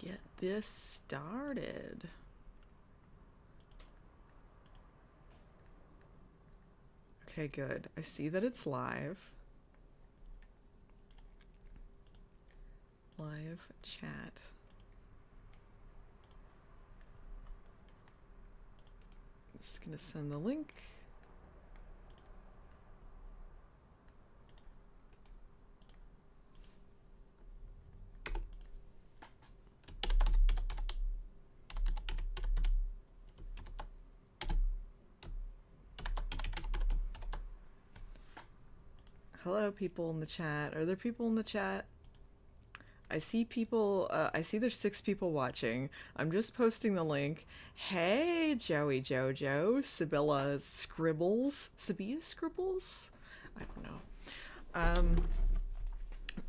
get this started. Okay, good. I see that it's live. Live chat. Just gonna send the link. Hello, people in the chat. Are there people in the chat? I see people, I see there's 6 people watching. I'm just posting the link. Hey, Joey Jojo, Sibylla Scribbles. Sabia Scribbles? I don't know.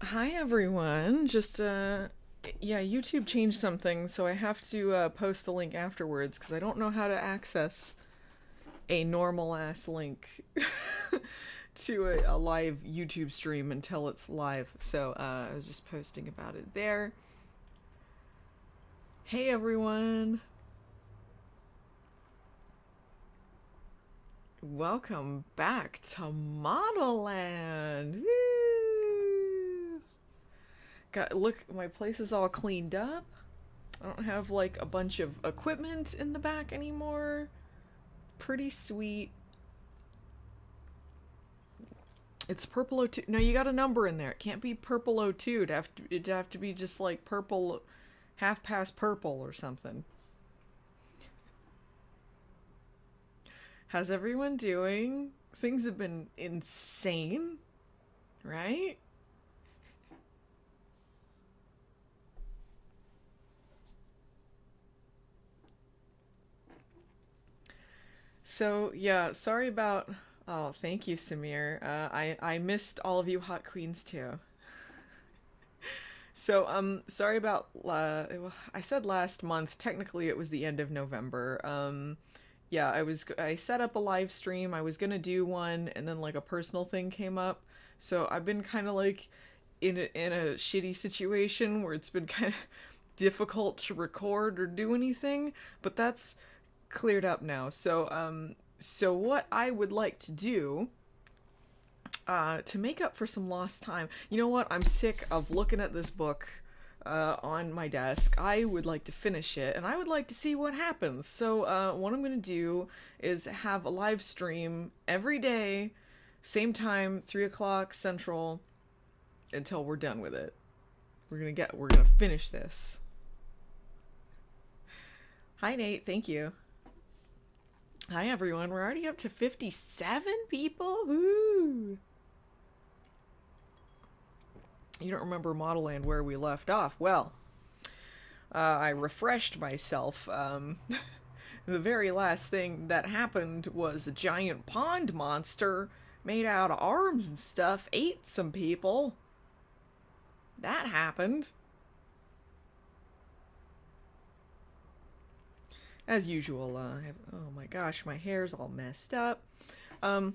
Hi everyone. Just, yeah, YouTube changed something, so I have to post the link afterwards, because I don't know how to access a normal-ass link to a live YouTube stream until it's live. So I was just posting about it there. Hey everyone. Welcome back to Modelland. Woo! Look, my place is all cleaned up. I don't have like a bunch of equipment in the back anymore. Pretty sweet. It's purple 02. No, you got a number in there. It can't be purple 02. It'd have to be just like purple, half past purple or something. How's everyone doing? Things have been insane, right? So, yeah, sorry about... Oh, thank you, Samir. I missed all of you hot queens, too. So, sorry about... I said last month. Technically, it was the end of November. Yeah, I set up a live stream. I was gonna do one, and then, like, a personal thing came up. So, I've been kind of, like, in a shitty situation where it's been kind of difficult to record or do anything. But that's cleared up now. So what I would like to do, to make up for some lost time, you know what, I'm sick of looking at this book on my desk. I would like to finish it, and I would like to see what happens. So what I'm going to do is have a live stream every day, same time, 3 o'clock Central, until we're done with it. We're gonna finish this. Hi Nate, thank you. Hi everyone, we're already up to 57 people? Woo! You don't remember Modelland where we left off? Well, I refreshed myself. The very last thing that happened was a giant pond monster made out of arms and stuff ate some people. That happened. As usual, oh my gosh, my hair's all messed up. So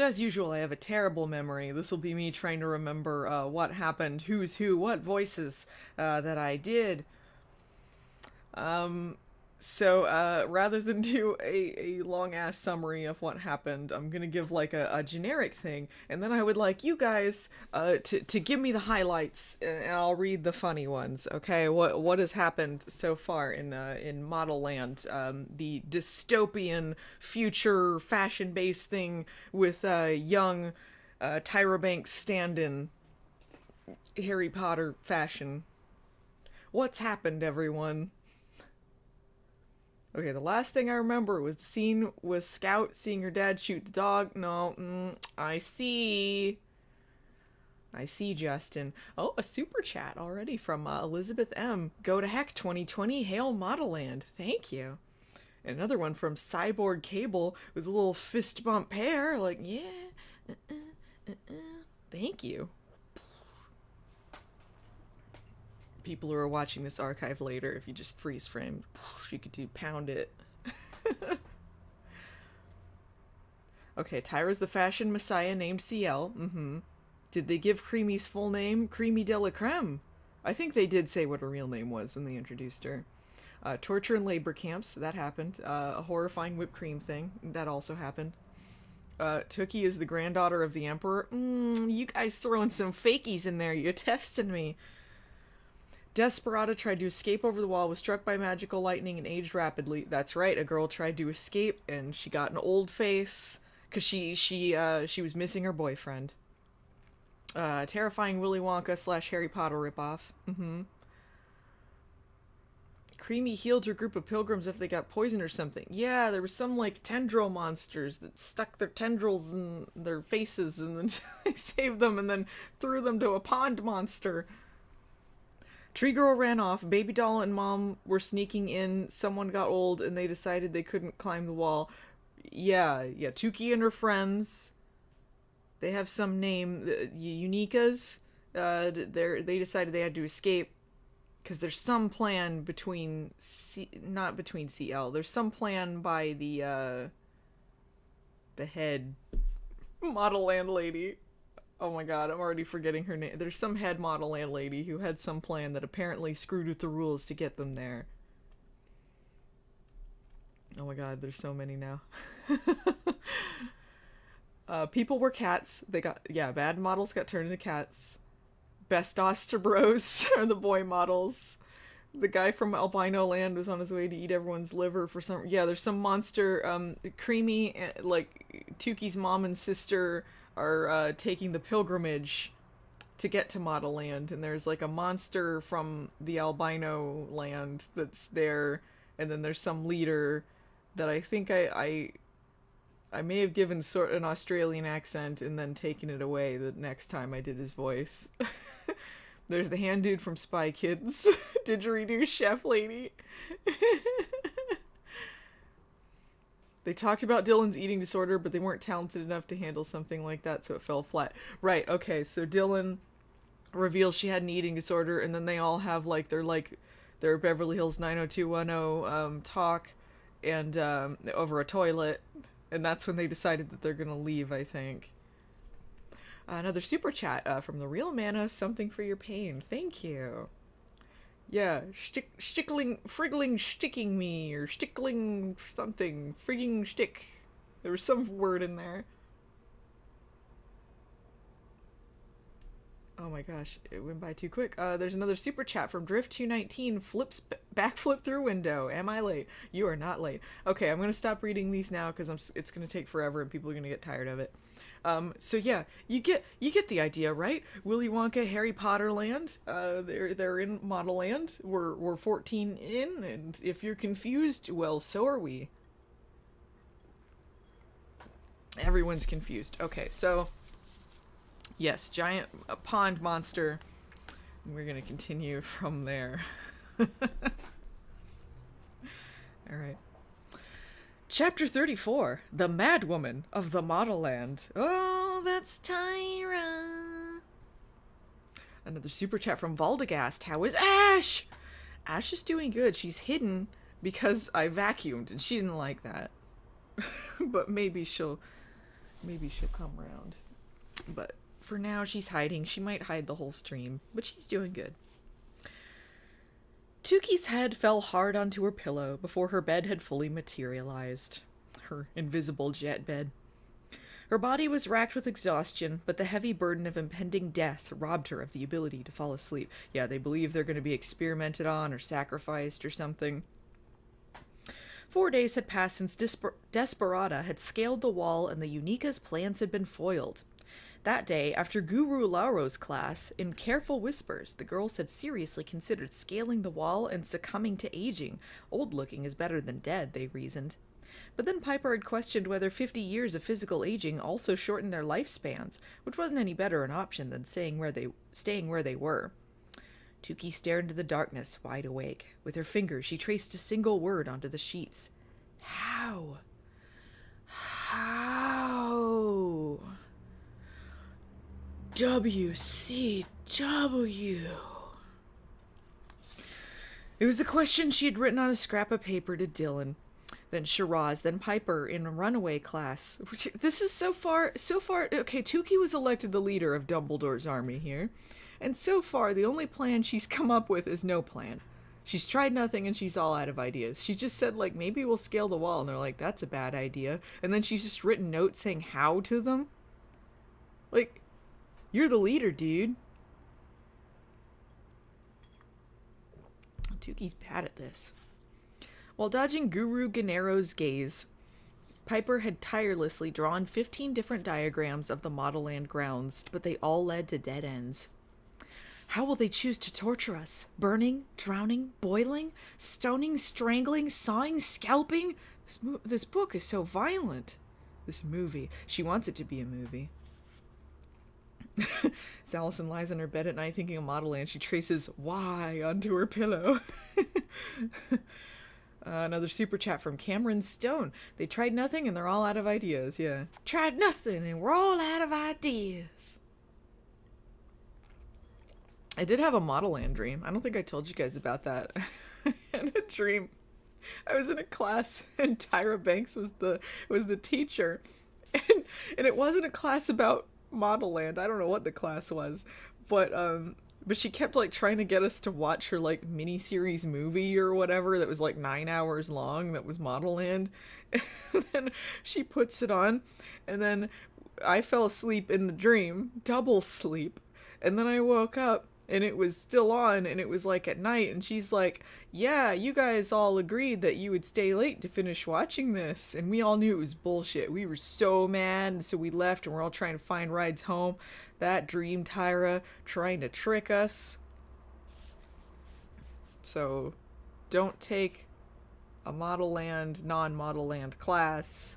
as usual, I have a terrible memory. This will be me trying to remember what happened, who's who, what voices that I did. So rather than do a long-ass summary of what happened, I'm gonna give like a generic thing, and then I would like you guys to give me the highlights, and I'll read the funny ones, okay? What has happened so far in Modelland, the dystopian future fashion-based thing with young Tyra Banks stand-in Harry Potter fashion. What's happened, everyone? Okay, the last thing I remember was the scene with Scout seeing her dad shoot the dog. No, I see. I see, Justin. Oh, a super chat already from Elizabeth M. Go to heck 2020, hail Modelland. Thank you. And another one from Cyborg Cable with a little fist bump hair. Like, yeah. Thank you. People who are watching this archive later, if you just freeze frame, you could do pound it. Okay, Tyra's the fashion messiah named CL. Did they give Creamy's full name? Creamy de la Creme. I think they did say what her real name was when they introduced her. Torture in labor camps, that happened. A horrifying whipped cream thing, that also happened. Tookie is the granddaughter of the Emperor. You guys throwing some fakies in there. You're testing me. Desperata tried to escape over the wall, was struck by magical lightning, and aged rapidly. That's right, a girl tried to escape, and she got an old face, because she was missing her boyfriend. Terrifying Willy Wonka / Harry Potter ripoff. Creamy healed her group of pilgrims if they got poisoned or something. Yeah, there was some, like, tendril monsters that stuck their tendrils in their faces, and then they saved them, and then threw them to a pond monster. Tree Girl ran off, Baby Doll and Mom were sneaking in, someone got old, and they decided they couldn't climb the wall. Yeah, Tookie and her friends, they have some name, Unikas, they decided they had to escape, because there's some plan between, not between CL, there's some plan by the head Modelland lady. Oh my god, I'm already forgetting her name. There's some head Modelland lady who had some plan that apparently screwed with the rules to get them there. Oh my god, there's so many now. People were cats. They got, bad models got turned into cats. Best Oster Bros are the boy models. The guy from Albino Land was on his way to eat everyone's liver for some... Yeah, there's some monster, Creamy, like, Tookie's mom and sister are taking the pilgrimage to get to Modelland, and there's like a monster from the Albino Land that's there, and then there's some leader that I think I may have given sort of an Australian accent and then taken it away the next time I did his voice. There's the hand dude from Spy Kids. Didgeridoo chef lady. They talked about Dylan's eating disorder, but they weren't talented enough to handle something like that, so it fell flat. Right, okay, so Dylan reveals she had an eating disorder, and then they all have, like, their Beverly Hills 90210 talk, and over a toilet, and that's when they decided that they're gonna leave, I think. Another super chat from the Real Mana, something for your pain. Thank you. Yeah, friggling sticking me, or stickling something, frigging stick. There was some word in there. Oh my gosh, it went by too quick. There's another super chat from Drift219, backflip through window. Am I late? You are not late. Okay, I'm gonna stop reading these now, because it's gonna take forever and people are gonna get tired of it. So yeah, you get the idea, right? Willy Wonka, Harry Potter Land. They're in Modelland. We're 14 in, and if you're confused, well, so are we. Everyone's confused. Okay, so yes, giant pond monster. And we're gonna continue from there. All right. Chapter 34, The Madwoman of the Modelland. Oh, that's Tyra. Another super chat from Valdegast. How is Ash? Ash is doing good. She's hidden because I vacuumed, and she didn't like that. But maybe she'll come around. But for now, she's hiding. She might hide the whole stream, but she's doing good. Tookie's head fell hard onto her pillow before her bed had fully materialized. Her invisible jet bed. Her body was racked with exhaustion, but the heavy burden of impending death robbed her of the ability to fall asleep. Yeah, they believe they're going to be experimented on or sacrificed or something. 4 days had passed since Desperata had scaled the wall and the Unika's plans had been foiled. That day, after Guru Lauro's class, in careful whispers, the girls had seriously considered scaling the wall and succumbing to aging. Old-looking is better than dead, they reasoned. But then Piper had questioned whether 50 years of physical aging also shortened their lifespans, which wasn't any better an option than staying where they were. Tookie stared into the darkness, wide awake. With her fingers, she traced a single word onto the sheets. How? WCW. It was the question she had written on a scrap of paper to Dylan. then Shiraz, then Piper in a runaway class. This is so far. Okay, Tukey was elected the leader of Dumbledore's army here. And so far, the only plan she's come up with is no plan. She's tried nothing and she's all out of ideas. She just said, like, maybe we'll scale the wall. And they're like, that's a bad idea. And then she's just written notes saying how to them. Like, you're the leader, dude. Tukey's bad at this. While dodging Guru Gennaro's gaze, Piper had tirelessly drawn 15 different diagrams of the Modelland grounds, but they all led to dead ends. How will they choose to torture us? Burning, drowning, boiling, stoning, strangling, sawing, scalping? This book is so violent. This movie. She wants it to be a movie. As Allison lies on her bed at night thinking of Modelland, she traces "Y" onto her pillow. Another super chat from Cameron Stone. They tried nothing and they're all out of ideas. Yeah. Tried nothing and we're all out of ideas. I did have a Modelland dream. I don't think I told you guys about that. I had a dream. I was in a class and Tyra Banks was the teacher. And it wasn't a class about Modelland. I don't know what the class was. But she kept like trying to get us to watch her like miniseries movie or whatever that was like 9 hours long that was Modelland. And then she puts it on and then I fell asleep in the dream, double sleep. And then I woke up and it was still on and it was like at night and she's like, yeah, you guys all agreed that you would stay late to finish watching this. And we all knew it was bullshit. We were so mad and so we left and we're all trying to find rides home. That dream, Tyra, trying to trick us. So don't take a Modelland, non-Modelland class.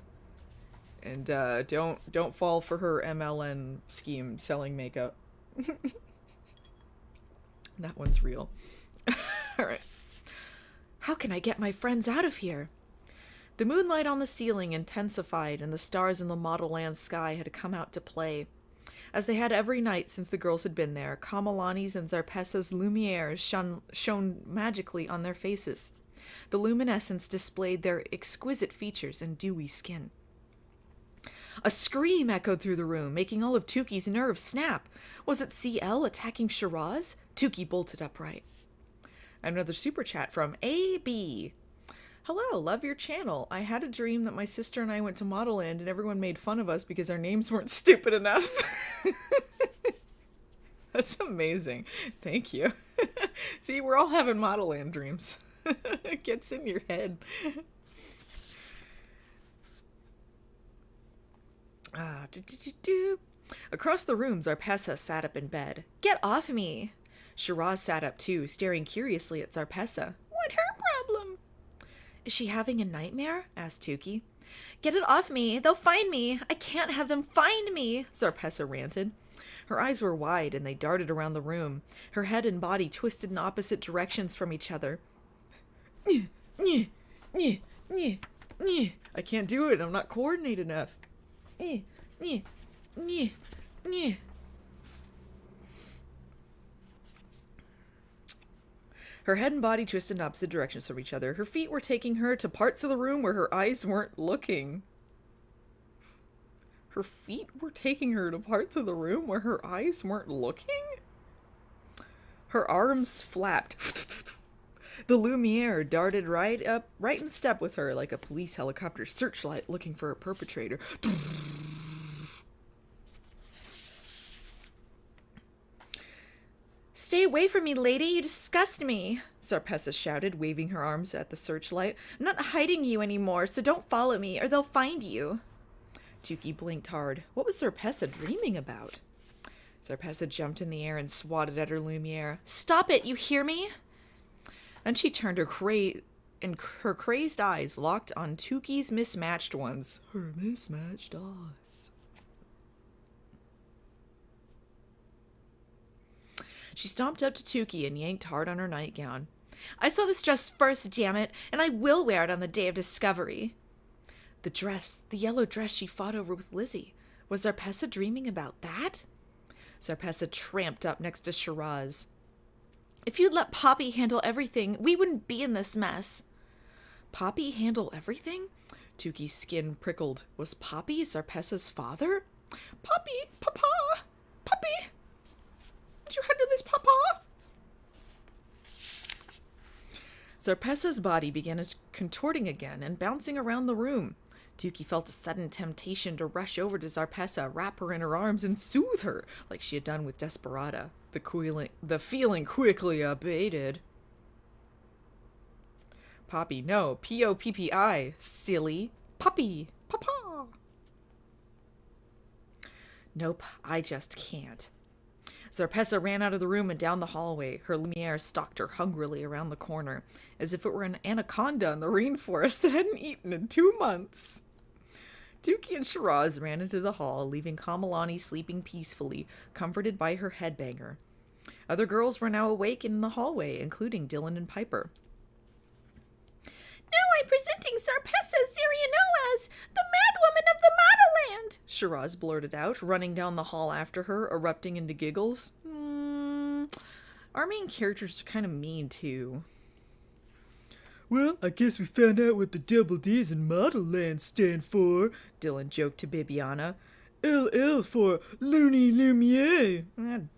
And don't fall for her MLN scheme selling makeup. That one's real. All right. How can I get my friends out of here? The moonlight on the ceiling intensified and the stars in the Modelland sky had come out to play. As they had every night since the girls had been there, Kamalani's and Zarpessa's lumieres shone magically on their faces. The luminescence displayed their exquisite features and dewy skin. A scream echoed through the room, making all of Tukey's nerves snap. Was it CL attacking Shiraz? Tukey bolted upright. Another super chat from AB. Hello, love your channel. I had a dream that my sister and I went to Modelland and everyone made fun of us because our names weren't stupid enough. That's amazing. Thank you. See, we're all having Modelland dreams. It gets in your head. Across the room, Zarpessa sat up in bed. Get off me! Shiraz sat up too, staring curiously at Zarpessa. What her problem? Is she having a nightmare? Asked Tukey. Get it off me! They'll find me! I can't have them find me! Zarpessa ranted. Her eyes were wide and they darted around the room. Her head and body twisted in opposite directions from each other. I can't do it. I'm not coordinated enough. Her head and body twisted in opposite directions from each other. Her feet were taking her to parts of the room where her eyes weren't looking. Her feet were taking her to parts of the room where her eyes weren't looking? Her arms flapped. The Lumiere darted right in step with her like a police helicopter searchlight looking for a perpetrator. Stay away from me, lady, you disgust me, Zarpessa shouted, waving her arms at the searchlight. I'm not hiding you anymore, so don't follow me, or they'll find you. Tukey blinked hard. What was Zarpessa dreaming about? Zarpessa jumped in the air and swatted at her Lumiere. Stop it, you hear me? Then she turned her crazed eyes locked on Tukey's mismatched ones. Her mismatched eyes. She stomped up to Tukey and yanked hard on her nightgown. I saw this dress first, damn it, and I will wear it on the day of discovery. The dress, the yellow dress she fought over with Lizzie. Was Zarpessa dreaming about that? Zarpessa tramped up next to Shiraz. If you'd let Poppy handle everything, we wouldn't be in this mess. Poppy handle everything? Tuki's skin prickled. Was Poppy Zarpessa's father? Poppy! Papa! Poppy! Did you handle this, Papa? Zarpessa's body began contorting again and bouncing around the room. Tuki felt a sudden temptation to rush over to Zarpessa, wrap her in her arms, and soothe her, like she had done with Desperata. The feeling quickly abated. Poppy, no. Poppi, silly. Poppy, Papa. Nope, I just can't. Zarpessa ran out of the room and down the hallway. Her Lumiere stalked her hungrily around the corner, as if it were an anaconda in the rainforest that hadn't eaten in 2 months. Tuki and Shiraz ran into the hall, leaving Kamalani sleeping peacefully, comforted by her headbanger. Other girls were now awake in the hallway, including Dylan and Piper. "Now I'm presenting Zarpessa Ziriano as the Madwoman of the Modelland," Shiraz blurted out, running down the hall after her, erupting into giggles. Our main characters are kind of mean, too. "Well, I guess we found out what the double D's in Modelland stand for," Dylan joked to Bibiana. "LL for Looney Lumiere."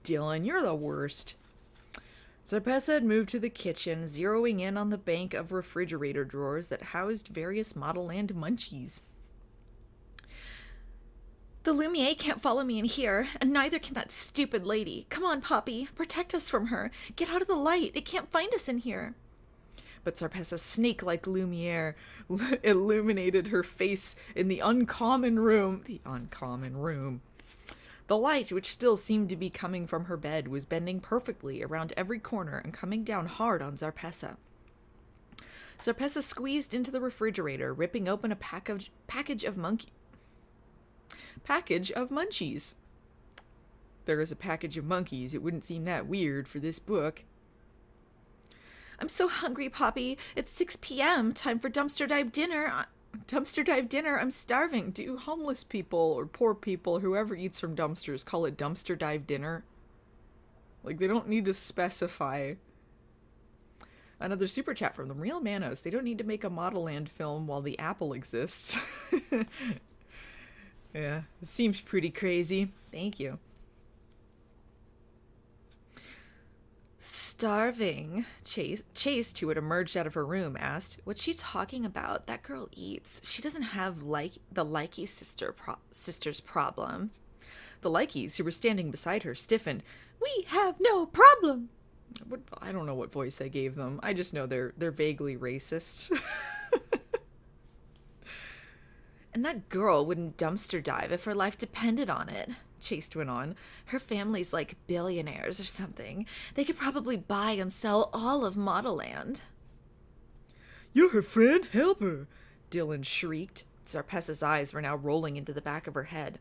Dylan, you're the worst. Zarpessa had moved to the kitchen, zeroing in on the bank of refrigerator drawers that housed various Modelland munchies. "The Lumiere can't follow me in here, and neither can that stupid lady. Come on, Poppy, protect us from her. Get out of the light. It can't find us in here." But Zarpessa's snake-like Lumiere illuminated her face in the uncommon room. The uncommon room. The light, which still seemed to be coming from her bed, was bending perfectly around every corner and coming down hard on Zarpessa. Zarpessa squeezed into the refrigerator, ripping open a package of munchies. There is a package of monkeys. It wouldn't seem that weird for this book. "I'm so hungry, Poppy. It's 6 p.m. Time for dumpster dive dinner. I'm starving." Do homeless people or poor people, whoever eats from dumpsters, call it dumpster dive dinner? Like, they don't need to specify. Another super chat from the Real Manos. They don't need to make a Modelland film while the apple exists. Yeah, it seems pretty crazy. Thank you. "Starving?" Chase, who had emerged out of her room, asked. "What's she talking about? That girl eats. She doesn't have the Likey sister's problem." The Likeys, who were standing beside her, stiffened. "We have no problem." I don't know what voice I gave them. I just know they're vaguely racist. "And that girl wouldn't dumpster dive if her life depended on it," Chase went on. "Her family's like billionaires or something. They could probably buy and sell all of Modelland." "You're her friend? Help her!" Dylan shrieked. Zarpessa's eyes were now rolling into the back of her head.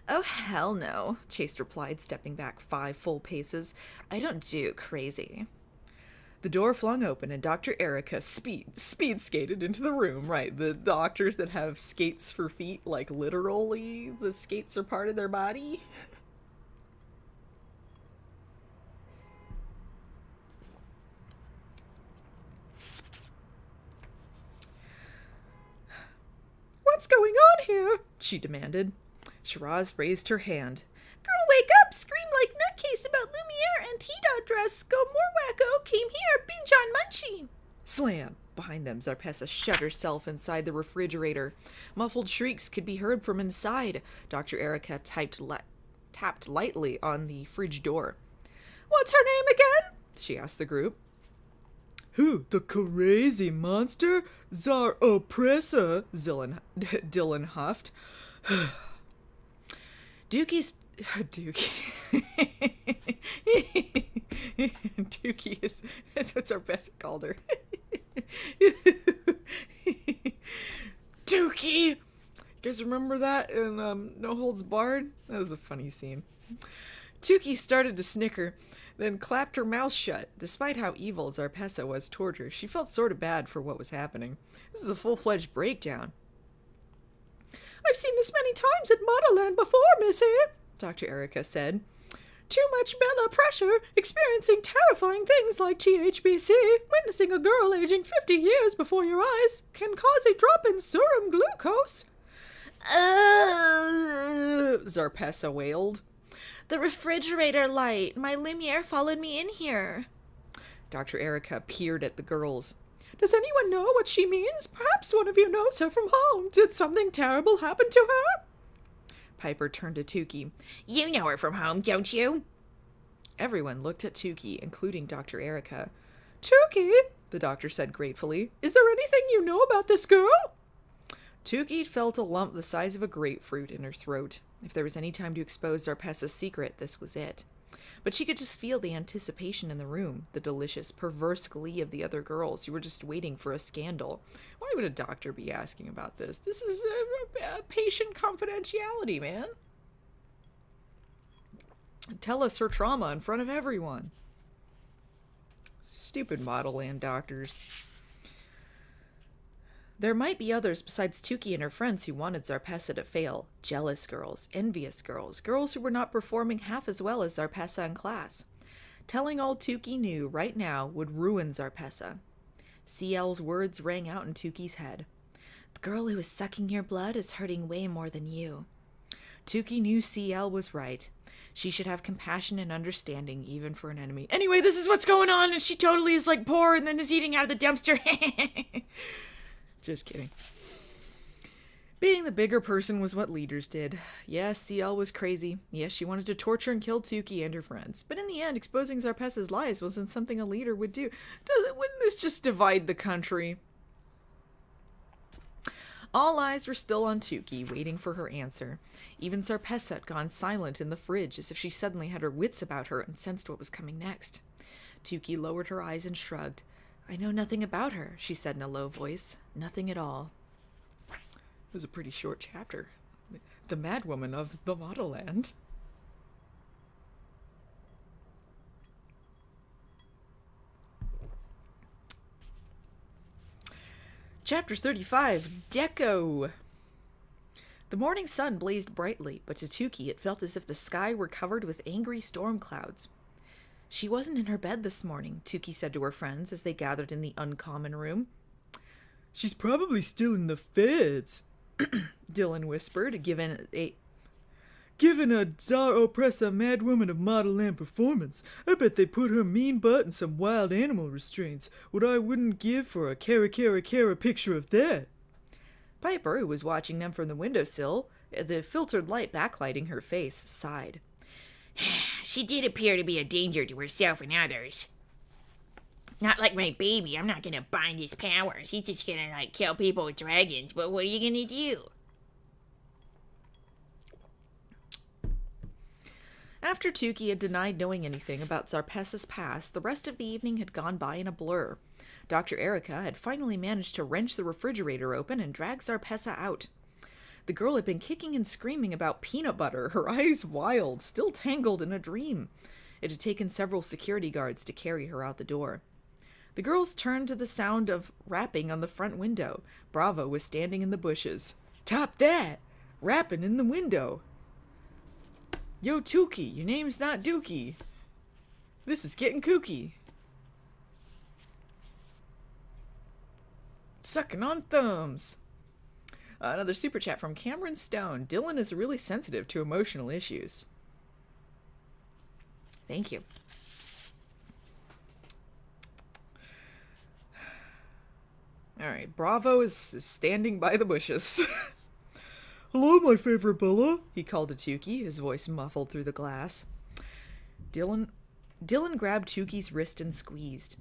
"Oh, hell no," Chase replied, stepping back 5 full paces. "I don't do crazy." The door flung open and Dr. Erica speed skated into the room. Right, the doctors that have skates for feet, like literally the skates are part of their body. "What's going on here?" she demanded. Shiraz raised her hand. "Girl, wake up! Scream like nutcase about Lumiere and T-dot dress. Go more wacko. Came here. Binge on munchie." Slam! Behind them, Zarpessa shut herself inside the refrigerator. Muffled shrieks could be heard from inside. Dr. Erica tapped lightly on the fridge door. "What's her name again?" she asked the group. "Who? The crazy monster? Zar Oppressor," Dylan huffed. Dookie is, that's what Zarpessa called her. Dookie! You guys remember that in No Holds Barred? That was a funny scene. Tuki started to snicker, then clapped her mouth shut. Despite how evil Zarpessa was toward her, she felt sort of bad for what was happening. This is a full-fledged breakdown. "I've seen this many times at Modelland before, Missy," Dr. Erica said. Too much Bella pressure, experiencing terrifying things like THBC, witnessing a girl aging 50 years before your eyes, can cause a drop in serum glucose. Zarpessa wailed. The refrigerator light. My Lumiere followed me in here. Dr. Erica peered at the girls. Does anyone know what she means? Perhaps one of you knows her from home. Did something terrible happen to her? Piper turned to Tukey. You know her from home, don't you? Everyone looked at Tukey, including Dr. Erica. Tukey, the doctor said gratefully, is there anything you know about this girl? Tukey felt a lump the size of a grapefruit in her throat. If there was any time to expose Zarpessa's secret, this was it. But she could just feel the anticipation in the room, the delicious, perverse glee of the other girls who were just waiting for a scandal. Why would a doctor be asking about this? This is a patient confidentiality, man. Tell us her trauma in front of everyone. Stupid Modelland doctors. There might be others besides Tukey and her friends who wanted Zarpessa to fail. Jealous girls, envious girls, girls who were not performing half as well as Zarpessa in class. Telling all Tukey knew right now would ruin Zarpessa. CL's words rang out in Tukey's head. The girl who is sucking your blood is hurting way more than you. Tukey knew CL was right. She should have compassion and understanding, even for an enemy. Anyway, this is what's going on, and she totally is like poor and then is eating out of the dumpster. Just kidding. Being the bigger person was what leaders did. Yes, CL was crazy. Yes, she wanted to torture and kill Tukey and her friends. But in the end, exposing Zarpessa's lies wasn't something a leader would do. Wouldn't this just divide the country? All eyes were still on Tukey, waiting for her answer. Even Zarpessa had gone silent in the fridge, as if she suddenly had her wits about her and sensed what was coming next. Tukey lowered her eyes and shrugged. I know nothing about her, she said in a low voice. Nothing at all. It was a pretty short chapter. The madwoman of the Modelland. Chapter 35, Deco. The morning sun blazed brightly, but to Tukey it felt as if the sky were covered with angry storm clouds. She wasn't in her bed this morning, Tukey said to her friends as they gathered in the uncommon room. She's probably still in the feds, Dylan whispered, given a Tsar Oppressa madwoman of Modelland performance. I bet they put her mean butt in some wild animal restraints. What I wouldn't give for a Kara picture of that. Piper, who was watching them from the windowsill, the filtered light backlighting her face, sighed. She did appear to be a danger to herself and others. Not like my baby. I'm not gonna bind his powers. He's just gonna, kill people with dragons. But what are you gonna do? After Tukey had denied knowing anything about Zarpessa's past, the rest of the evening had gone by in a blur. Dr. Erica had finally managed to wrench the refrigerator open and drag Zarpessa out. The girl had been kicking and screaming about peanut butter, her eyes wild, still tangled in a dream. It had taken several security guards to carry her out the door. The girls turned to the sound of rapping on the front window. Bravo was standing in the bushes. Top that! Rapping in the window. Yo, Tukey, your name's not Dookie. This is getting kooky. Sucking on thumbs. Another super chat from Cameron Stone. Dylan is really sensitive to emotional issues. Thank you. Alright, Bravo is standing by the bushes. Hello, my favorite Bella, he called to Tukey, his voice muffled through the glass. Dylan grabbed Tukey's wrist and squeezed.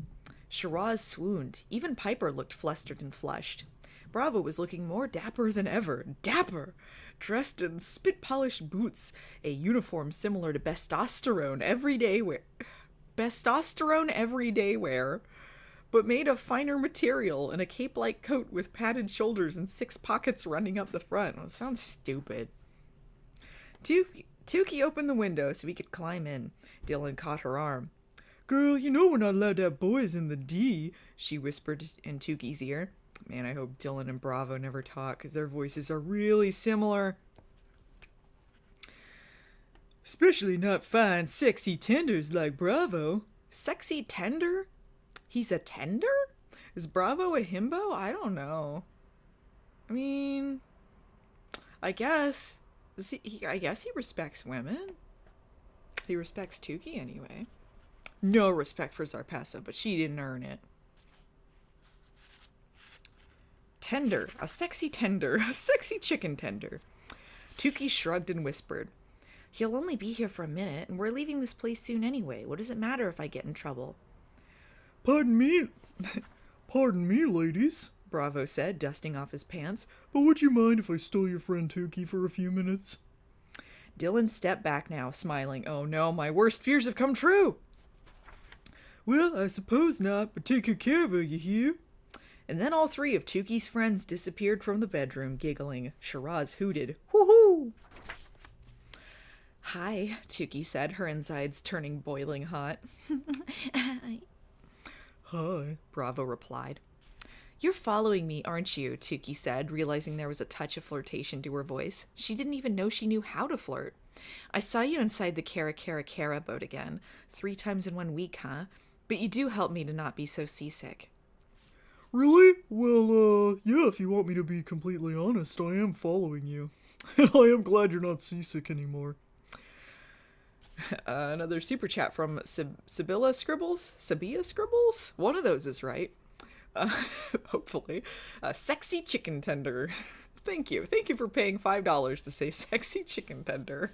Shiraz swooned. Even Piper looked flustered and flushed. Bravo was looking more dapper than ever. Dapper! Dressed in spit-polished boots, a uniform similar to testosterone everyday wear, but made of finer material, and a cape-like coat with padded shoulders and 6 pockets running up the front. Well, it sounds stupid. Tukey opened the window so he could climb in. Dylan caught her arm. Girl, you know we're not allowed to have boys in the D, she whispered in Tukey's ear. Man, I hope Dylan and Bravo never talk, because their voices are really similar. Especially not fine, sexy tenders like Bravo. Sexy tender? He's a tender? Is Bravo a himbo? I don't know. I mean, I guess. I guess he respects women. He respects Tukey anyway. No respect for Zarpasso, but she didn't earn it. Tender. A sexy tender. A sexy chicken tender. Tukey shrugged and whispered, "He'll only be here for a minute, and we're leaving this place soon anyway. What does it matter if I get in trouble?" Pardon me. Pardon me, ladies, Bravo said, dusting off his pants. But would you mind if I stole your friend Tukey for a few minutes? Dylan stepped back now, smiling. "Oh no, my worst fears have come true." "Well, I suppose not, but take good care of her, you hear?" And then all three of Tukey's friends disappeared from the bedroom, giggling. Shiraz hooted. "Woohoo!" "Hi," Tukey said, her insides turning boiling hot. "Hi," Bravo replied. "You're following me, aren't you?" Tukey said, realizing there was a touch of flirtation to her voice. She didn't even know she knew how to flirt. "I saw you inside the Kara boat again. 3 times in 1 week, huh? But you do help me to not be so seasick." "Really? Well, yeah, if you want me to be completely honest, I am following you. And I am glad you're not seasick anymore." Another super chat from Sibylla Scribbles? Sabia Scribbles? One of those is right. Hopefully. Sexy chicken tender. Thank you. Thank you for paying $5 to say sexy chicken tender.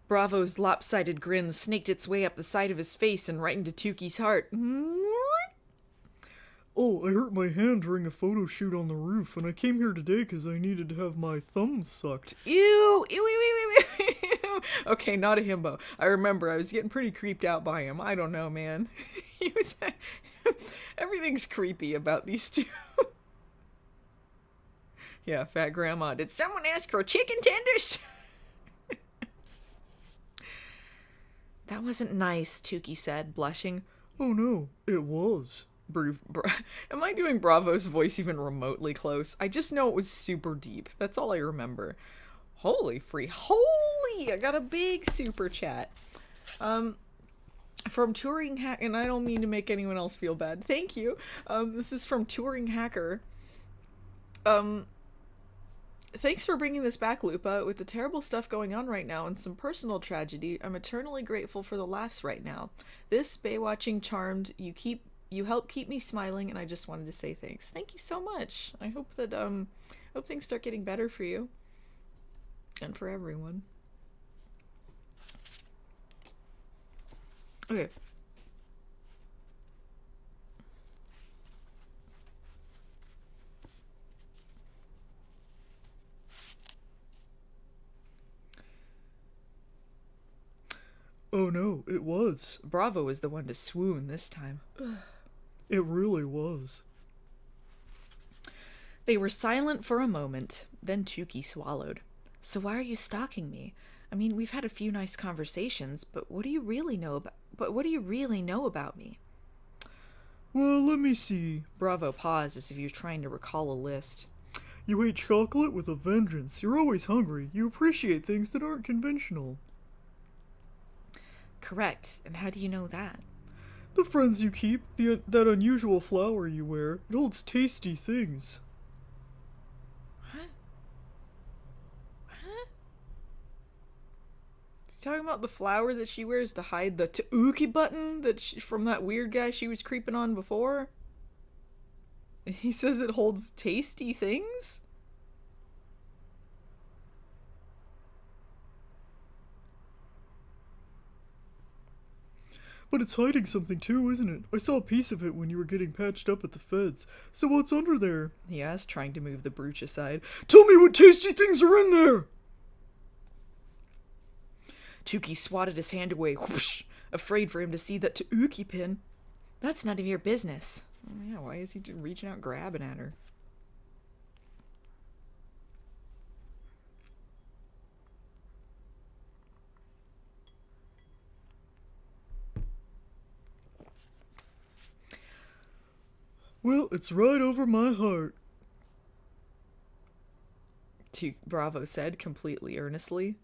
Bravo's lopsided grin snaked its way up the side of his face and right into Tukey's heart. "Oh, I hurt my hand during a photo shoot on the roof, and I came here today because I needed to have my thumb sucked." Ew! Ew, ew, ew, ew, ew. Okay, not a himbo. I remember I was getting pretty creeped out by him. I don't know, man. He was... Everything's creepy about these two. Yeah, fat grandma. "Did someone ask for chicken tenders?" "That wasn't nice," Tukey said, blushing. "Oh no, it was." Am I doing Bravo's voice even remotely close? I just know it was super deep. That's all I remember. Holy! I got a big super chat. From Touring Hack, and I don't mean to make anyone else feel bad. Thank you. This is from Touring Hacker. Thanks for bringing this back, Lupa. With the terrible stuff going on right now and some personal tragedy, I'm eternally grateful for the laughs right now. This Baywatching charmed. You help keep me smiling, and I just wanted to say thanks. Thank you so much. I hope that hope things start getting better for you and for everyone. Okay. Oh no, it was. Bravo was the one to swoon this time. It really was. They were silent for a moment, then Tukey swallowed. "So why are you stalking me? I mean, we've had a few nice conversations, but what do you really know about me?" "Well, let me see." Bravo paused as if he was trying to recall a list. "You ate chocolate with a vengeance. You're always hungry. You appreciate things that aren't conventional." "Correct. And how do you know that?" "The friends you keep, that unusual flower you wear, it holds tasty things." Huh? Huh? He's talking about the flower that she wears to hide the Ta'uki button from that weird guy she was creeping on before? He says it holds tasty things? "But it's hiding something too, isn't it? I saw a piece of it when you were getting patched up at the feds. So what's under there?" He asked, trying to move the brooch aside. "Tell me what tasty things are in there!" Tukey swatted his hand away, whoosh, afraid for him to see that Ta'uki pin. "That's none of your business." Oh, yeah, why is he reaching out grabbing at her? "Well, it's right over my heart." Bravo said, completely earnestly.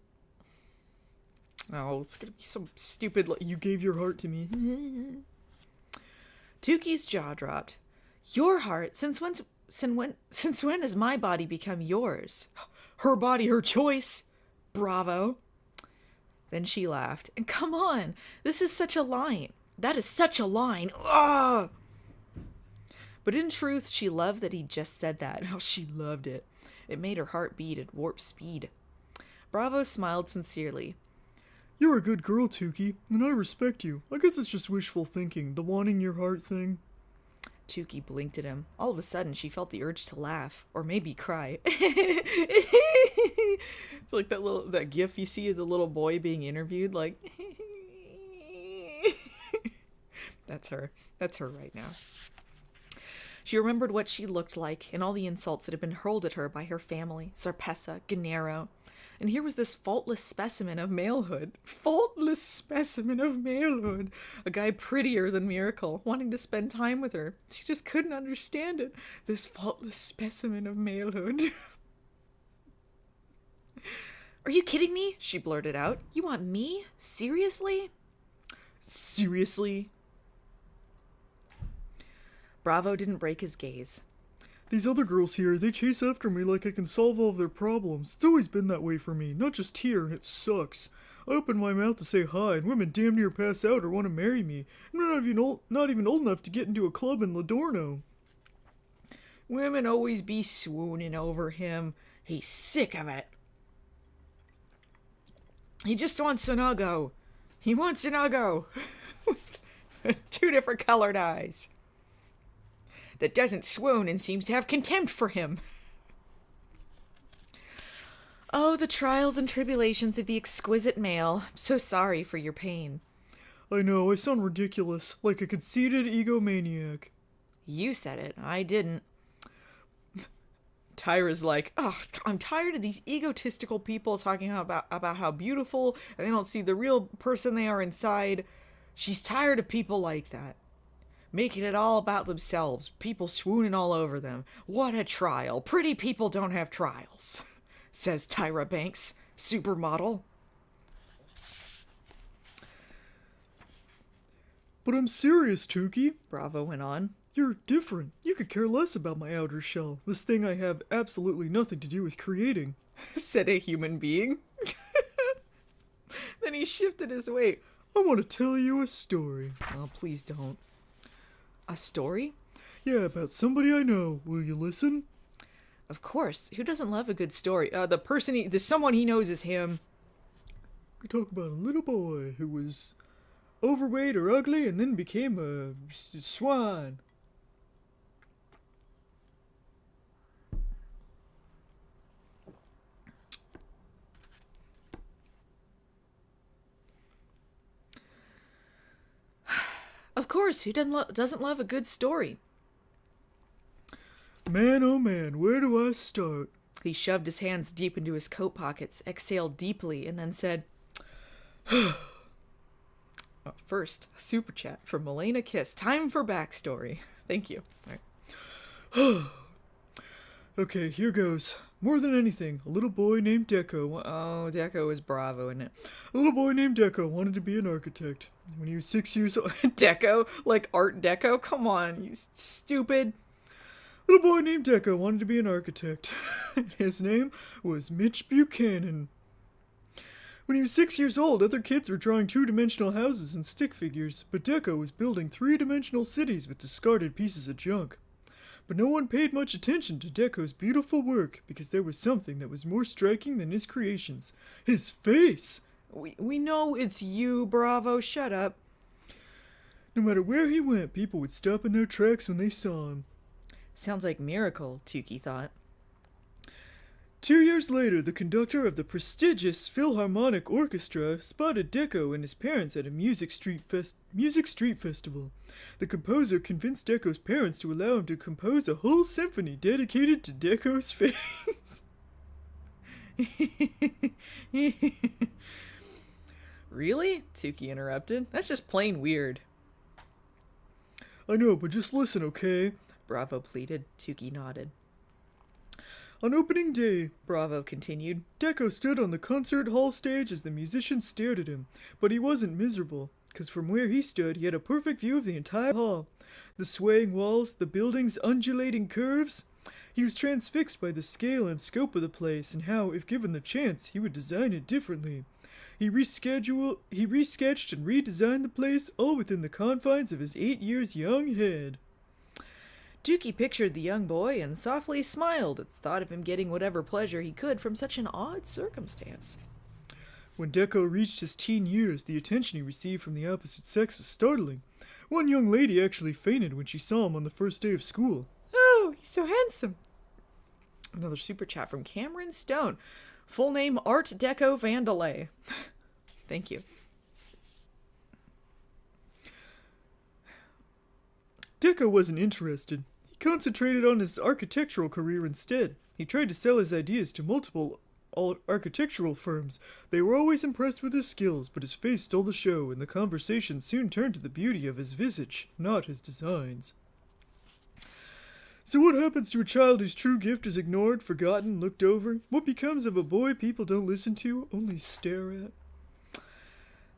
Oh, it's gonna be some stupid. You gave your heart to me. Tuki's jaw dropped. Your heart? Since when has my body become yours? Her body, her choice. Bravo. Then she laughed. And come on, this is such a line. That is such a line. Ah! But in truth, she loved that he just said that. Oh, she loved it. It made her heart beat at warp speed. Bravo smiled sincerely. You're a good girl, Tuki, and I respect you. I guess it's just wishful thinking, the wanting your heart thing. Tuki blinked at him. All of a sudden, she felt the urge to laugh, or maybe cry. It's like that gif you see of the little boy being interviewed, like... That's her. That's her right now. She remembered what she looked like and all the insults that had been hurled at her by her family, Sarpessa, Gennaro. And here was this faultless specimen of malehood. Faultless specimen of malehood. A guy prettier than Miracle, wanting to spend time with her. She just couldn't understand it. This faultless specimen of malehood. Are you kidding me? She blurted out. You want me? Seriously? Seriously? Bravo didn't break his gaze. These other girls here, they chase after me like I can solve all of their problems. It's always been that way for me, not just here, and it sucks. I open my mouth to say hi, and women damn near pass out or want to marry me. I'm not even old enough to get into a club in Ladorno. Women always be swooning over him. He's sick of it. He just wants an uggo. He wants an uggo. 2 different colored eyes. That doesn't swoon and seems to have contempt for him. Oh, the trials and tribulations of the exquisite male. I'm so sorry for your pain. I know, I sound ridiculous, like a conceited egomaniac. You said it, I didn't. Tyra's like, oh, I'm tired of these egotistical people talking about how beautiful, and they don't see the real person they are inside. She's tired of people like that. Making it all about themselves. People swooning all over them. What a trial. Pretty people don't have trials, says Tyra Banks, supermodel. But I'm serious, Tuki, Bravo went on. You're different. You could care less about my outer shell. This thing I have absolutely nothing to do with creating, said a human being. Then he shifted his weight. I want to tell you a story. Oh, please don't. A story? Yeah, about somebody I know. Will you listen? Of course. Who doesn't love a good story? The someone he knows is him. We talk about a little boy who was overweight or ugly and then became a swan. Of course, who doesn't love a good story? Man, oh man, where do I start? He shoved his hands deep into his coat pockets, exhaled deeply, and then said, first, a super chat from Milena Kiss. Time for backstory. Thank you. All right. Okay, here goes. More than anything, a little boy named Deco. Oh, Deco is Bravo, isn't it? A little boy named Deco wanted to be an architect. When he was 6 years old... Deco? Like Art Deco? Come on, you stupid. Little boy named Deco wanted to be an architect. His name was Mitch Buchanan. When he was 6 years old, other kids were drawing 2-dimensional houses and stick figures, but Deco was building 3-dimensional cities with discarded pieces of junk. But no one paid much attention to Deco's beautiful work because there was something that was more striking than his creations. His face! We know it's you, Bravo. Shut up. No matter where he went, people would stop in their tracks when they saw him. Sounds like Miracle, Tuki thought. 2 years later, the conductor of the prestigious Philharmonic Orchestra spotted Deco and his parents at a music street festival. The composer convinced Deco's parents to allow him to compose a whole symphony dedicated to Deco's face. Really? Tuki interrupted. That's just plain weird. I know, but just listen, okay? Bravo pleaded. Tuki nodded. On opening day, Bravo continued. Deco stood on the concert hall stage as the musicians stared at him, but he wasn't miserable, because from where he stood he had a perfect view of the entire hall. The swaying walls, the building's undulating curves. He was transfixed by the scale and scope of the place and how, if given the chance, he would design it differently. He resketched and redesigned the place, all within the confines of his 8 years young head. Dookie pictured the young boy and softly smiled at the thought of him getting whatever pleasure he could from such an odd circumstance. When Deco reached his teen years, the attention he received from the opposite sex was startling. One young lady actually fainted when she saw him on the first day of school. Oh, he's so handsome. Another super chat from Cameron Stone. Full name Art Deco Vandelay. Thank you. Deco wasn't interested. He concentrated on his architectural career instead. He tried to sell his ideas to multiple architectural firms. They were always impressed with his skills, but his face stole the show, and the conversation soon turned to the beauty of his visage, not his designs. So what happens to a child whose true gift is ignored, forgotten, looked over? What becomes of a boy people don't listen to, only stare at?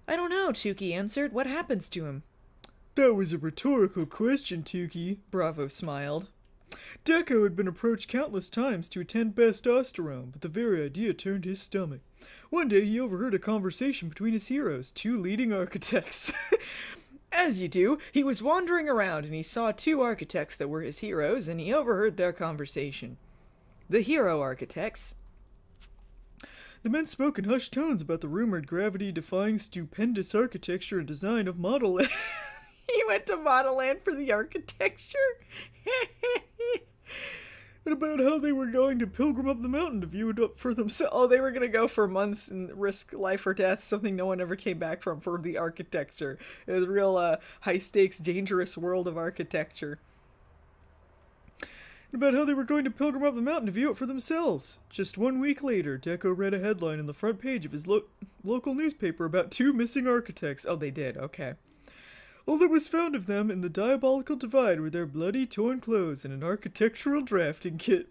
I don't know, Tukey answered. What happens to him? That was a rhetorical question, Tukey. Bravo smiled. Deco had been approached countless times to attend Bestosterone, but the very idea turned his stomach. One day he overheard a conversation between his heroes, two leading architects. As you do, he was wandering around and he saw two architects that were his heroes and he overheard their conversation. The hero architects. The men spoke in hushed tones about the rumored gravity-defying stupendous architecture and design of Modelland. He went to Modelland for the architecture? And about how they were going to pilgrim up the mountain to view it up for themselves. Oh, they were going to go for months and risk life or death, something no one ever came back from, for the architecture. It was a real high-stakes, dangerous world of architecture. And about how they were going to pilgrim up the mountain to view it for themselves. Just 1 week later, Deco read a headline on the front page of his local newspaper about two missing architects. Oh, they did, okay. All that was found of them in the diabolical divide were their bloody, torn clothes and an architectural drafting kit.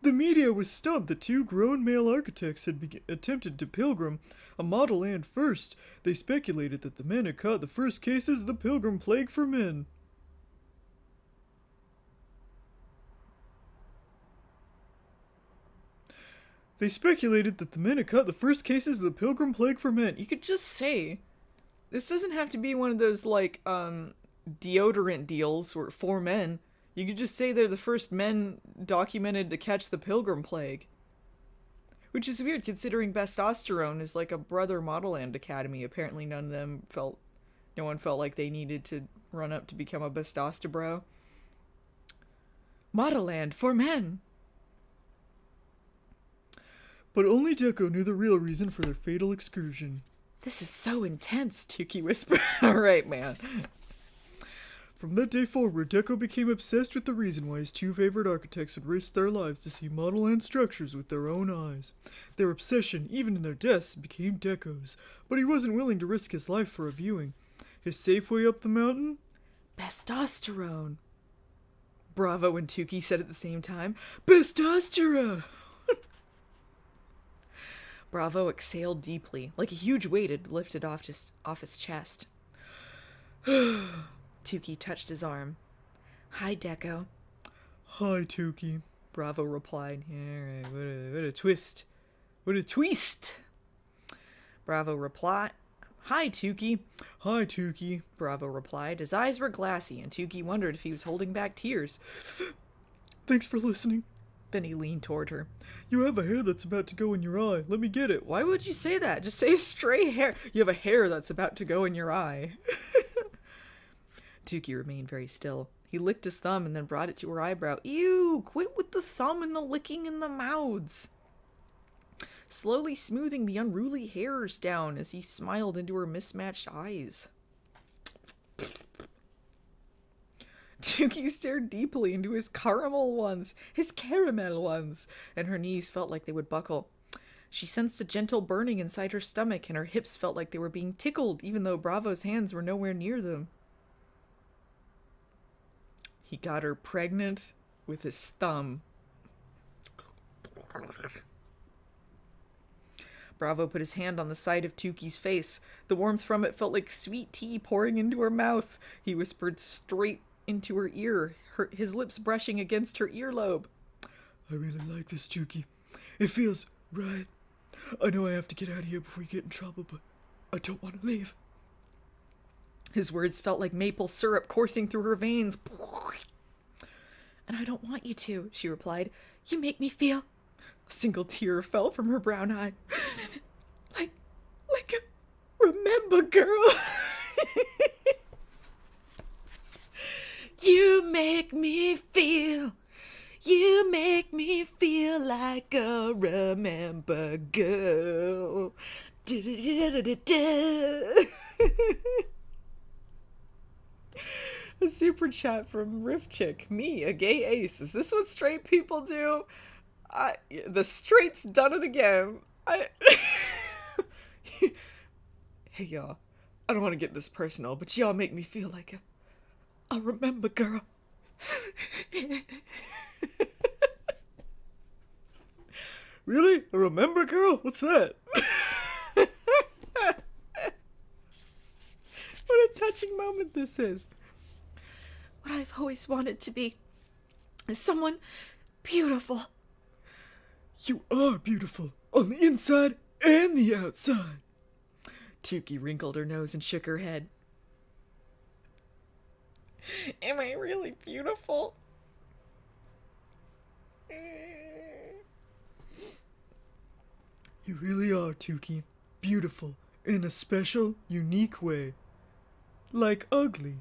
The media was stumped that two grown male architects had attempted to pilgrim a Modelland first. They speculated that the men had caught the first cases of the pilgrim plague for men. They speculated that the men had caught the first cases of the pilgrim plague for men. You could just say... This doesn't have to be one of those, like, deodorant deals for men. You could just say they're the first men documented to catch the pilgrim plague. Which is weird, considering Bestosterone is like a brother Modelland Academy. Apparently no one felt like they needed to run up to become a Bestostobro. Modelland for men! But only Deco knew the real reason for their fatal excursion. This is so intense, Tukey whispered. Alright, man. From that day forward, Deco became obsessed with the reason why his two favorite architects would risk their lives to see Modelland structures with their own eyes. Their obsession, even in their deaths, became Deco's, but he wasn't willing to risk his life for a viewing. His safe way up the mountain? Bestosterone. Bravo and Tukey said at the same time. Bestosterone! Bravo exhaled deeply, like a huge weight had lifted off his chest. Tukey touched his arm. Hi, Deco. Hi, Tukey. Bravo replied. Alright, what a twist. What a twist! Bravo replied. Hi, Tukey. Hi, Tukey. Bravo replied. His eyes were glassy, and Tukey wondered if he was holding back tears. Thanks for listening. Then he leaned toward her. You have a hair that's about to go in your eye. Let me get it. Why would you say that? Just say stray hair. You have a hair that's about to go in your eye. Tukey remained very still. He licked his thumb and then brought it to her eyebrow. Ew! Quit with the thumb and the licking and the mouths. Slowly smoothing the unruly hairs down as he smiled into her mismatched eyes. Tukey stared deeply into his caramel ones, and her knees felt like they would buckle. She sensed a gentle burning inside her stomach, and her hips felt like they were being tickled, even though Bravo's hands were nowhere near them. He got her pregnant with his thumb. Bravo put his hand on the side of Tuki's face. The warmth from it felt like sweet tea pouring into her mouth. He whispered straight into her ear, his lips brushing against her earlobe. I really like this, Tuki. It feels right. I know I have to get out of here before you get in trouble, but I don't want to leave. His words felt like maple syrup coursing through her veins. And I don't want you to, she replied. You make me feel... A single tear fell from her brown eye. like a remember girl. You make me feel like a remember girl. A super chat from Riff Chick. Me, a gay ace. Is this what straight people do? The straights done it again. Hey y'all, I don't want to get this personal, but y'all make me feel like a remember girl. Really? A remember girl? What's that? What a touching moment this is. What I've always wanted to be is someone beautiful. You are beautiful, on the inside and the outside. Tuki wrinkled her nose and shook her head. Am I really beautiful? You really are, Tuki. Beautiful, in a special, unique way. Like ugly.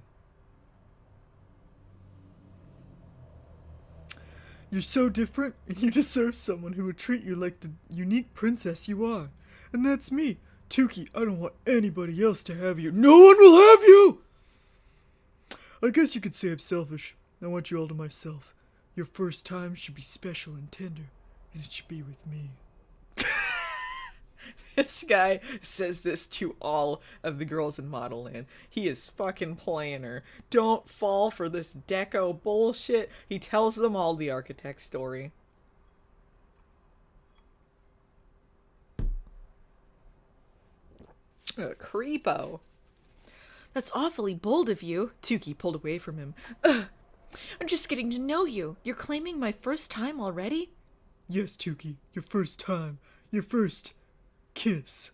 You're so different, and you deserve someone who would treat you like the unique princess you are. And that's me. Tuki, I don't want anybody else to have you. No one will have you! I guess you could say I'm selfish. I want you all to myself. Your first time should be special and tender, and it should be with me. This guy says this to all of the girls in Modelland. He is fucking playing her. Don't fall for this deco bullshit. He tells them all the architect story. Creepo. That's awfully bold of you. Tuki pulled away from him. Ugh. I'm just getting to know you. You're claiming my first time already? Yes, Tuki, your first time. Your first kiss.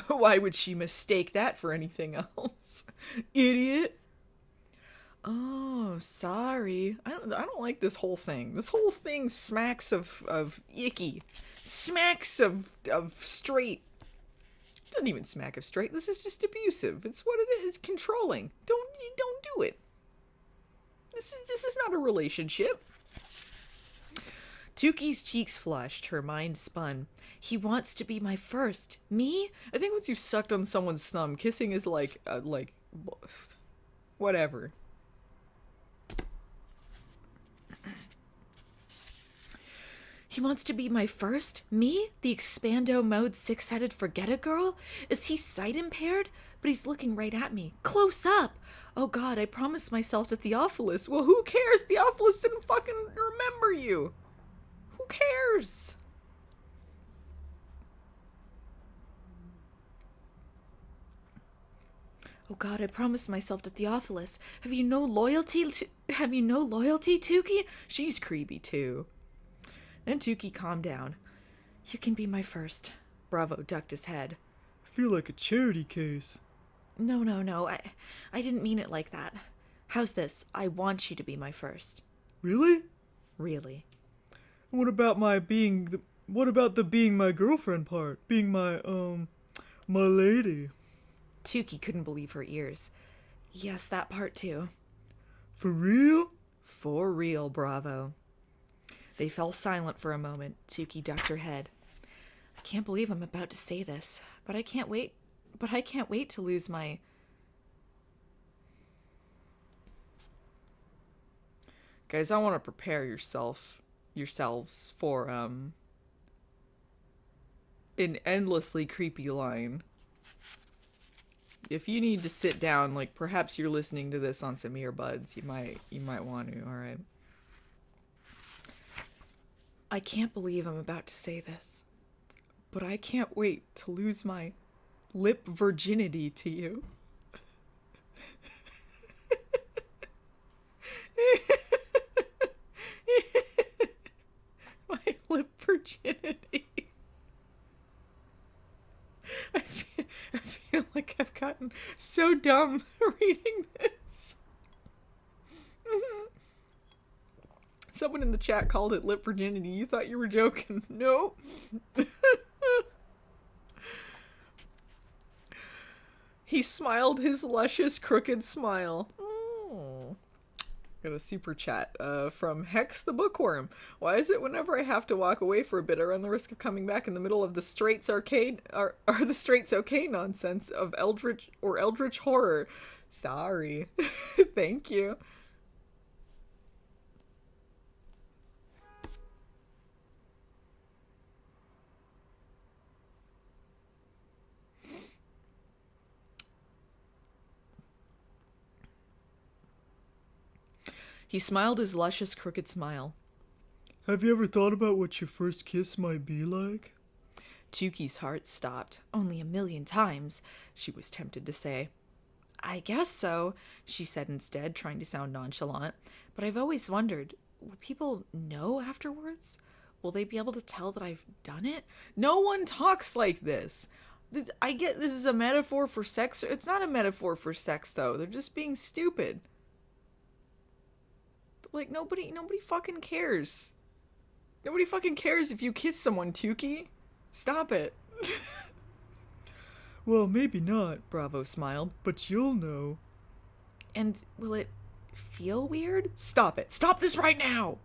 Why would she mistake that for anything else? Idiot. Oh, sorry. I don't like this whole thing. This whole thing smacks of icky. Smacks of straight. Doesn't even smack of straight. This is just abusive. It's what it is. Controlling. Don't do it. This is not a relationship. Tuki's cheeks flushed. Her mind spun. He wants to be my first. Me? I think once you sucked on someone's thumb, kissing is like whatever. He wants to be my first? Me? The expando mode six-headed forget-a-girl? Is he sight impaired? But he's looking right at me. Close up! Oh god, I promised myself to Theophilus. Well, who cares? Theophilus didn't fucking remember you. Who cares? Oh god, I promised myself to Theophilus. Have you no loyalty, Tuki? She's creepy too. Then Tuki calmed down. You can be my first. Bravo ducked his head. I feel like a charity case. No. I didn't mean it like that. How's this? I want you to be my first. Really? Really. What about the being my girlfriend part? Being my lady. Tuki couldn't believe her ears. Yes, that part too. For real? For real, Bravo. They fell silent for a moment. Tuki ducked her head. I can't believe I'm about to say this, but I can't wait to lose my... Guys, I want to prepare yourselves for an endlessly creepy line. If you need to sit down, like perhaps you're listening to this on some earbuds, you might want to, all right? I can't believe I'm about to say this, but I can't wait to lose my lip virginity to you. My lip virginity. I feel like I've gotten so dumb reading this. Someone in the chat called it lip virginity. You thought you were joking. No. He smiled his luscious, crooked smile. Got a super chat from Hex the Bookworm. Why is it whenever I have to walk away for a bit, I run the risk of coming back in the middle of the Straits arcade are the Straits okay nonsense of eldritch horror? Sorry. Thank you. He smiled his luscious, crooked smile. Have you ever thought about what your first kiss might be like? Tuki's heart stopped. Only a million times, she was tempted to say. I guess so, she said instead, trying to sound nonchalant. But I've always wondered, will people know afterwards? Will they be able to tell that I've done it? No one talks like this. I get this is a metaphor for sex. It's not a metaphor for sex, though. They're just being stupid. Like, nobody fucking cares. Nobody fucking cares if you kiss someone, Tuki. Stop it. Well, maybe not, Bravo smiled. but you'll know. And will it feel weird? Stop it. Stop this right now!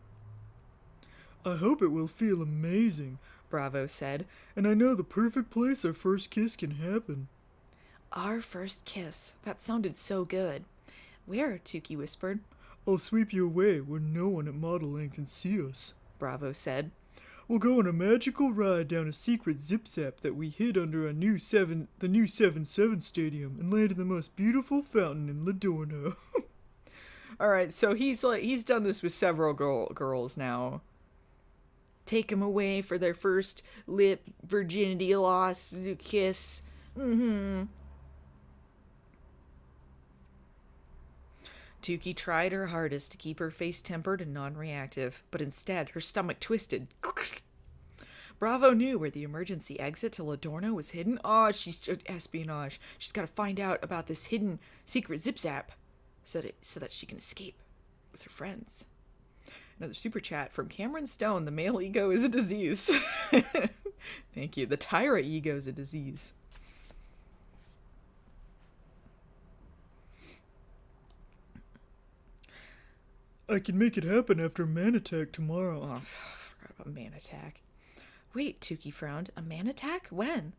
I hope it will feel amazing, Bravo said. and I know the perfect place our first kiss can happen. Our first kiss. That sounded so good. Where? Tuki whispered. I'll sweep you away where no one at Modelland can see us. Bravo said. We'll go on a magical ride down a secret zip-zap that we hid under the new 7-7 stadium and land in the most beautiful fountain in Ladorno. Alright, so he's done this with several girls now. Take them away for their first lip virginity loss kiss. Tuki tried her hardest to keep her face tempered and non-reactive, but instead her stomach twisted. Bravo knew where the emergency exit to Ladorno was hidden. Oh, she's espionage. She's got to find out about this hidden secret zip-zap so that she can escape with her friends. Another super chat from Cameron Stone. The male ego is a disease. Thank you. The Tyra ego is a disease. I can make it happen after a man attack tomorrow. Oh, I forgot about man attack. Wait, Tuki frowned. A man attack? When?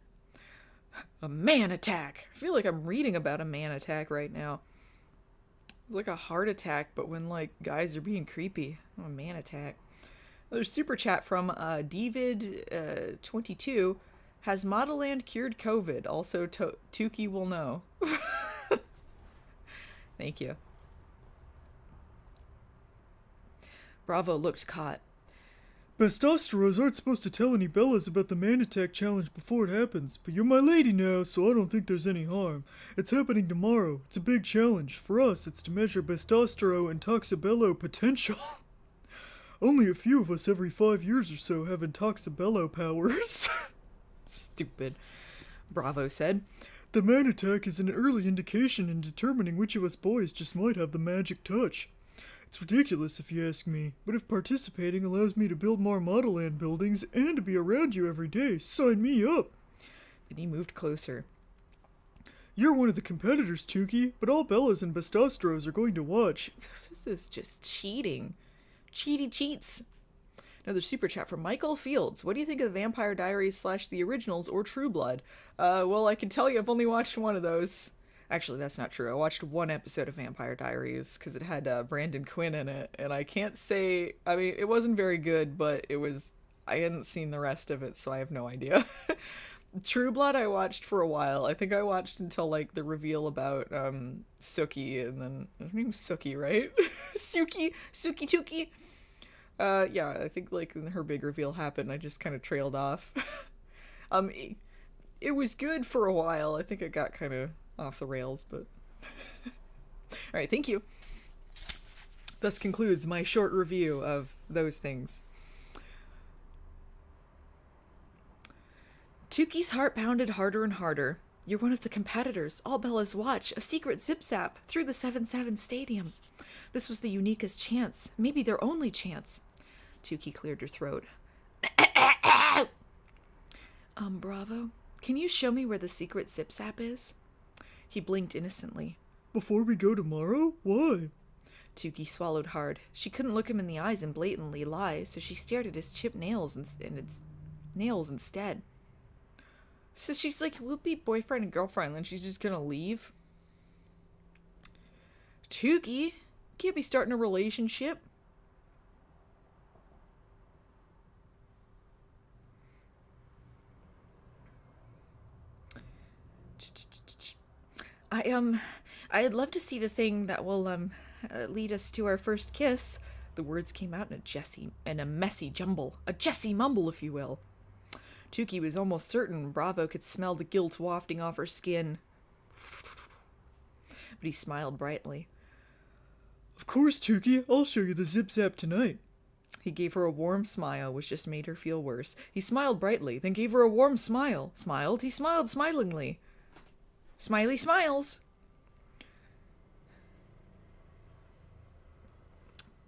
A man attack! I feel like I'm reading about a man attack right now. It's like a heart attack, but when, like, guys are being creepy. Oh, a man attack. There's super chat from David22. Has Modelland cured COVID? Also, Tuki will know. Thank you. Bravo looked caught. Bestosteros aren't supposed to tell any Bellas about the man attack challenge before it happens, but you're my lady now, so I don't think there's any harm. It's happening tomorrow. It's a big challenge. For us, it's to measure Bestostero and Toxibello potential. Only a few of us every 5 years or so have Intoxibello powers. Stupid. Bravo said. The man attack is an early indication in determining which of us boys just might have the magic touch. It's ridiculous if you ask me, but if participating allows me to build more Modelland buildings and to be around you every day, sign me up. Then he moved closer. You're one of the competitors, Tuki, but all Bellas and Bestosteros are going to watch. This is just cheating. Cheaty cheats. Another super chat from Michael Fields. What do you think of the Vampire Diaries / the originals or True Blood? Well, I can tell you I've only watched one of those. Actually, that's not true. I watched one episode of Vampire Diaries because it had Brandon Quinn in it, and I can't say... I mean, it wasn't very good, but it was... I hadn't seen the rest of it, so I have no idea. True Blood I watched for a while. I think I watched until, like, the reveal about Sookie, and then... Her name was Sookie, right? Suki Tuki? Yeah, I think like her big reveal happened. I just kind of trailed off. It, it was good for a while. I think it got kind of off the rails, but all right. Thank you. Thus concludes my short review of those things. Tuki's heart pounded harder and harder. You're one of the competitors. All Bella's watch. A secret zip-zap through the 7-7 stadium. This was the uniquest chance. Maybe their only chance. Tuki cleared her throat. Bravo? Can you show me where the secret zip-zap is? He blinked innocently. Before we go tomorrow? Why? Tuki swallowed hard. She couldn't look him in the eyes and blatantly lie, so she stared at his chipped nails and its nails instead. So she's like, we'll be boyfriend and girlfriend, then she's just gonna leave? Tuki, can't be starting a relationship. I'd love to see the thing that will lead us to our first kiss. The words came out in a messy jumble, a Jessie mumble, if you will. Tuki was almost certain Bravo could smell the guilt wafting off her skin. But he smiled brightly. Of course, Tuki. I'll show you the zip-zap tonight. He gave her a warm smile, which just made her feel worse. He smiled brightly, then gave her a warm smile. He smiled smilingly. Smiley smiles!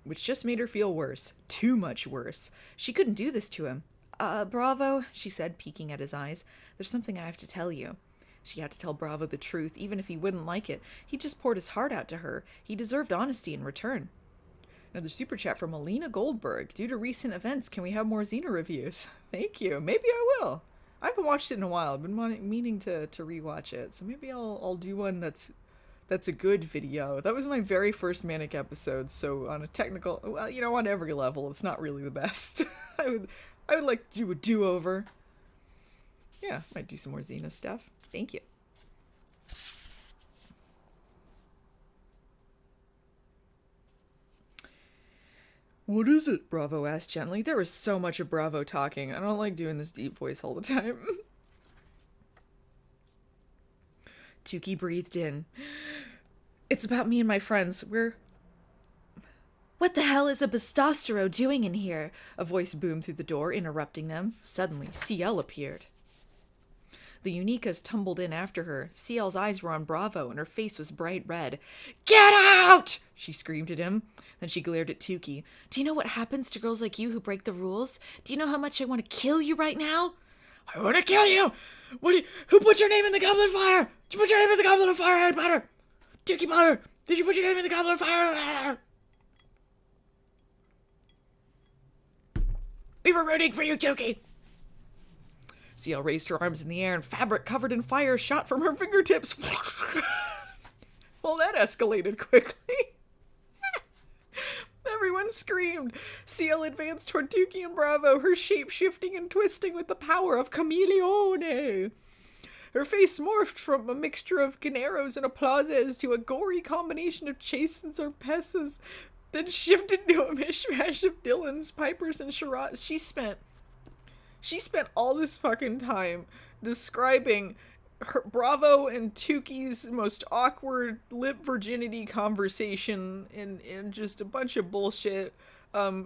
Which just made her feel worse. Too much worse. She couldn't do this to him. Bravo, she said, peeking at his eyes. There's something I have to tell you. She had to tell Bravo the truth, even if he wouldn't like it. He just poured his heart out to her. He deserved honesty in return. Another super chat from Alina Goldberg. Due to recent events, can we have more Xena reviews? Thank you. Maybe I will. I haven't watched it in a while. I've been meaning to rewatch it. So maybe I'll do one that's a good video. That was my very first Manic episode. So on a technical, well, you know, on every level, it's not really the best. I would like to do a do-over. Yeah, might do some more Xena stuff. Thank you. What is it? Bravo asked gently. There was so much of Bravo talking. I don't like doing this deep voice all the time. Tuki breathed in. It's about me and my friends. What the hell is a Bastostero doing in here? A voice boomed through the door, interrupting them. Suddenly, CL appeared. The Unikas tumbled in after her. CL's eyes were on Bravo, and her face was bright red. Get out! She screamed at him. Then she glared at Tuki. Do you know what happens to girls like you who break the rules? Do you know how much I want to kill you right now? I want to kill you! Who put your name in the goblet of fire? Did you put your name in the goblet of fire, Harry Potter? Tuki Potter! Did you put your name in the goblet of fire? We were rooting for you, Tuki! CL raised her arms in the air, and fabric covered in fire shot from her fingertips. Well, that escalated quickly. Everyone screamed. CL advanced toward Tuki and Bravo, her shape shifting and twisting with the power of Chameleone. Her face morphed from a mixture of Ganeros and Applauses to a gory combination of Chase and Zarpesses, then shifted to a mishmash of Dylans, Pipers, and Shiraz. She spent all this fucking time describing her Bravo and Tuki's most awkward lip virginity conversation in just a bunch of bullshit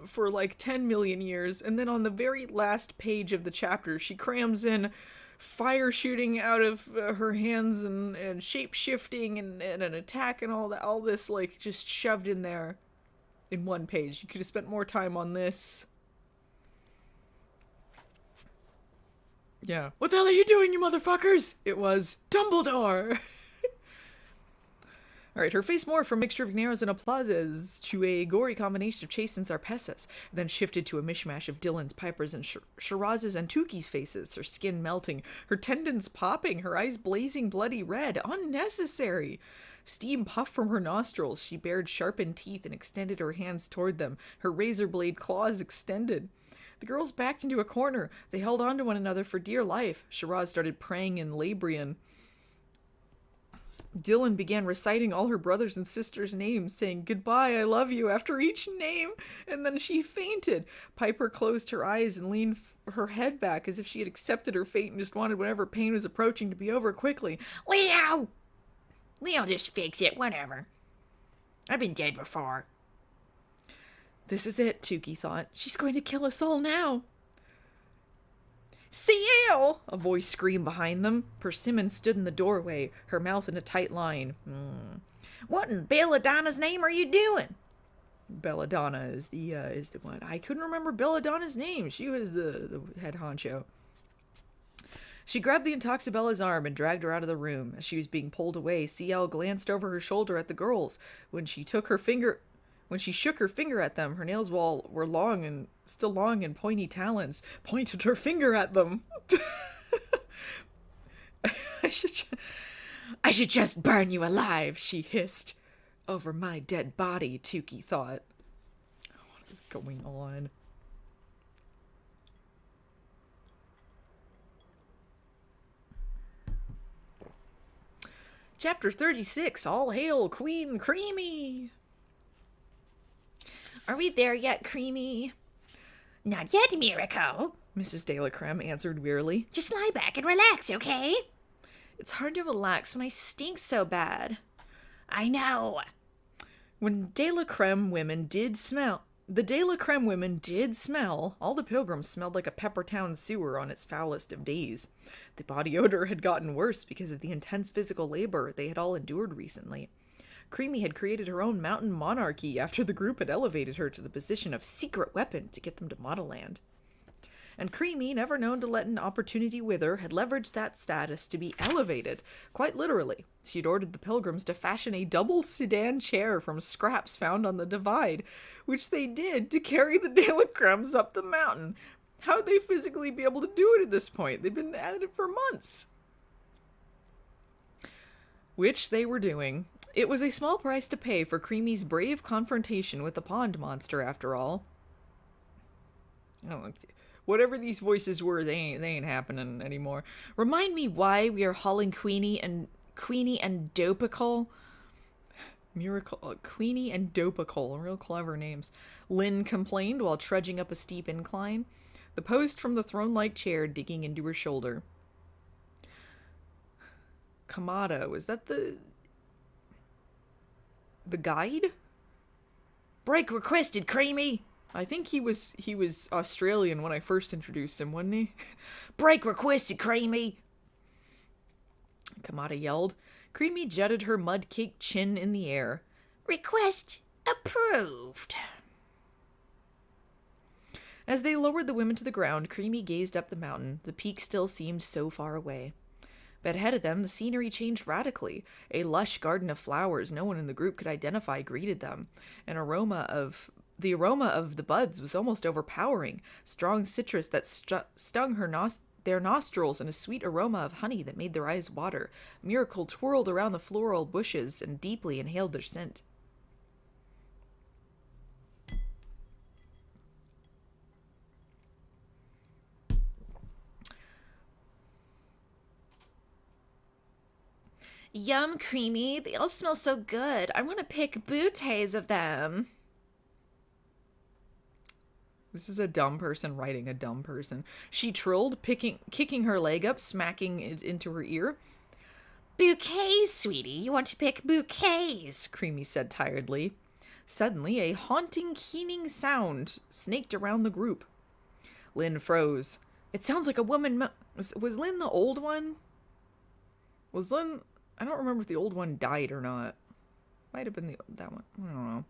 for like 10 million years. And then on the very last page of the chapter, she crams in fire shooting out of her hands and shape shifting and an attack and all this like just shoved in there in one page. You could have spent more time on this. Yeah. What the hell are you doing, you motherfuckers? It was Dumbledore. Alright, her face morphed from a mixture of Gnaros and Applauses to a gory combination of Chase and Zarpesses, then shifted to a mishmash of Dylans, Pipers, and Shiraz's and Tuki's faces, her skin melting, her tendons popping, her eyes blazing bloody red. Unnecessary. Steam puffed from her nostrils. She bared sharpened teeth and extended her hands toward them, her razor blade claws extended. The girls backed into a corner. They held on to one another for dear life. Shiraz started praying in Labrian. Dylan began reciting all her brothers and sisters' names, saying, "Goodbye, I love you," after each name, and then she fainted. Piper closed her eyes and leaned her head back as if she had accepted her fate and just wanted whatever pain was approaching to be over quickly. Leo! Leo just fix it, whatever. I've been dead before. This is it, Tukey thought. She's going to kill us all now. CL! A voice screamed behind them. Persimmon stood in the doorway, her mouth in a tight line. What in Belladonna's name are you doing? Belladonna is the one. I couldn't remember Belladonna's name. She was the head honcho. She grabbed the Intoxibella's arm and dragged her out of the room. As she was being pulled away, CL glanced over her shoulder at the girls. When she shook her finger at them, her nails were long and still long and pointy talons pointed her finger at them. I should just burn you alive, she hissed. Over my dead body, Tukey thought. What is going on? Chapter 36, All Hail Queen Creamy. Are we there yet, Creamy? Not yet, Miracle. Mrs. De La Creme answered wearily. Just lie back and relax, okay? It's hard to relax when I stink so bad. I know. The De La Creme women did smell. All the pilgrims smelled like a Peppertown sewer on its foulest of days. The body odor had gotten worse because of the intense physical labor they had all endured recently. Creamy had created her own mountain monarchy after the group had elevated her to the position of secret weapon to get them to Modelland. And Creamy, never known to let an opportunity wither, had leveraged that status to be elevated, quite literally. She had ordered the pilgrims to fashion a double sedan chair from scraps found on the divide, which they did to carry the De La Cremes up the mountain. How would they physically be able to do it at this point? They've been at it for months. Which they were doing. It was a small price to pay for Creamy's brave confrontation with the pond monster, after all. I don't know. Whatever these voices were, they ain't happening anymore. Remind me why we are hauling Queenie and Dopical. Miracle, Queenie and Dopical, real clever names. Lynn complained while trudging up a steep incline. The post from the throne-like chair digging into her shoulder. Kamada, was that the guide? Break requested, Creamy. I think he was Australian when I first introduced him, wasn't he? Break requested, Creamy. Kamada yelled. Creamy jutted her mud-caked chin in the air. Request approved. As they lowered the women to the ground, Creamy gazed up the mountain. The peak still seemed so far away. But ahead of them, the scenery changed radically. A lush garden of flowers no one in the group could identify greeted them. The aroma of the buds was almost overpowering. Strong citrus that stung their nostrils, and a sweet aroma of honey that made their eyes water. Miracle twirled around the floral bushes and deeply inhaled their scent. Yum, Creamy. They all smell so good. I want to pick bouquets of them. This is a dumb person writing a dumb person. She trilled, kicking her leg up, smacking it into her ear. Bouquets, sweetie. You want to pick bouquets, Creamy said tiredly. Suddenly, a haunting, keening sound snaked around the group. Lynn froze. It sounds like a woman. Was Lynn the old one? Was Lynn? I don't remember if the old one died or not. Might have been that one. I don't know.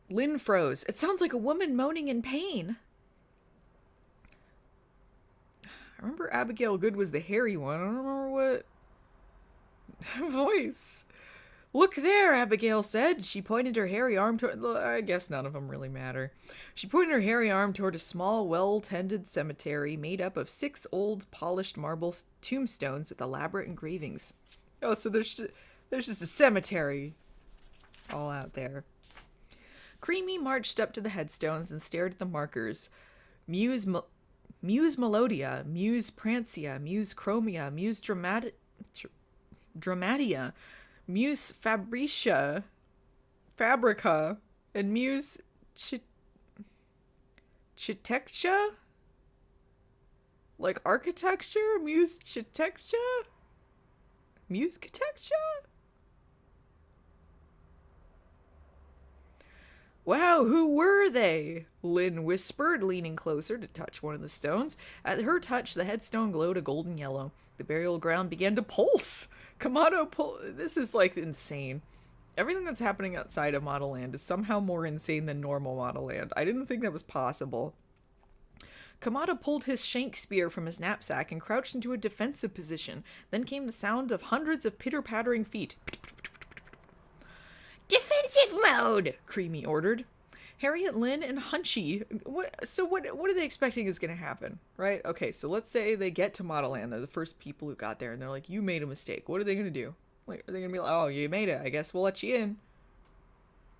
Lynn froze. It sounds like a woman moaning in pain. I remember Abigail Good was the hairy one. I don't remember what voice. Look there, Abigail said. She pointed her hairy arm toward... I guess none of them really matter. She pointed her hairy arm toward a small, well-tended cemetery made up of 6 old, polished marble tombstones with elaborate engravings. Oh, so there's just a cemetery all out there. Creamy marched up to the headstones and stared at the markers. Muse Melodia, Muse Prancia, Muse Chromia, Muse Dramatia, Muse Fabrica, and Muse Chitectia? Like architecture? Muse Chitectia? Muse Chitectia? Wow, who were they? Lynn whispered, leaning closer to touch one of the stones. At her touch, the headstone glowed a golden yellow. The burial ground began to pulse. This is like insane. Everything that's happening outside of Modelland is somehow more insane than normal Modelland. I didn't think that was possible. Kamada pulled his shank spear from his knapsack and crouched into a defensive position. Then came the sound of hundreds of pitter-pattering feet. Defensive mode! Creamy ordered. Harriet, Lynn, and Hunchy. What are they expecting is going to happen, right? Okay, so let's say they get to Modelland. They're the first people who got there, and they're like, you made a mistake. What are they going to do? Like, are they going to be like, oh, you made it. I guess we'll let you in.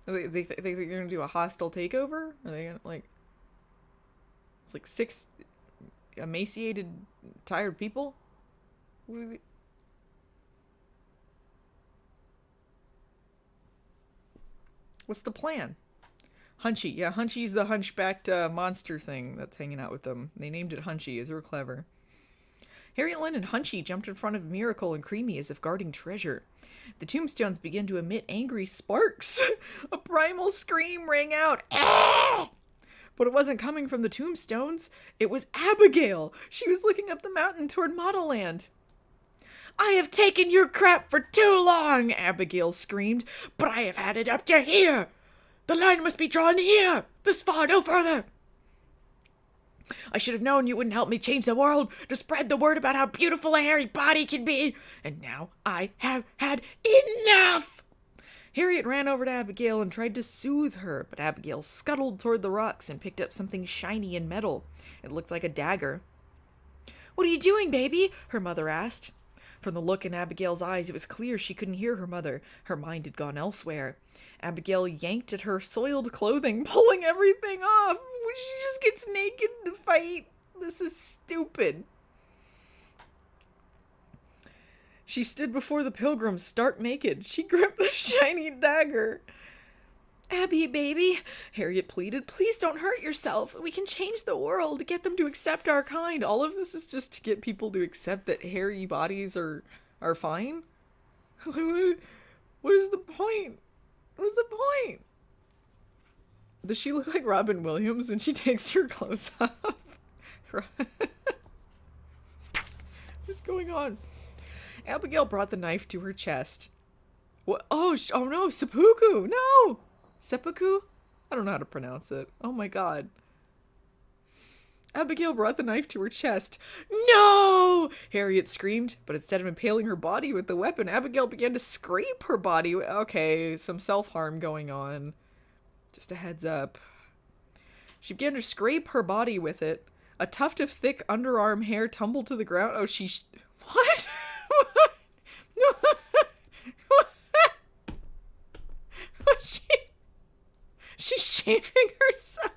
They think they're going to do a hostile takeover? Are they going to, like... It's like 6 emaciated, tired people? What are they... What's the plan? Hunchy. Yeah, Hunchy's the hunchbacked monster thing that's hanging out with them. They named it Hunchy, as they were clever. Harriet, Lynn, and Hunchy jumped in front of Miracle and Creamy as if guarding treasure. The tombstones began to emit angry sparks. A primal scream rang out. Ah! But it wasn't coming from the tombstones. It was Abigail. She was looking up the mountain toward Modelland. I have taken your crap for too long, Abigail screamed, but I have had it up to here. The line must be drawn here, this far, no further. I should have known you wouldn't help me change the world, to spread the word about how beautiful a hairy body can be, and now I have had enough. Harriet ran over to Abigail and tried to soothe her, but Abigail scuttled toward the rocks and picked up something shiny and metal. It looked like a dagger. What are you doing, baby? Her mother asked. From the look in Abigail's eyes, it was clear she couldn't hear her mother. Her mind had gone elsewhere. Abigail yanked at her soiled clothing, pulling everything off. She just gets naked to fight. This is stupid. She stood before the pilgrims, stark naked. She gripped the shiny dagger. Abby, baby, Harriet pleaded, please don't hurt yourself. We can change the world, get them to accept our kind. All of this is just to get people to accept that hairy bodies are fine? What is the point? What is the point? Does she look like Robin Williams when she takes her clothes off? What's going on? Abigail brought the knife to her chest. What? Oh no, seppuku! No! Seppuku? I don't know how to pronounce it. Oh my god. Abigail brought the knife to her chest. No! Harriet screamed, but instead of impaling her body with the weapon, Abigail began to scrape her body. Okay, some self-harm going on. Just a heads up. She began to scrape her body with it. A tuft of thick underarm hair tumbled to the ground. Oh, what? What? She's shaving herself.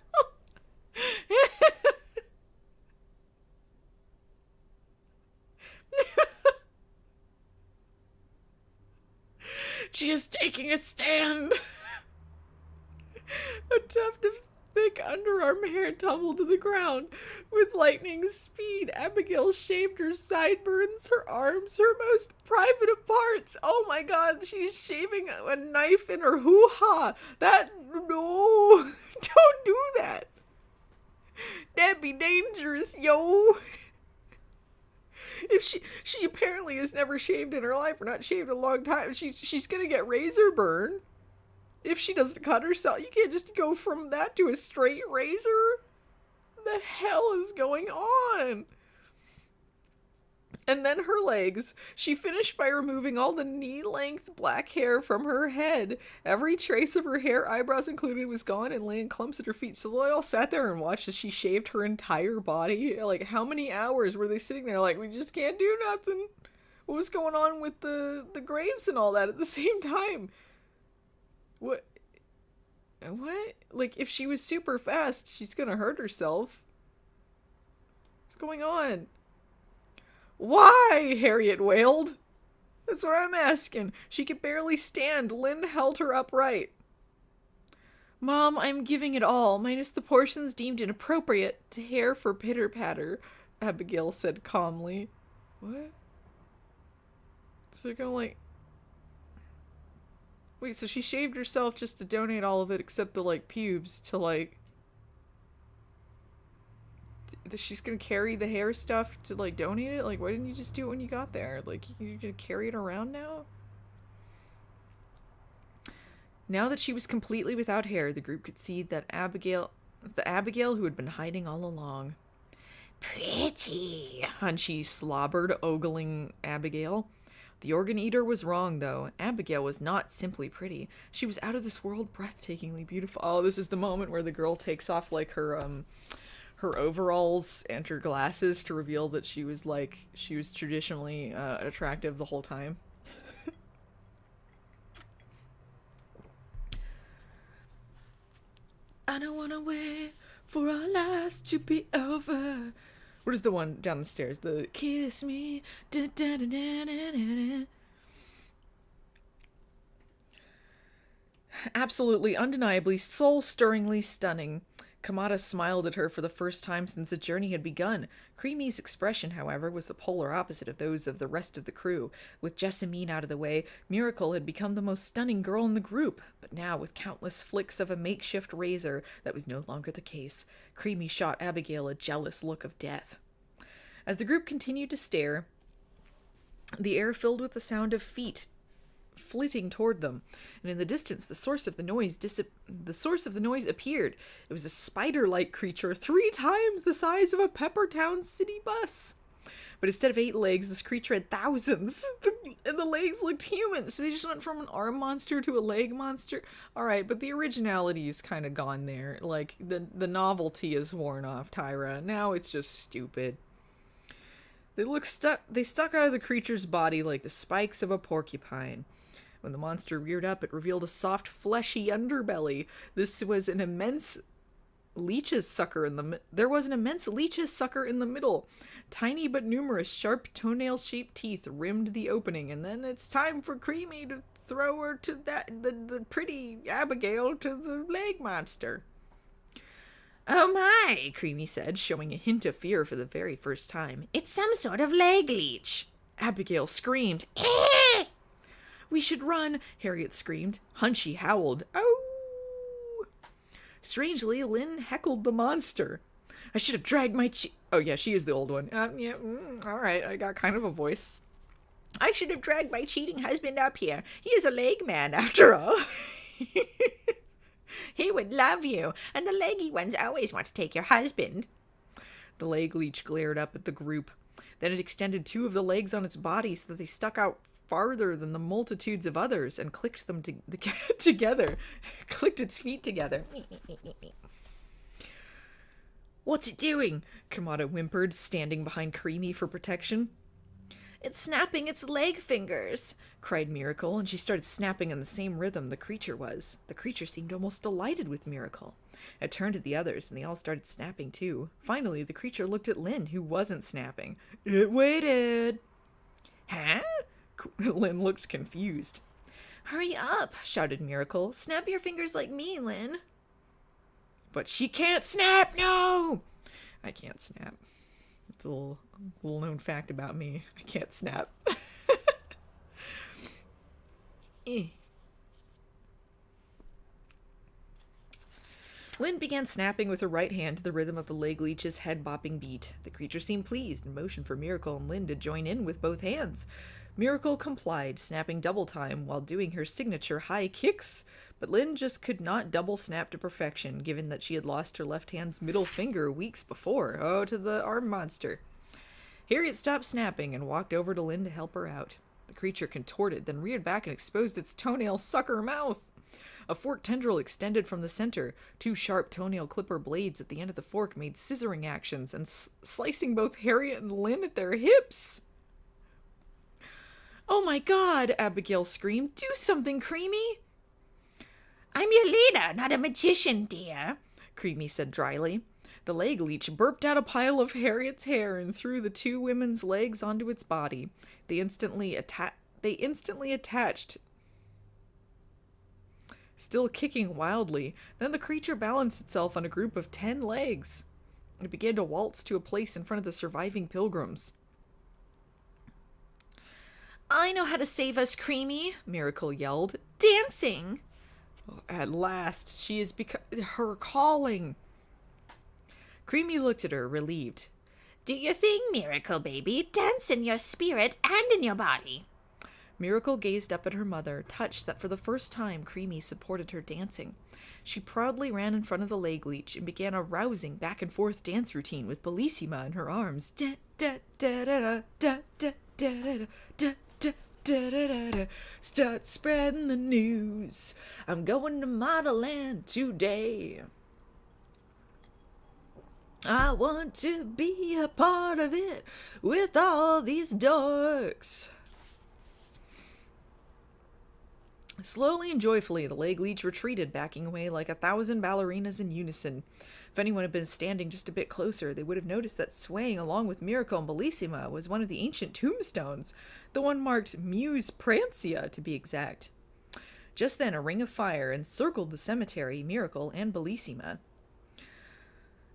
She is taking a stand. A tuft of thick underarm hair tumbled to the ground. With lightning speed, Abigail shaved her sideburns, her arms, her most private parts. Oh my god, she's shaving a knife in her hoo-ha. No, don't do that. That'd be dangerous, yo. If she apparently has never shaved in her life, or not shaved in a long time, she's gonna get razor burn. If she doesn't cut herself, you can't just go from that to a straight razor. What the hell is going on? And then her legs. She finished by removing all the knee-length black hair from her head. Every trace of her hair, eyebrows included, was gone and lay in clumps at her feet. So they all sat there and watched as she shaved her entire body. Like, how many hours were they sitting there like, we just can't do nothing? What was going on with the graves and all that at the same time? What? Like, if she was super fast, she's gonna hurt herself. What's going on? Why? Harriet wailed. That's what I'm asking. She could barely stand. Lynn held her upright. Mom, I'm giving it all, minus the portions deemed inappropriate to hair for pitter-patter, Abigail said calmly. What? So they're gonna, like... Wait, so she shaved herself just to donate all of it except the, like, pubes to, like... She's gonna carry the hair stuff to, like, donate it? Like, why didn't you just do it when you got there? Like, you're gonna carry it around now? Now that she was completely without hair, the group could see that the Abigail who had been hiding all along. Pretty. Hunchy slobbered, ogling Abigail. The organ eater was wrong, though. Abigail was not simply pretty. She was out of this world, breathtakingly beautiful. Oh, this is the moment where the girl takes off, like, her overalls and her glasses to reveal that she was traditionally attractive the whole time. I don't wanna wait for our lives to be over. What is the one down the stairs? The kiss me. Da, da, da, da, da, da. Absolutely, undeniably, soul-stirringly stunning. Kamada smiled at her for the first time since the journey had begun. Creamy's expression, however, was the polar opposite of those of the rest of the crew. With Jessamine out of the way, Miracle had become the most stunning girl in the group. But now, with countless flicks of a makeshift razor, that was no longer the case. Creamy shot Abigail a jealous look of death. As the group continued to stare, the air filled with the sound of feet flitting toward them, and in the distance the source of the noise appeared. It was a spider-like creature 3 times the size of a Peppertown city bus. But instead of 8 legs, this creature had thousands, and the legs looked human, so they just went from an arm monster to a leg monster. Alright, but the originality is kind of gone there. Like, the novelty is worn off, Tyra. Now it's just stupid. They stuck out of the creature's body like the spikes of a porcupine. When the monster reared up, it revealed a soft, fleshy underbelly. There was an immense leech's sucker in the middle. Tiny but numerous, sharp toenail-shaped teeth rimmed the opening, and then it's time for Creamy to throw her to the pretty Abigail to the leg monster. Oh my, Creamy said, showing a hint of fear for the very first time. It's some sort of leg leech. Abigail screamed. Eh! We should run, Harriet screamed. Hunchy howled. Oh! Strangely, Lynn heckled the monster. I should have dragged my Oh, yeah, she is the old one. All right, I got kind of a voice. I should have dragged my cheating husband up here. He is a leg man, after all. He would love you, and the leggy ones always want to take your husband. The leg leech glared up at the group. Then it extended 2 of the legs on its body so that they stuck out farther than the multitudes of others and clicked them together. Clicked its feet together. What's it doing? Kamada whimpered, standing behind Creamy for protection. It's snapping its leg fingers, cried Miracle, and she started snapping in the same rhythm the creature was. The creature seemed almost delighted with Miracle. It turned to the others, and they all started snapping too. Finally, the creature looked at Lynn, who wasn't snapping. It waited. Huh? Lynn looked confused. Hurry up, shouted Miracle. Snap your fingers like me, Lynn. But she can't snap, no! I can't snap. It's a little known fact about me. I can't snap. Lynn began snapping with her right hand to the rhythm of the leg leech's head-bopping beat. The creature seemed pleased and motioned for Miracle and Lynn to join in with both hands. Miracle complied, snapping double time while doing her signature high kicks, but Lynn just could not double snap to perfection, given that she had lost her left hand's middle finger weeks before. Oh, to the arm monster. Harriet stopped snapping and walked over to Lynn to help her out. The creature contorted, then reared back and exposed its toenail sucker mouth. A forked tendril extended from the center. 2 sharp toenail clipper blades at the end of the fork made scissoring actions and slicing both Harriet and Lynn at their hips. Oh my God, Abigail screamed. Do something, Creamy. I'm your leader, not a magician, dear, Creamy said dryly. The leg leech burped out a pile of Harriet's hair and threw the two women's legs onto its body. They instantly attached, still kicking wildly. Then the creature balanced itself on a group of 10 legs. It began to waltz to a place in front of the surviving pilgrims. I know how to save us, Creamy, Miracle yelled. Dancing! At last, she is her calling. Creamy looked at her, relieved. Do your thing, Miracle baby. Dance in your spirit and in your body. Miracle gazed up at her mother, touched that for the first time Creamy supported her dancing. She proudly ran in front of the leg leech and began a rousing back and forth dance routine with Bellissima in her arms. Da da da da da da da da da da da da da. Start spreading the news. I'm going to Modelland today. I want to be a part of it with all these dorks. Slowly and joyfully, the leg leech retreated, backing away like 1,000 ballerinas in unison. If anyone had been standing just a bit closer, they would have noticed that swaying along with Miracle and Bellissima was one of the ancient tombstones, the one marked Muse Prancia, to be exact. Just then, a ring of fire encircled the cemetery, Miracle, and Bellissima.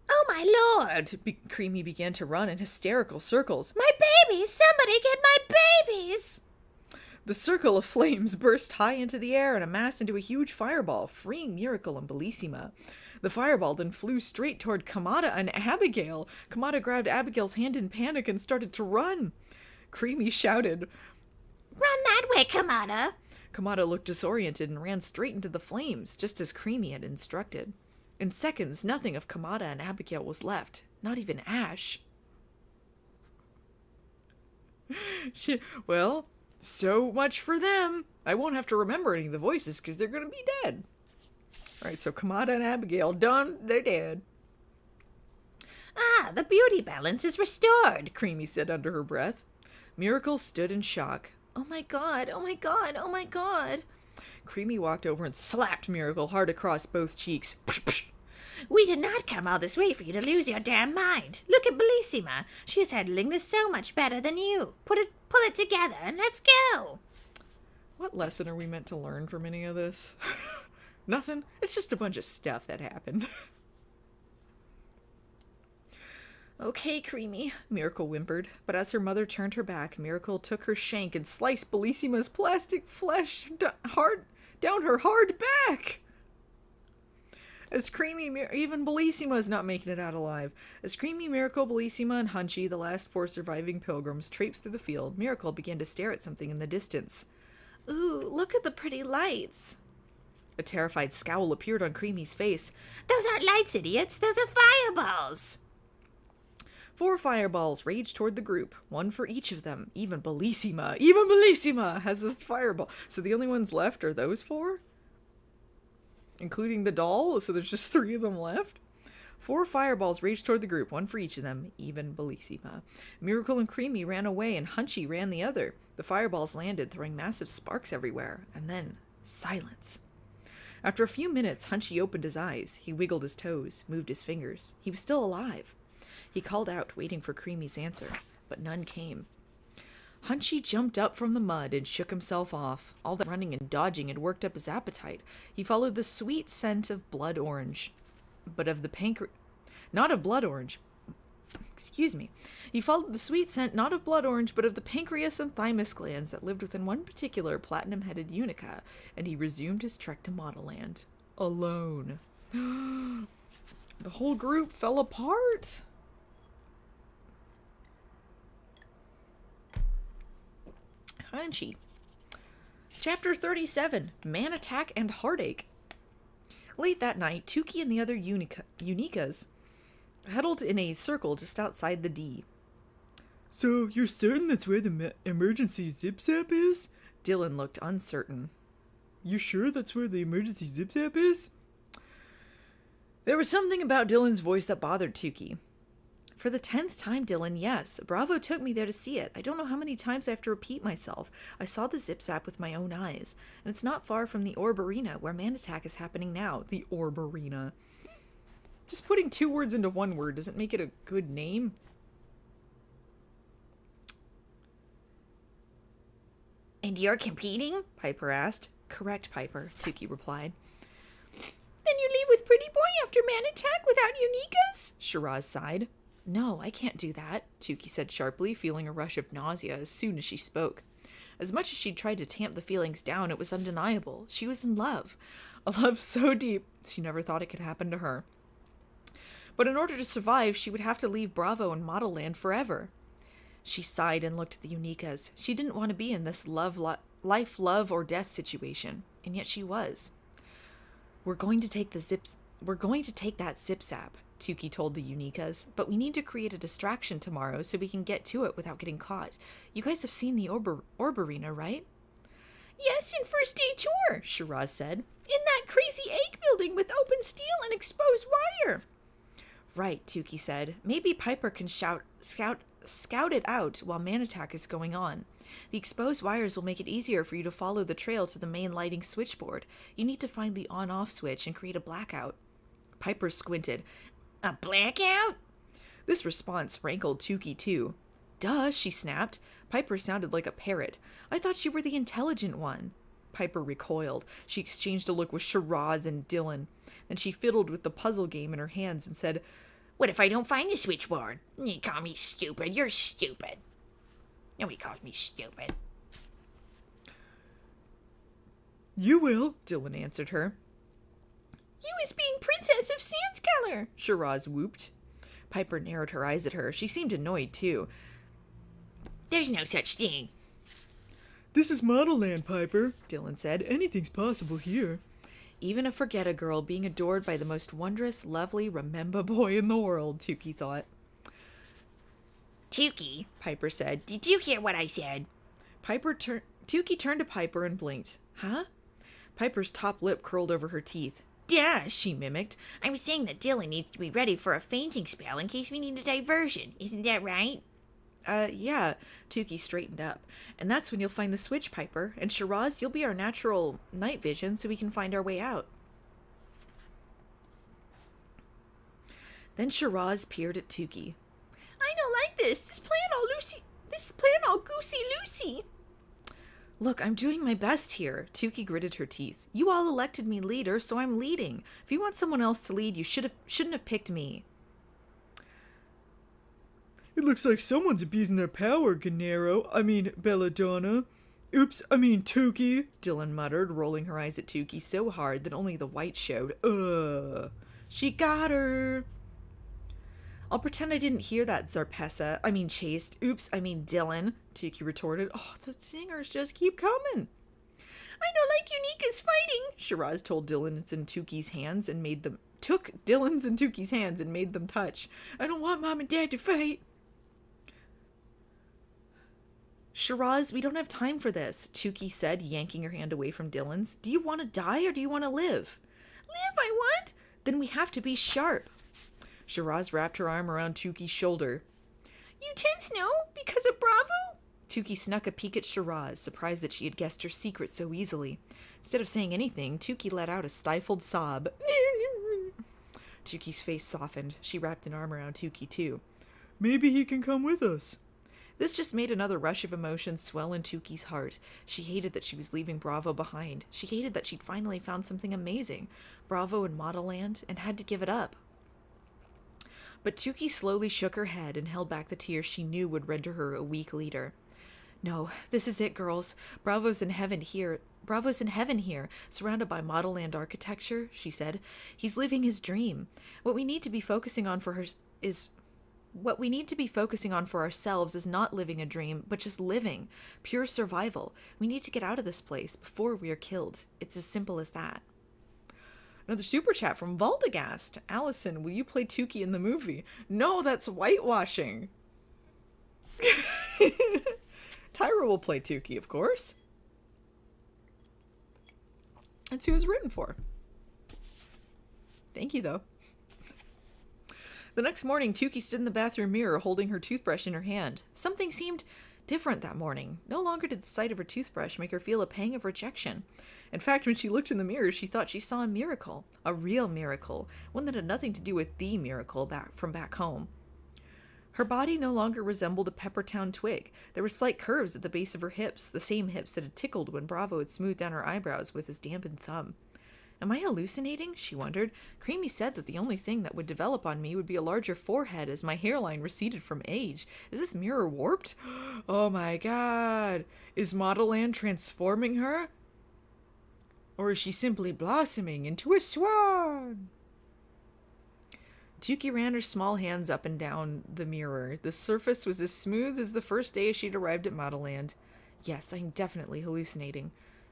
Oh, my lord! Creamy began to run in hysterical circles. My babies! Somebody get my babies! The circle of flames burst high into the air and amassed into a huge fireball, freeing Miracle and Bellissima. The fireball then flew straight toward Kamada and Abigail. Kamada grabbed Abigail's hand in panic and started to run. Creamy shouted, Run that way, Kamada! Kamada looked disoriented and ran straight into the flames, just as Creamy had instructed. In seconds, nothing of Kamada and Abigail was left, not even ash. Well, so much for them. I won't have to remember any of the voices because they're going to be dead. All right, so Kamada and Abigail, done. They're dead. Ah, the beauty balance is restored, Creamy said under her breath. Miracle stood in shock. Oh my god, oh my god, oh my god. Creamy walked over and slapped Miracle hard across both cheeks. We did not come all this way for you to lose your damn mind. Look at Bellissima. She is handling this so much better than you. Pull it together and let's go. What lesson are we meant to learn from any of this? Nothing. It's just a bunch of stuff that happened. Okay, Creamy, Miracle whimpered, but as her mother turned her back, Miracle took her shank and sliced Bellissima's plastic flesh down her hard back. As Creamy, even Bellissima's not making it out alive. As Creamy, Miracle, Bellissima, and Hunchy, the last 4 surviving pilgrims, traipsed through the field, Miracle began to stare at something in the distance. Ooh, look at the pretty lights. A terrified scowl appeared on Creamy's face. Those aren't lights, idiots. Those are fireballs. 4 fireballs raged toward the group, one for each of them. Even Bellissima has a fireball. So the only ones left are those 4? Including the doll? So there's just 3 of them left? 4 fireballs raged toward the group, one for each of them, even Bellissima. Miracle and Creamy ran away, and Hunchy ran the other. The fireballs landed, throwing massive sparks everywhere. And then, silence. After a few minutes, Hunchy opened his eyes. He wiggled his toes, moved his fingers. He was still alive. He called out, waiting for Creamy's answer, but none came. Hunchy jumped up from the mud and shook himself off. All that running and dodging had worked up his appetite. He followed the sweet scent of blood orange, but of the not of blood orange. Excuse me. He followed the sweet scent not of blood orange, but of the pancreas and thymus glands that lived within one particular platinum-headed Unica, and he resumed his trek to Modelland. Alone. The whole group fell apart. Hunchy. Chapter 37, Man Attack and Heartache. Late that night, Tukey and the other Unicas huddled in a circle just outside the D. So, you're certain that's where the emergency zip-zap is? Dylan looked uncertain. You sure that's where the emergency zip-zap is? There was something about Dylan's voice that bothered Tukey. For the 10th time, Dylan, yes. Bravo took me there to see it. I don't know how many times I have to repeat myself. I saw the zip-zap with my own eyes. And it's not far from the Orb Arena, where Man Attack is happening now. The Orb Arena. Just putting 2 words into 1 word doesn't make it a good name. And you're competing? Piper asked. Correct, Piper, Tukey replied. Then you leave with Pretty Boy after Man Attack without Unikas? Shiraz sighed. No, I can't do that, Tukey said sharply, feeling a rush of nausea as soon as she spoke. As much as she'd tried to tamp the feelings down, it was undeniable. She was in love. A love so deep, she never thought it could happen to her. But in order to survive, she would have to leave Bravo and Modelland forever. She sighed and looked at the Unikas. She didn't want to be in this life, love, or death situation, and yet she was. We're going to take that zip sap, Tukey told the Unikas, but we need to create a distraction tomorrow so we can get to it without getting caught. You guys have seen the orb arena, right? Yes, in first day tour, Shiraz said. In that crazy egg building with open steel and exposed wire. Right, Tukey said. Maybe Piper can scout it out while Man Attack is going on. The exposed wires will make it easier for you to follow the trail to the main lighting switchboard. You need to find the on-off switch and create a blackout. Piper squinted. A blackout? This response rankled Tukey too. Duh, she snapped. Piper sounded like a parrot. I thought you were the intelligent one. Piper recoiled. She exchanged a look with Shiraz and Dylan. Then she fiddled with the puzzle game in her hands and said, What if I don't find the switchboard? You call me stupid. You're stupid. Nobody calls me stupid. You will, Dylan answered her. You as being Princess of Sandscolor, Shiraz whooped. Piper narrowed her eyes at her. She seemed annoyed too. There's no such thing. This is Modelland, Piper, Dylan said. Anything's possible here. Even a forget-a-girl being adored by the most wondrous, lovely, remember boy in the world, Tukey thought. Tukey, Piper said. Did you hear what I said? Tukey turned to Piper and blinked. Huh? Piper's top lip curled over her teeth. Duh, she mimicked. I was saying that Dylan needs to be ready for a fainting spell in case we need a diversion. Isn't that right? Yeah, Tukey straightened up. And that's when you'll find the switch, Piper. And Shiraz, you'll be our natural night vision so we can find our way out. Then Shiraz peered at Tukey. I don't like this. This plan all goosey-loosey. Look, I'm doing my best here. Tukey gritted her teeth. You all elected me leader, so I'm leading. If you want someone else to lead, you shouldn't have picked me. It looks like someone's abusing their power, Belladonna. Oops, Tukey, Dylan muttered, rolling her eyes at Tukey so hard that only the white showed. She got her. I'll pretend I didn't hear that, Chaste. Oops, Dylan, Tukey retorted. Oh, the singers just keep coming. I don't like Unikas fighting, Shiraz told Dylan's and Tukey's hands and took Dylan's and Tukey's hands and made them touch. I don't want Mom and Dad to fight. Shiraz, we don't have time for this, Tukey said, yanking her hand away from Dylan's. Do you want to die or do you want to live? Live, I want. Then we have to be sharp. Shiraz wrapped her arm around Tukey's shoulder. You tense, no? Because of Bravo? Tukey snuck a peek at Shiraz, surprised that she had guessed her secret so easily. Instead of saying anything, Tukey let out a stifled sob. Tukey's face softened. She wrapped an arm around Tukey, too. Maybe he can come with us. This just made another rush of emotions swell in Tukey's heart. She hated that she was leaving Bravo behind. She hated that she'd finally found something amazing, Bravo and Modelland, and had to give it up. But Tukey slowly shook her head and held back the tears she knew would render her a weak leader. No, this is it, girls. Bravo's in heaven here, surrounded by Modelland architecture, she said. He's living his dream. What we need to be focusing on for ourselves is not living a dream, but just living. Pure survival. We need to get out of this place before we are killed. It's as simple as that. Another super chat from Valdegast. Allison, will you play Tukey in the movie? No, that's whitewashing. Tyra will play Tukey, of course. That's who it was written for. Thank you, though. The next morning, Tukey stood in the bathroom mirror holding her toothbrush in her hand. Something seemed different that morning. No longer did the sight of her toothbrush make her feel a pang of rejection. In fact, when she looked in the mirror, she thought she saw a miracle. A real miracle. One that had nothing to do with the miracle back home. Her body no longer resembled a Peppertown twig. There were slight curves at the base of her hips, the same hips that had tickled when Bravo had smoothed down her eyebrows with his dampened thumb. Am I hallucinating? She wondered. Creamy said that the only thing that would develop on me would be a larger forehead as my hairline receded from age. Is this mirror warped? Oh my god. Is Modelland transforming her? Or is she simply blossoming into a swan? Tukey ran her small hands up and down the mirror. The surface was as smooth as the first day she'd arrived at Modelland. Yes, I'm definitely hallucinating.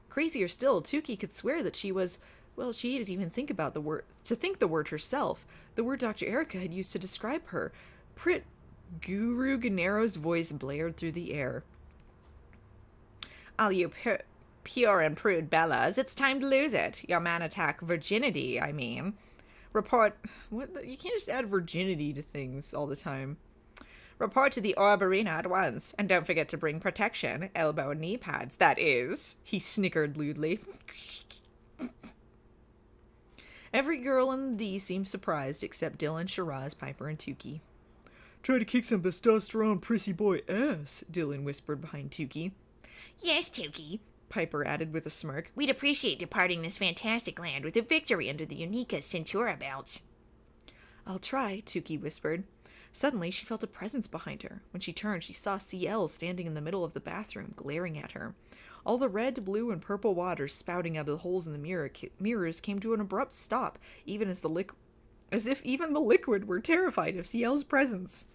Crazier still, Tukey could swear that she was... Well, she didn't even think about the word... to think the word herself. The word Dr. Erica had used to describe her. Prit Guru Gannero's voice blared through the air. All you pure and prude Bellas, it's time to lose it. Your man attack virginity, I mean. Report... What? You can't just add virginity to things all the time. Report to the Orb Arena at once, and don't forget to bring protection. Elbow and knee pads, that is. He snickered lewdly. Every girl in the D seemed surprised except Dylan, Shiraz, Piper, and Tukey. Try to kick some testosterone prissy boy ass, Dylan whispered behind Tukey. Yes, Tukey, Piper added with a smirk. We'd appreciate departing this fantastic land with a victory under the Unica Centura belt. I'll try, Tukey whispered. Suddenly, she felt a presence behind her. When she turned, she saw CL standing in the middle of the bathroom, glaring at her. All the red, blue, and purple water spouting out of the holes in the mirrors came to an abrupt stop, as if even the liquid were terrified of CL's presence.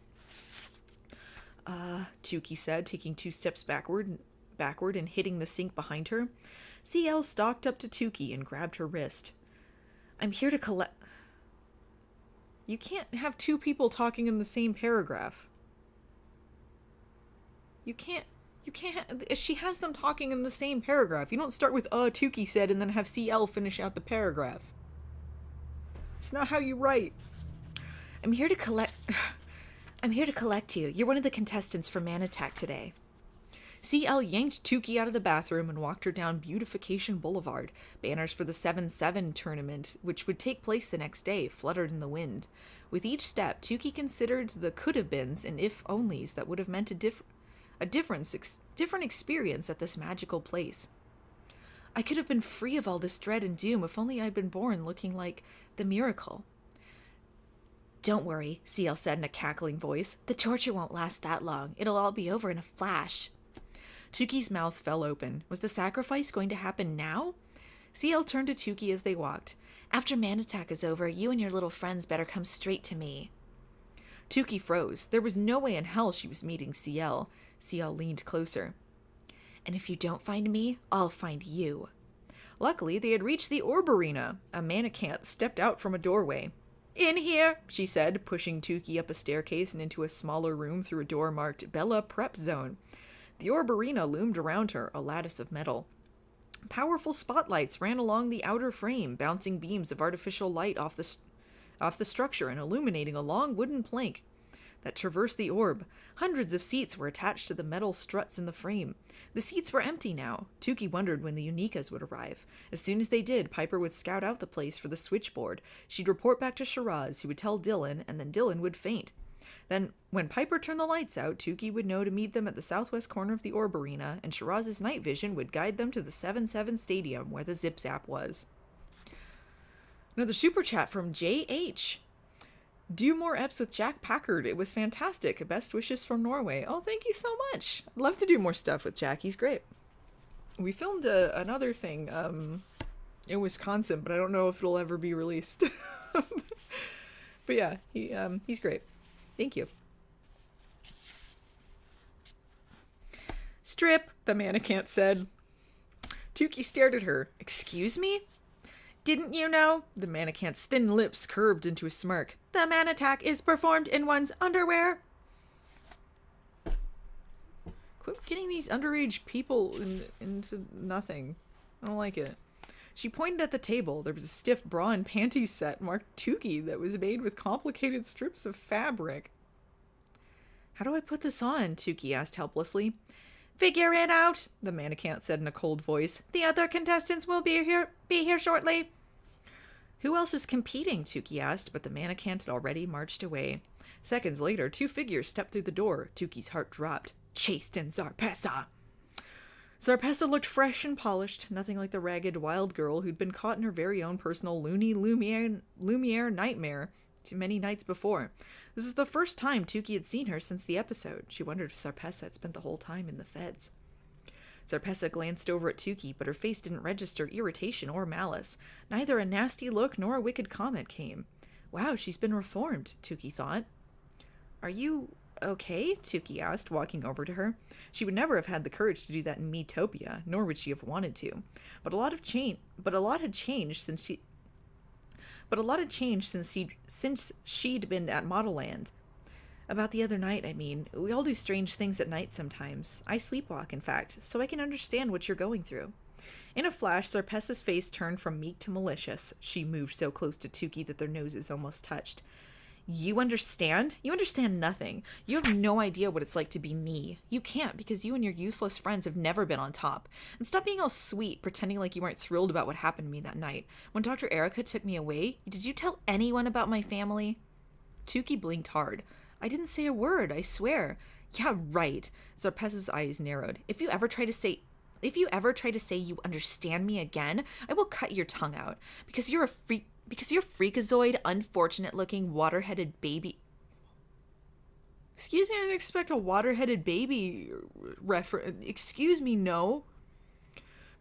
Tukey said, taking 2 steps backward and hitting the sink behind her. CL stalked up to Tukey and grabbed her wrist. I'm here to collect... You can't have 2 people talking in the same paragraph. You can't... She has them talking in the same paragraph. You don't start with, Tukey said, and then have CL finish out the paragraph. It's not how you write. I'm here to collect you. You're one of the contestants for Man Attack today. CL yanked Tukey out of the bathroom and walked her down Beautification Boulevard. Banners for the 7-7 tournament, which would take place the next day, fluttered in the wind. With each step, Tukey considered the could-have-beens and if-onlys that would have meant a different experience at this magical place. I could have been free of all this dread and doom if only I'd been born looking like the miracle. Don't worry, CL said in a cackling voice. The torture won't last that long. It'll all be over in a flash. Tukey's mouth fell open. Was the sacrifice going to happen now? CL turned to Tukey as they walked. After Man Attack is over, you and your little friends better come straight to me. Tukey froze. There was no way in hell she was meeting CL. CL leaned closer. And if you don't find me, I'll find you. Luckily, they had reached the Orb Arena. A mannequin stepped out from a doorway. In here, she said, pushing Tukey up a staircase and into a smaller room through a door marked Bella Prep Zone. The Orb Arena loomed around her, a lattice of metal. Powerful spotlights ran along the outer frame, bouncing beams of artificial light off the structure and illuminating a long wooden plank that traversed the orb. Hundreds of seats were attached to the metal struts in the frame. The seats were empty now. Tukey wondered when the Unicas would arrive. As soon as they did, Piper would scout out the place for the switchboard. She'd report back to Shiraz, who would tell Dylan, and then Dylan would faint. Then, when Piper turned the lights out, Tukey would know to meet them at the southwest corner of the Orb Arena, and Shiraz's night vision would guide them to the 7-7 stadium where the Zip Zap was. Another super chat from J.H. Do more eps with Jack Packard. It was fantastic. Best wishes from Norway. Oh, thank you so much. I'd love to do more stuff with Jack. He's great. We filmed another thing in Wisconsin, but I don't know if it'll ever be released. But yeah, he's great. Thank you. Strip, the mannequin said. Tukey stared at her. Excuse me? Didn't you know? The mannequin's thin lips curved into a smirk. The man attack is performed in one's underwear. Quit getting these underage people into nothing. I don't like it. She pointed at the table. There was a stiff bra and panties set marked Tukey that was made with complicated strips of fabric. How do I put this on? Tukey asked helplessly. Figure it out, the mannequin said in a cold voice. The other contestants will be here shortly. Who else is competing? Tukey asked, but the mannequin had already marched away. Seconds later, 2 figures stepped through the door. Tukey's heart dropped. Chaste and Zarpessa. Zarpessa looked fresh and polished, nothing like the ragged wild girl who'd been caught in her very own personal loony Lumiere nightmare many nights before. This was the first time Tukey had seen her since the episode. She wondered if Zarpessa had spent the whole time in the feds. Zarpessa glanced over at Tukey, but her face didn't register irritation or malice. Neither a nasty look nor a wicked comment came. Wow, she's been reformed, Tukey thought. Are you okay? Tukey asked, walking over to her. She would never have had the courage to do that in Metopia, nor would she have wanted to. But a lot had changed since she'd been at Modelland. About the other night, I mean. We all do strange things at night sometimes. I sleepwalk, in fact, so I can understand what you're going through. In a flash, Zarpessa's face turned from meek to malicious. She moved so close to Tukey that their noses almost touched. You understand? You understand nothing. You have no idea what it's like to be me. You can't, because you and your useless friends have never been on top. And stop being all sweet, pretending like you weren't thrilled about what happened to me that night. When Dr. Erica took me away, did you tell anyone about my family? Tukey blinked hard. I didn't say a word, I swear. Yeah, right. Zarpessa's eyes narrowed. If you ever try to say you understand me again, I will cut your tongue out. Because you're freakazoid, unfortunate-looking, water-headed baby... Excuse me, I didn't expect a water-headed baby reference. Excuse me, no.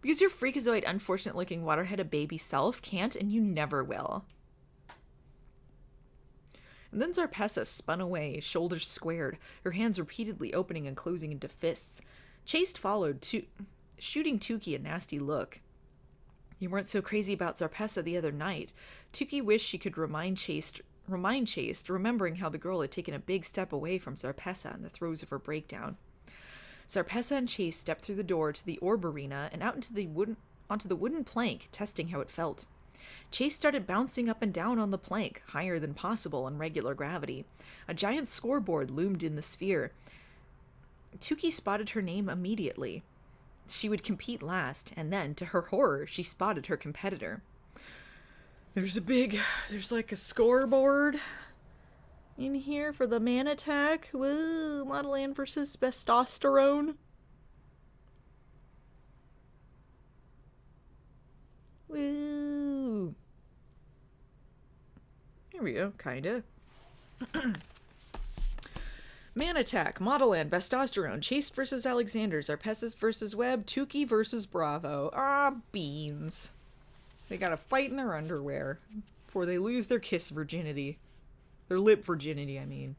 Because your freakazoid, unfortunate-looking, water-headed baby self can't, and you never will. And then Zarpessa spun away, shoulders squared, her hands repeatedly opening and closing into fists. Chaste followed, shooting Tukey a nasty look. You weren't so crazy about Zarpessa the other night. Tukey wished she could remind Chaste, remembering how the girl had taken a big step away from Zarpessa in the throes of her breakdown. Zarpessa and Chaste stepped through the door to the orb arena and out onto the wooden plank, testing how it felt. Chase started bouncing up and down on the plank, higher than possible in regular gravity. A giant scoreboard loomed in the sphere. Tukey spotted her name immediately. She would compete last, and then, to her horror, she spotted her competitor. There's like a scoreboard in here for the man attack. Woo, Modelland versus Bestosterone. Woo. Here we go, kinda. Man attack, Modelland, Bestosterone, Chaste versus Alexander, Zarpessa versus Webb, Tukey versus Bravo. Ah, beans. They gotta fight in their underwear before they lose their kiss virginity. Their lip virginity, I mean.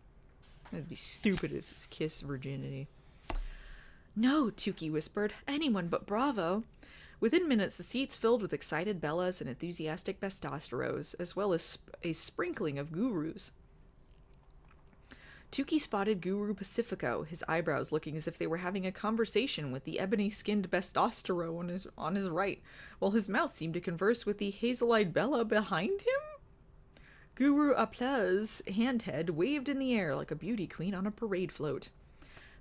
That'd be stupid if it's kiss virginity. No, Tukey whispered. Anyone but Bravo. Within minutes, the seats filled with excited Bellas and enthusiastic Bestosteros, as well as a sprinkling of gurus. Tukey spotted Guru Pacifico, his eyebrows looking as if they were having a conversation with the ebony-skinned Bestostero on his right, while his mouth seemed to converse with the hazel-eyed Bella behind him? Guru Applause, handhead, waved in the air like a beauty queen on a parade float.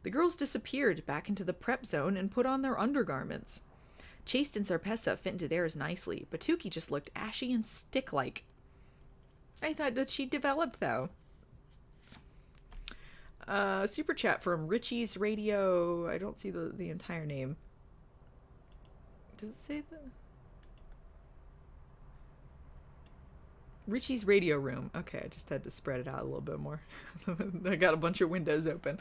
The girls disappeared back into the prep zone and put on their undergarments. Chaste and Zarpessa fit into theirs nicely, but Tukey just looked ashy and stick-like. I thought that she developed, though. Super chat from Richie's Radio. I don't see the entire name. Does it say that? Richie's Radio Room. Okay, I just had to spread it out a little bit more. I got a bunch of windows open.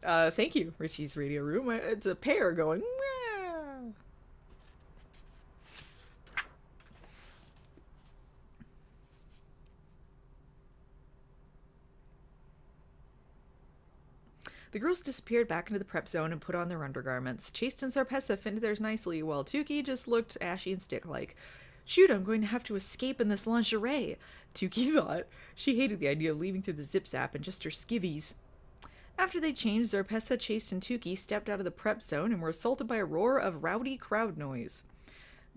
Thank you, Richie's Radio Room. It's a pair going... Meow. The girls disappeared back into the prep zone and put on their undergarments. Chaste and Zarpessa fit into theirs nicely, while Tukey just looked ashy and stick-like. Shoot, I'm going to have to escape in this lingerie, Tukey thought. She hated the idea of leaving through the zip-zap in just her skivvies. After they changed, Zarpessa, Chaste, and Tukey stepped out of the prep zone and were assaulted by a roar of rowdy crowd noise.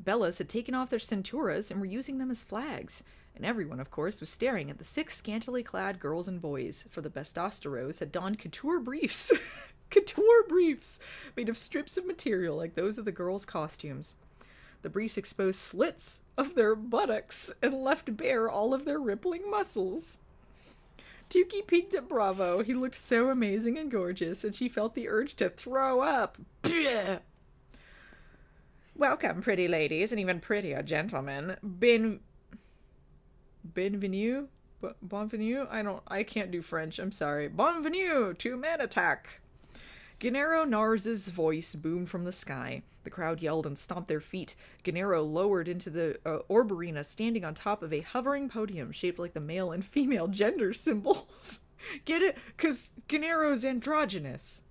Bellas had taken off their centauras and were using them as flags. And everyone, of course, was staring at the 6 scantily clad girls and boys, for the Bestosteros had donned couture briefs. Couture briefs! Made of strips of material like those of the girls' costumes. The briefs exposed slits of their buttocks and left bare all of their rippling muscles. Tukey peeked at Bravo. He looked so amazing and gorgeous, and she felt the urge to throw up. Blech. Welcome, pretty ladies, and even prettier gentlemen. Bienvenue? Bonvenue? I can't do French, I'm sorry. Bonvenue to Man Attack! Gennaro Nars's voice boomed from the sky. The crowd yelled and stomped their feet. Gennaro lowered into the Orberina, standing on top of a hovering podium shaped like the male and female gender symbols. Get it? Because Gennaro's androgynous.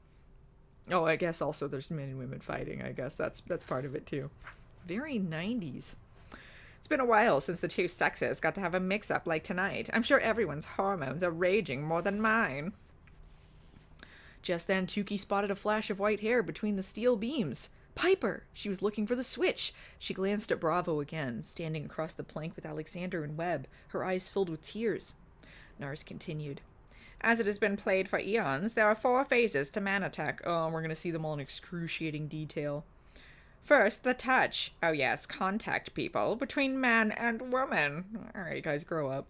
Oh, I guess also there's men and women fighting. I guess that's part of it too. Very 90s. It's been a while since the two sexes got to have a mix-up like tonight. I'm sure everyone's hormones are raging more than mine. Just then, Tukey spotted a flash of white hair between the steel beams. Piper! She was looking for the switch. She glanced at Bravo again, standing across the plank with Alexander and Webb, her eyes filled with tears. Nars continued. As it has been played for eons, there are 4 phases to Man Attack. Oh, and we're going to see them all in excruciating detail. First, the touch. Oh yes, contact, people. Between man and woman. Alright, guys, grow up.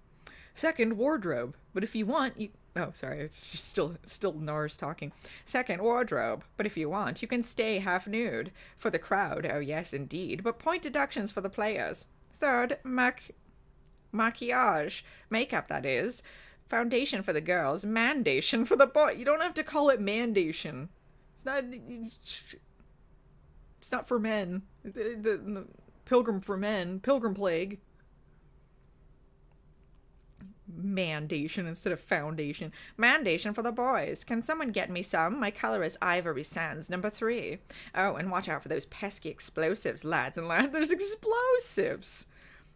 Second, wardrobe. But if you want, you... Oh, sorry, it's just still Nars talking. Second, wardrobe. But if you want, you can stay half nude. For the crowd, oh yes, indeed. But point deductions for the players. Third, maquillage. Makeup, that is. Foundation for the girls. Mandation for the boy. You don't have to call it mandation. It's not for men. The Pilgrim for men. Pilgrim Plague. Mandation instead of foundation. Mandation for the boys. Can someone get me some? My color is Ivory Sands, number 3. Oh, and watch out for those pesky explosives, lads and lasses. There's explosives!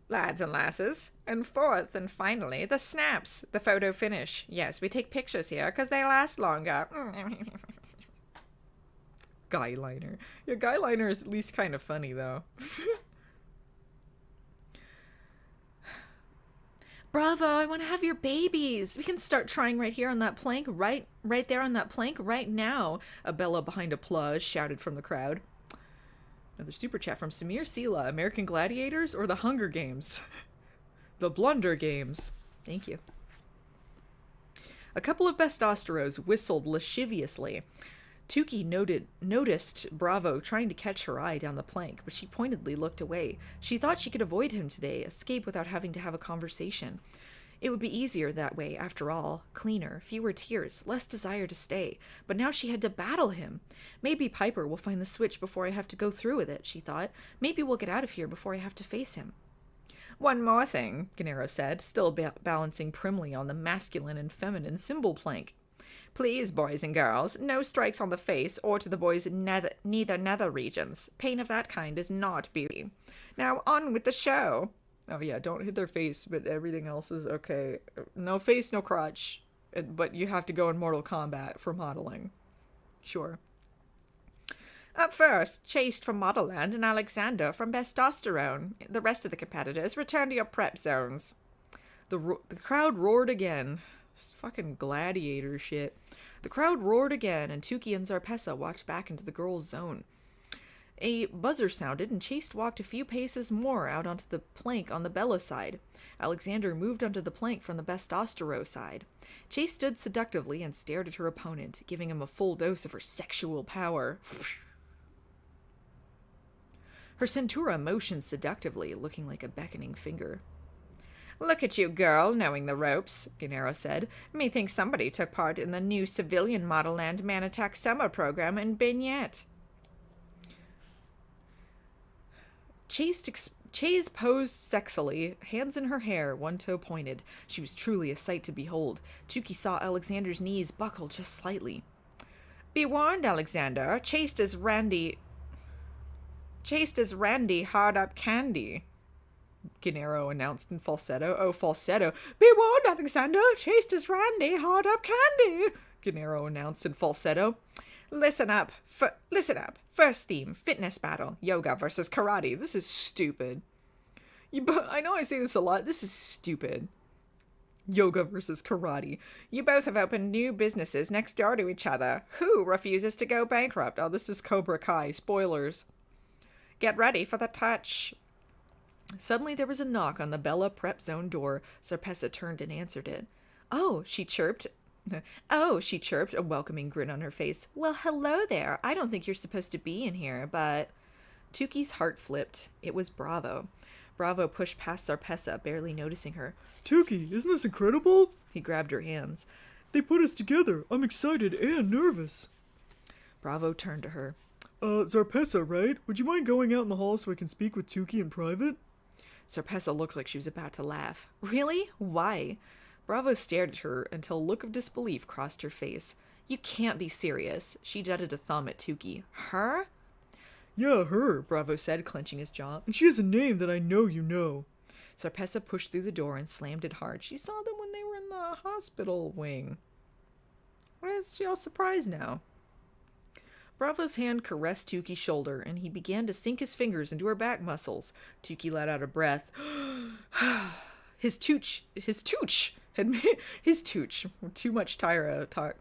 Lads and lasses. And fourth and finally, the snaps. The photo finish. Yes, we take pictures here because they last longer. Guyliner. Yeah, Guyliner is at least kind of funny, though. Bravo, I want to have your babies. We can start trying right here on that plank, right there on that plank, right now. A Bella behind applause shouted from the crowd. Another super chat from Samir Sela. American Gladiators or the Hunger Games? The Blunder Games. Thank you. A couple of Bestosteros whistled lasciviously. Tukey noticed Bravo trying to catch her eye down the plank, but she pointedly looked away. She thought she could avoid him today, escape without having to have a conversation. It would be easier that way, after all. Cleaner, fewer tears, less desire to stay. But now she had to battle him. Maybe Piper will find the switch before I have to go through with it, she thought. Maybe we'll get out of here before I have to face him. One more thing, Gennaro said, still balancing primly on the masculine and feminine symbol plank. Please, boys and girls, no strikes on the face or to the boys' neither nether regions. Pain of that kind is not beauty. Now on with the show. Oh yeah, don't hit their face, but everything else is okay. No face, no crotch. But you have to go in Mortal Kombat for modeling. Sure. Up first, Chased from Modelland and Alexander from Bestosterone. The rest of the competitors, return to your prep zones. The crowd roared again. This fucking gladiator shit. The crowd roared again, and Tukey and Zarpessa walked back into the girls' zone. A buzzer sounded, and Chase walked a few paces more out onto the plank on the Bella side. Alexander moved onto the plank from the Bestostero side. Chase stood seductively and stared at her opponent, giving him a full dose of her sexual power. Her Centura motioned seductively, looking like a beckoning finger. Look at you, girl, knowing the ropes, Gennaro said. Methinks somebody took part in the new civilian Modelland Man Attack summer program in Bignette. Chase posed sexily, hands in her hair, one toe pointed. She was truly a sight to behold. Tukey saw Alexander's knees buckle just slightly. Be warned, Alexander. Chased as Randy hard-up candy, Gennaro announced in falsetto. Oh, falsetto. Be warned, Alexander. Chased as Randy hard-up candy, Gennaro announced in falsetto. Listen up. Listen up. First theme, fitness battle. Yoga versus karate. This is stupid. I know I say this a lot. This is stupid. Yoga versus karate. You both have opened new businesses next door to each other. Who refuses to go bankrupt? Oh, this is Cobra Kai. Spoilers. Get ready for the touch. Suddenly there was a knock on the Bella Prep Zone door. Sarpessa turned and answered it. Oh, she chirped. Oh, she chirped, a welcoming grin on her face. Well, hello there. I don't think you're supposed to be in here, but... Tuki's heart flipped. It was Bravo. Bravo pushed past Sarpessa, barely noticing her. Tuki, isn't this incredible? He grabbed her hands. They put us together. I'm excited and nervous. Bravo turned to her. Sarpessa, right? Would you mind going out in the hall so I can speak with Tuki in private? Sarpessa looked like she was about to laugh. Really? Why? Bravo stared at her until a look of disbelief crossed her face. You can't be serious. She jutted a thumb at Tuki. Her? Yeah, her, Bravo said, clenching his jaw. And she has a name that I know you know. Sarpessa pushed through the door and slammed it hard. She saw them when they were in the hospital wing. Why is she all surprised now? Bravo's hand caressed Tuki's shoulder, and he began to sink his fingers into her back muscles. Tuki let out a breath. His touch had made too much Tyra talk.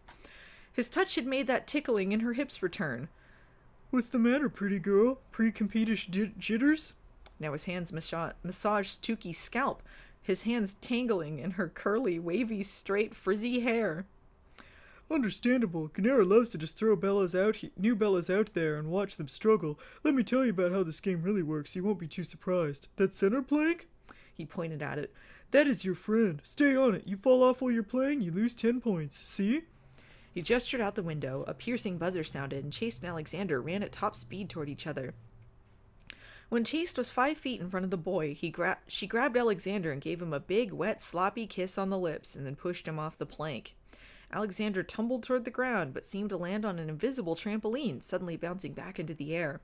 His touch had made that tickling in her hips return. What's the matter, pretty girl? Pre-competish jitters? Now his hands massaged Tuki's scalp, his hands tangling in her curly, wavy, straight, frizzy hair. Understandable. Gennaro loves to just throw new Bellas out there and watch them struggle. Let me tell you about how this game really works. You won't be too surprised. That center plank? He pointed at it. That is your friend. Stay on it. You fall off while you're playing, you lose 10 points. See? He gestured out the window. A piercing buzzer sounded, and Chase and Alexander ran at top speed toward each other. When Chase was 5 feet in front of the boy, she grabbed Alexander and gave him a big, wet, sloppy kiss on the lips, and then pushed him off the plank. Alexander tumbled toward the ground, but seemed to land on an invisible trampoline, suddenly bouncing back into the air.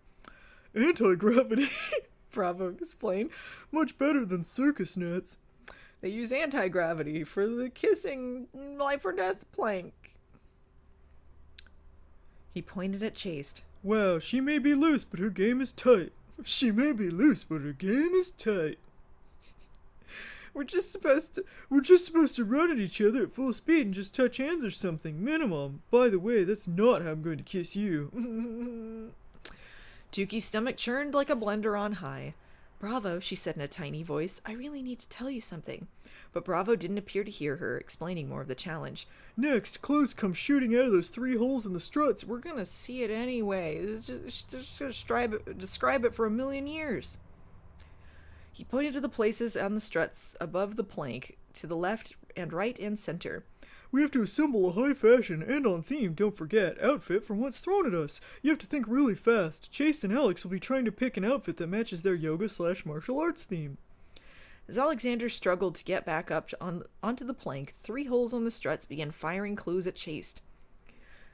Anti-gravity, Bravo explained. Much better than circus nets. They use anti-gravity for the kissing life or death plank. He pointed at Chase. Wow, she may be loose, but her game is tight. She may be loose, but her game is tight. We're just supposed to run at each other at full speed and just touch hands or something, minimum. By the way, that's not how I'm going to kiss you. Tuki's stomach churned like a blender on high. Bravo, she said in a tiny voice, I really need to tell you something. But Bravo didn't appear to hear her, explaining more of the challenge. Next, clothes come shooting out of those 3 holes in the struts. We're gonna see it anyway. Just describe it for a million years. He pointed to the places on the struts above the plank, to the left and right and center. We have to assemble a high fashion and on theme, don't forget, outfit from what's thrown at us. You have to think really fast. Chase and Alex will be trying to pick an outfit that matches their yoga/martial arts theme. As Alexander struggled to get back up onto the plank, 3 holes on the struts began firing clues at Chase.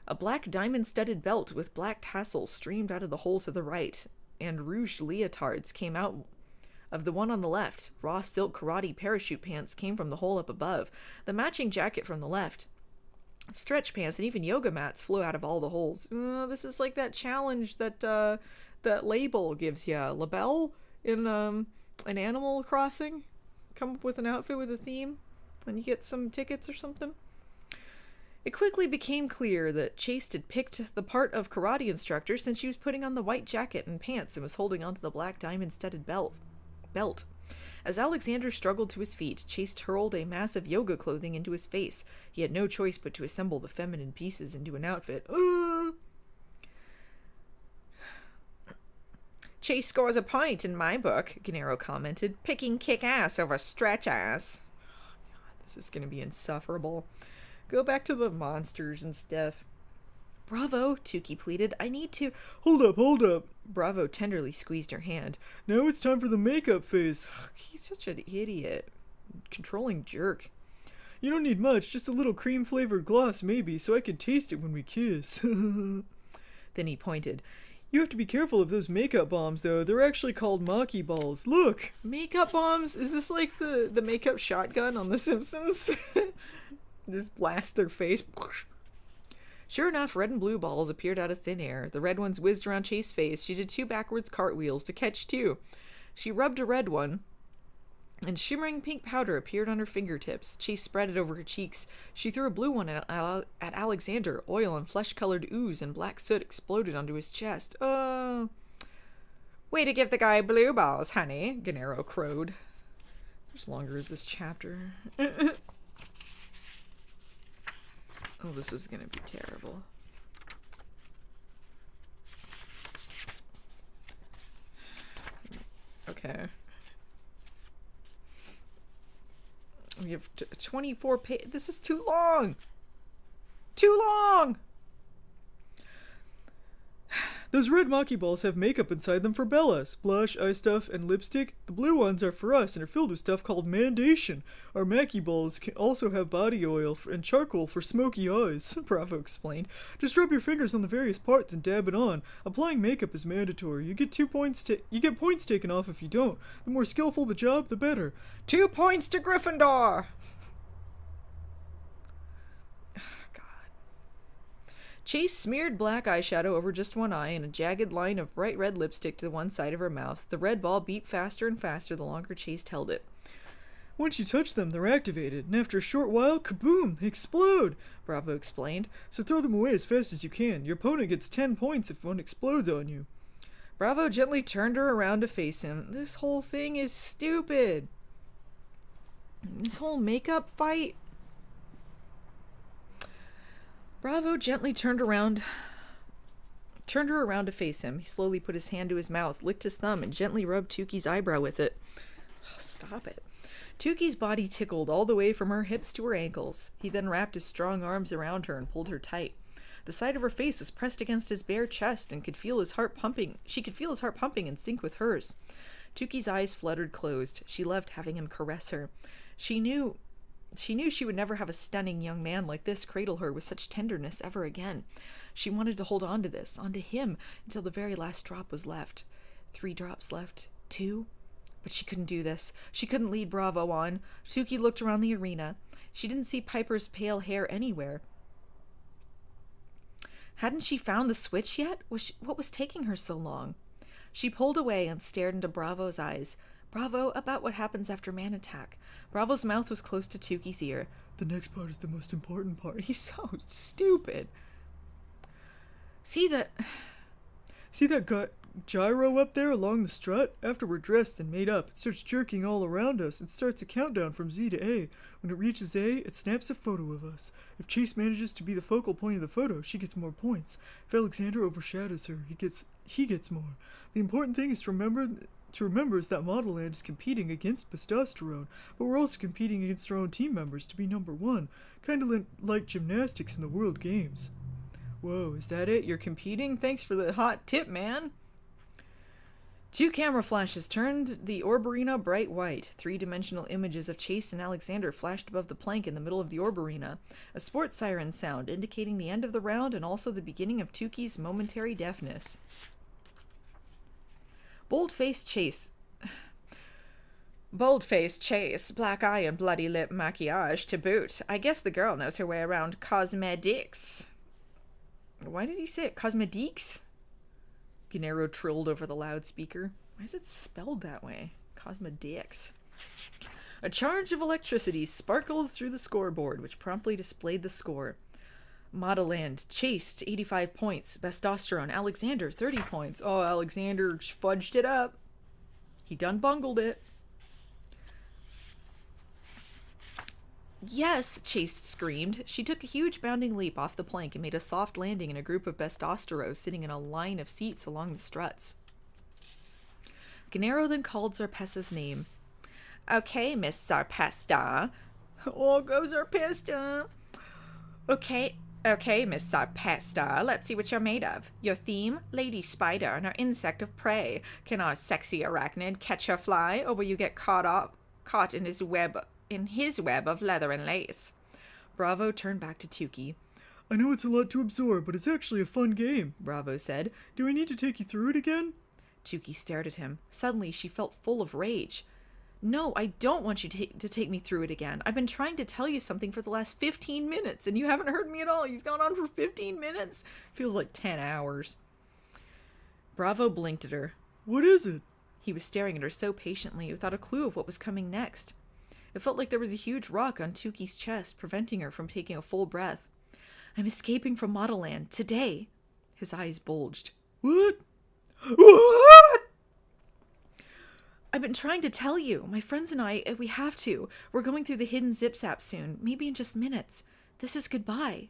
A black diamond-studded belt with black tassels streamed out of the hole to the right, and rouged leotards came out of the one on the left. Raw silk karate parachute pants came from the hole up above, the matching jacket from the left. Stretch pants and even yoga mats flew out of all the holes. This is like that challenge that that Label gives you. Labelle in an Animal Crossing. Come up with an outfit with a theme, and you get some tickets or something. It quickly became clear that Chase had picked the part of karate instructor since she was putting on the white jacket and pants and was holding onto the black diamond-studded belt. As Alexander struggled to his feet, Chase hurled a mass of yoga clothing into his face. He had no choice but to assemble the feminine pieces into an outfit. Chase scores a point in my book, Gennaro commented, picking kick-ass over stretch-ass. Oh, God, this is going to be insufferable. Go back to the monsters and stuff. Bravo, Tuki pleaded. I need to... Hold up. Bravo tenderly squeezed her hand. Now it's time for the makeup phase. He's such an idiot. Controlling jerk. You don't need much, just a little cream-flavored gloss maybe, so I can taste it when we kiss. Then he pointed. You have to be careful of those makeup bombs, though. They're actually called Maki balls. Look! Makeup bombs? Is this like the makeup shotgun on The Simpsons? Just blast their face. Sure enough, red and blue balls appeared out of thin air. The red ones whizzed around Chase's face. She did 2 backwards cartwheels to catch 2. She rubbed a red one and shimmering pink powder appeared on her fingertips. Chase spread it over her cheeks. She threw a blue one at Alexander. Oil and flesh-colored ooze and black soot exploded onto his chest. Way to give the guy blue balls, honey, Gennaro crowed. How much longer is this chapter? Oh, this is gonna be terrible. Okay. We have 24 pages. This is too long! Too long! Those red Maki balls have makeup inside them for Bellas. Blush, eye stuff, and lipstick. The blue ones are for us and are filled with stuff called mandation. Our Maki balls can also have body oil and charcoal for smoky eyes, Bravo explained. Just rub your fingers on the various parts and dab it on. Applying makeup is mandatory. You get points taken off if you don't. The more skillful the job, the better. 2 points to Gryffindor! Chase smeared black eyeshadow over just one eye and a jagged line of bright red lipstick to one side of her mouth. The red ball beat faster and faster the longer Chase held it. Once you touch them, they're activated, and after a short while, kaboom, they explode, Bravo explained. So throw them away as fast as you can. Your opponent gets 10 points if one explodes on you. Bravo gently turned her around to face him. This whole thing is stupid. This whole makeup fight. Bravo gently turned her around to face him. He slowly put his hand to his mouth, licked his thumb, and gently rubbed Tuki's eyebrow with it. Oh, stop it. Tuki's body tickled all the way from her hips to her ankles. He then wrapped his strong arms around her and pulled her tight. The side of her face was pressed against his bare chest and could feel his heart pumping. She could feel his heart pumping in sync with hers. Tuki's eyes fluttered closed. She loved having him caress her. She knew she would never have a stunning young man like this cradle her with such tenderness ever again. She wanted to hold on to this, onto him, until the very last drop was left. 3 drops left. 2? But she couldn't do this. She couldn't lead Bravo on. Tuki looked around the arena. She didn't see Piper's pale hair anywhere. Hadn't she found the switch yet? What was taking her so long? She pulled away and stared into Bravo's eyes. Bravo, about what happens after man attack. Bravo's mouth was close to Tuki's ear. The next part is the most important part. He's so stupid. See that gyro up there along the strut? After we're dressed and made up, it starts jerking all around us and starts a countdown from Z to A. When it reaches A, it snaps a photo of us. If Chase manages to be the focal point of the photo, she gets more points. If Alexander overshadows her, he gets more. The important thing is to remember is that Modelland is competing against testosterone, but we're also competing against our own team members to be number 1, kind of like gymnastics in the World Games. Whoa, is that it? You're competing? Thanks for the hot tip, man. 2 camera flashes turned the orb arena bright white. 3-dimensional images of Chase and Alexander flashed above the plank in the middle of the orb arena. A sports siren sound indicating the end of the round and also the beginning of Tuki's momentary deafness. Bold-faced Chase, black eye and bloody lip maquillage to boot. I guess the girl knows her way around cosmetics. Why did he say it? Cosmetiques? Gennaro trilled over the loudspeaker. Why is it spelled that way? Cosmetics. A charge of electricity sparkled through the scoreboard, which promptly displayed the score. Modelland, Chase, 85 points. Testosterone, Alexander, 30 points. Oh, Alexander fudged it up. He done bungled it. Yes, Chase screamed. She took a huge bounding leap off the plank and made a soft landing in a group of Bestosteros sitting in a line of seats along the struts. Gennaro then called Zarpessa's name. Okay, Miss Zarpesta. Oh, go Zarpesta. Okay, Miss Zarpesta, let's see what you're made of. Your theme, Lady Spider and her insect of prey. Can our sexy arachnid catch her fly, or will you get caught in his web of leather and lace? Bravo turned back to Tuki. I know it's a lot to absorb, but it's actually a fun game, Bravo said. Do I need to take you through it again? Tuki stared at him. Suddenly, she felt full of rage. No, I don't want you to take me through it again. I've been trying to tell you something for the last 15 minutes, and you haven't heard me at all. He's gone on for 15 minutes. Feels like 10 hours. Bravo blinked at her. What is it? He was staring at her so patiently without a clue of what was coming next. It felt like there was a huge rock on Tuki's chest, preventing her from taking a full breath. I'm escaping from Modelland today. His eyes bulged. What? What? I've been trying to tell you. My friends and I, we have to. We're going through the hidden zip zap soon, maybe in just minutes. This is goodbye.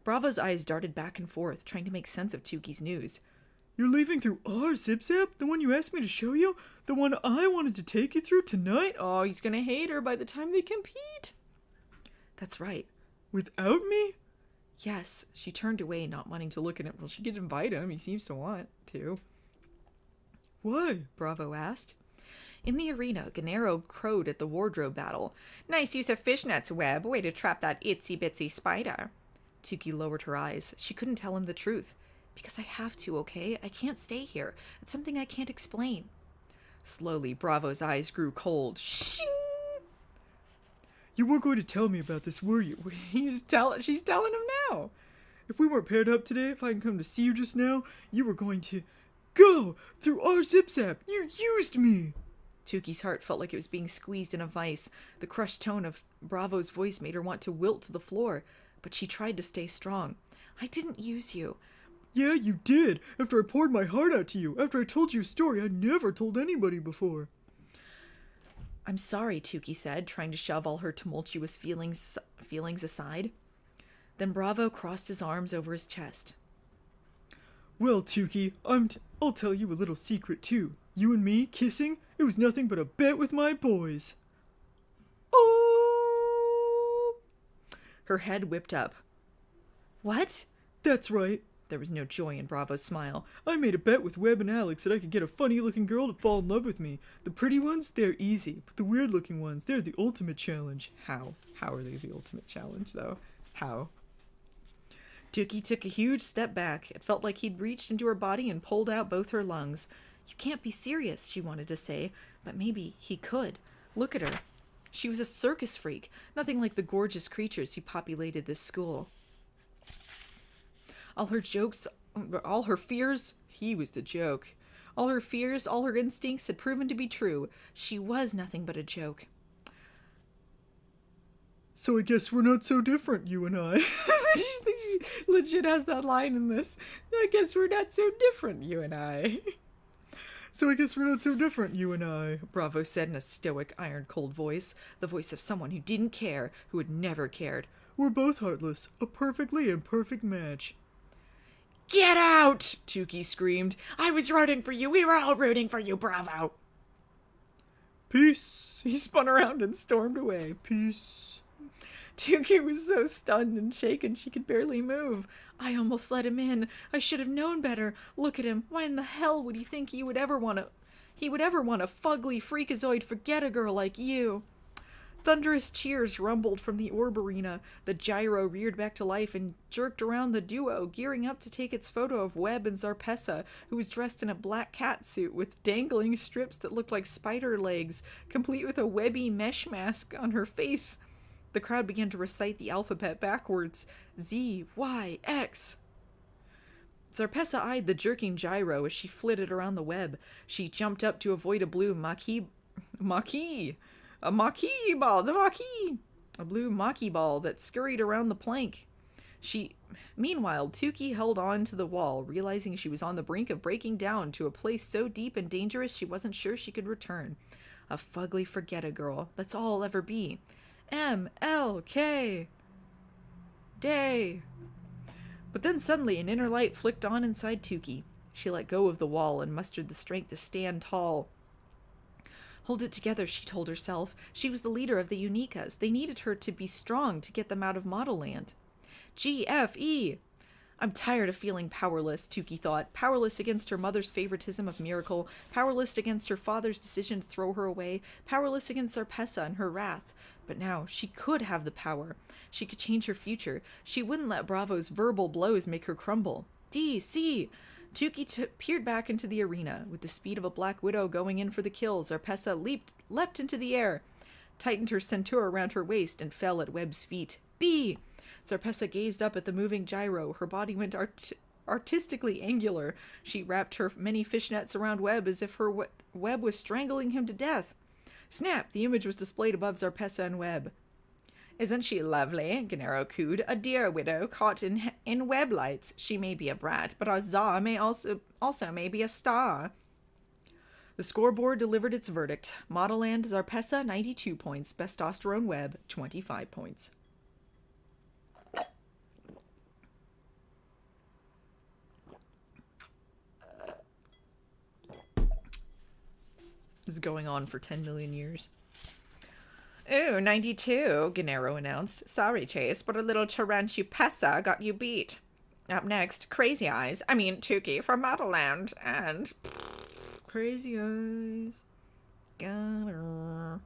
Bravo's eyes darted back and forth, trying to make sense of Tuki's news. You're leaving through our zip zap? The one you asked me to show you? The one I wanted to take you through tonight? Oh, he's gonna hate her by the time they compete. That's right. Without me? Yes. She turned away, not wanting to look at him. Well, she could invite him. He seems to want to. Why? Bravo asked. In the arena, Gennaro crowed at the wardrobe battle. Nice use of fishnets, Webb. Way to trap that itsy-bitsy spider. Tuki lowered her eyes. She couldn't tell him the truth. Because I have to, okay? I can't stay here. It's something I can't explain. Slowly, Bravo's eyes grew cold. Shing! You weren't going to tell me about this, were you? She's telling him now. If we weren't paired up today, if I hadn't come to see you just now, you were going to go through our zip zap. You used me. Tuki's heart felt like it was being squeezed in a vice. The crushed tone of Bravo's voice made her want to wilt to the floor, but she tried to stay strong. I didn't use you. Yeah, you did. After I poured my heart out to you. After I told you a story I never told anybody before. I'm sorry, Tuki said, trying to shove all her tumultuous feelings aside. Then Bravo crossed his arms over his chest. Well, Tuki, I'll tell you a little secret, too. You and me kissing, it was nothing but a bet with my boys. Oh! Her head whipped up. What? That's right. There was no joy in Bravo's smile. I made a bet with Webb and Alex that I could get a funny-looking girl to fall in love with me. The pretty ones, they're easy, but the weird-looking ones, they're the ultimate challenge. How? How are they the ultimate challenge, though? How? Tuki took a huge step back. It felt like he'd reached into her body and pulled out both her lungs. You can't be serious, she wanted to say, but maybe he could. Look at her. She was a circus freak, nothing like the gorgeous creatures who populated this school. All her jokes, all her fears, he was the joke. All her fears, all her instincts had proven to be true. She was nothing but a joke. So I guess we're not so different, you and I. She legit has that line in this. I guess we're not so different, you and I. So I guess we're not so different, you and I. Bravo said in a stoic, iron-cold voice. The voice of someone who didn't care, who had never cared. We're both heartless. A perfectly imperfect match. Get out! Tuki screamed. I was rooting for you. We were all rooting for you, Bravo. Peace. He spun around and stormed away. Peace. Tuki was so stunned and shaken she could barely move. I almost let him in. I should have known better. Look at him. Why in the hell would he think he would ever want a fugly freakazoid forget-a-girl like you? Thunderous cheers rumbled from the orb arena. The gyro reared back to life and jerked around the duo, gearing up to take its photo of Webb and Zarpessa, who was dressed in a black cat suit with dangling strips that looked like spider legs, complete with a webby mesh mask on her face. The crowd began to recite the alphabet backwards. Z, Y, X. Zarpessa eyed the jerking gyro as she flitted around the web. She jumped up to avoid a blue a maquis ball, a blue maquis ball that scurried around the plank. Meanwhile, Tuki held on to the wall, realizing she was on the brink of breaking down to a place so deep and dangerous she wasn't sure she could return. A fugly forget-a-girl. That's all I'll ever be. M-L-K. Day. But then suddenly an inner light flicked on inside Tuki. She let go of the wall and mustered the strength to stand tall. Hold it together, she told herself. She was the leader of the Unikas. They needed her to be strong to get them out of Modelland. G-F-E! I'm tired of feeling powerless, Tuki thought. Powerless against her mother's favoritism of Miracle, powerless against her father's decision to throw her away, powerless against Zarpessa and her wrath. But now she could have the power. She could change her future. She wouldn't let Bravo's verbal blows make her crumble. D-C! Tuki peered back into the arena. With the speed of a black widow going in for the kill, Zarpessa leapt into the air, tightened her centaur around her waist, and fell at Webb's feet. B! Zarpessa gazed up at the moving gyro. Her body went artistically angular. She wrapped her many fishnets around Webb as if her web was strangling him to death. Snap! The image was displayed above Zarpessa and Webb. Isn't she lovely? Gennaro cooed. A dear widow caught in web lights. She may be a brat, but our Zar may also may be a star. The scoreboard delivered its verdict. Modelland Zarpessa, 92 points. Bestosterone Webb, 25 points. This is going on for 10 million years. Ooh, 92, Gennaro announced. Sorry, Chase, but a little Tarantupessa got you beat. Up next, Crazy Eyes. I mean, Tukey from Modelland. And... Crazy Eyes. Got her.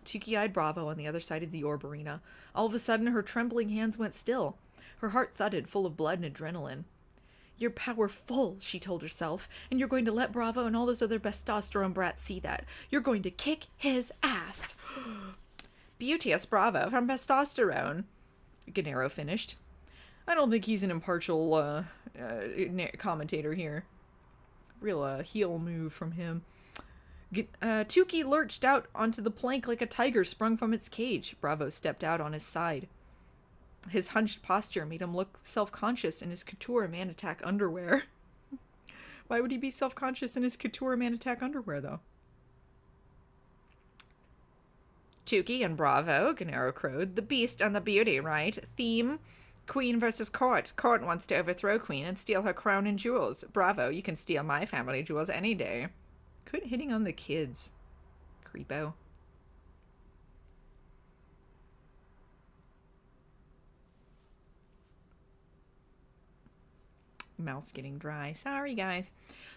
Tukey eyed Bravo on the other side of the orb arena. All of a sudden, her trembling hands went still. Her heart thudded, full of blood and adrenaline. You're powerful, she told herself, and you're going to let Bravo and all those other bestosterone brats see that. You're going to kick his ass. Beauteous Bravo from Bestosterone, Gennaro finished. I don't think he's an impartial commentator here. Real heel move from him. Tukey lurched out onto the plank like a tiger sprung from its cage. Bravo stepped out on his side. His hunched posture made him look self-conscious in his couture man attack underwear. Why would he be self-conscious in his couture man attack underwear, though? Tukey and Bravo, Gennaro crowed. The beast and the beauty, right? Theme? Queen versus court. Court wants to overthrow Queen and steal her crown and jewels. Bravo, you can steal my family jewels any day. Quit hitting on the kids. Creepo. Mouth's getting dry. Sorry, guys.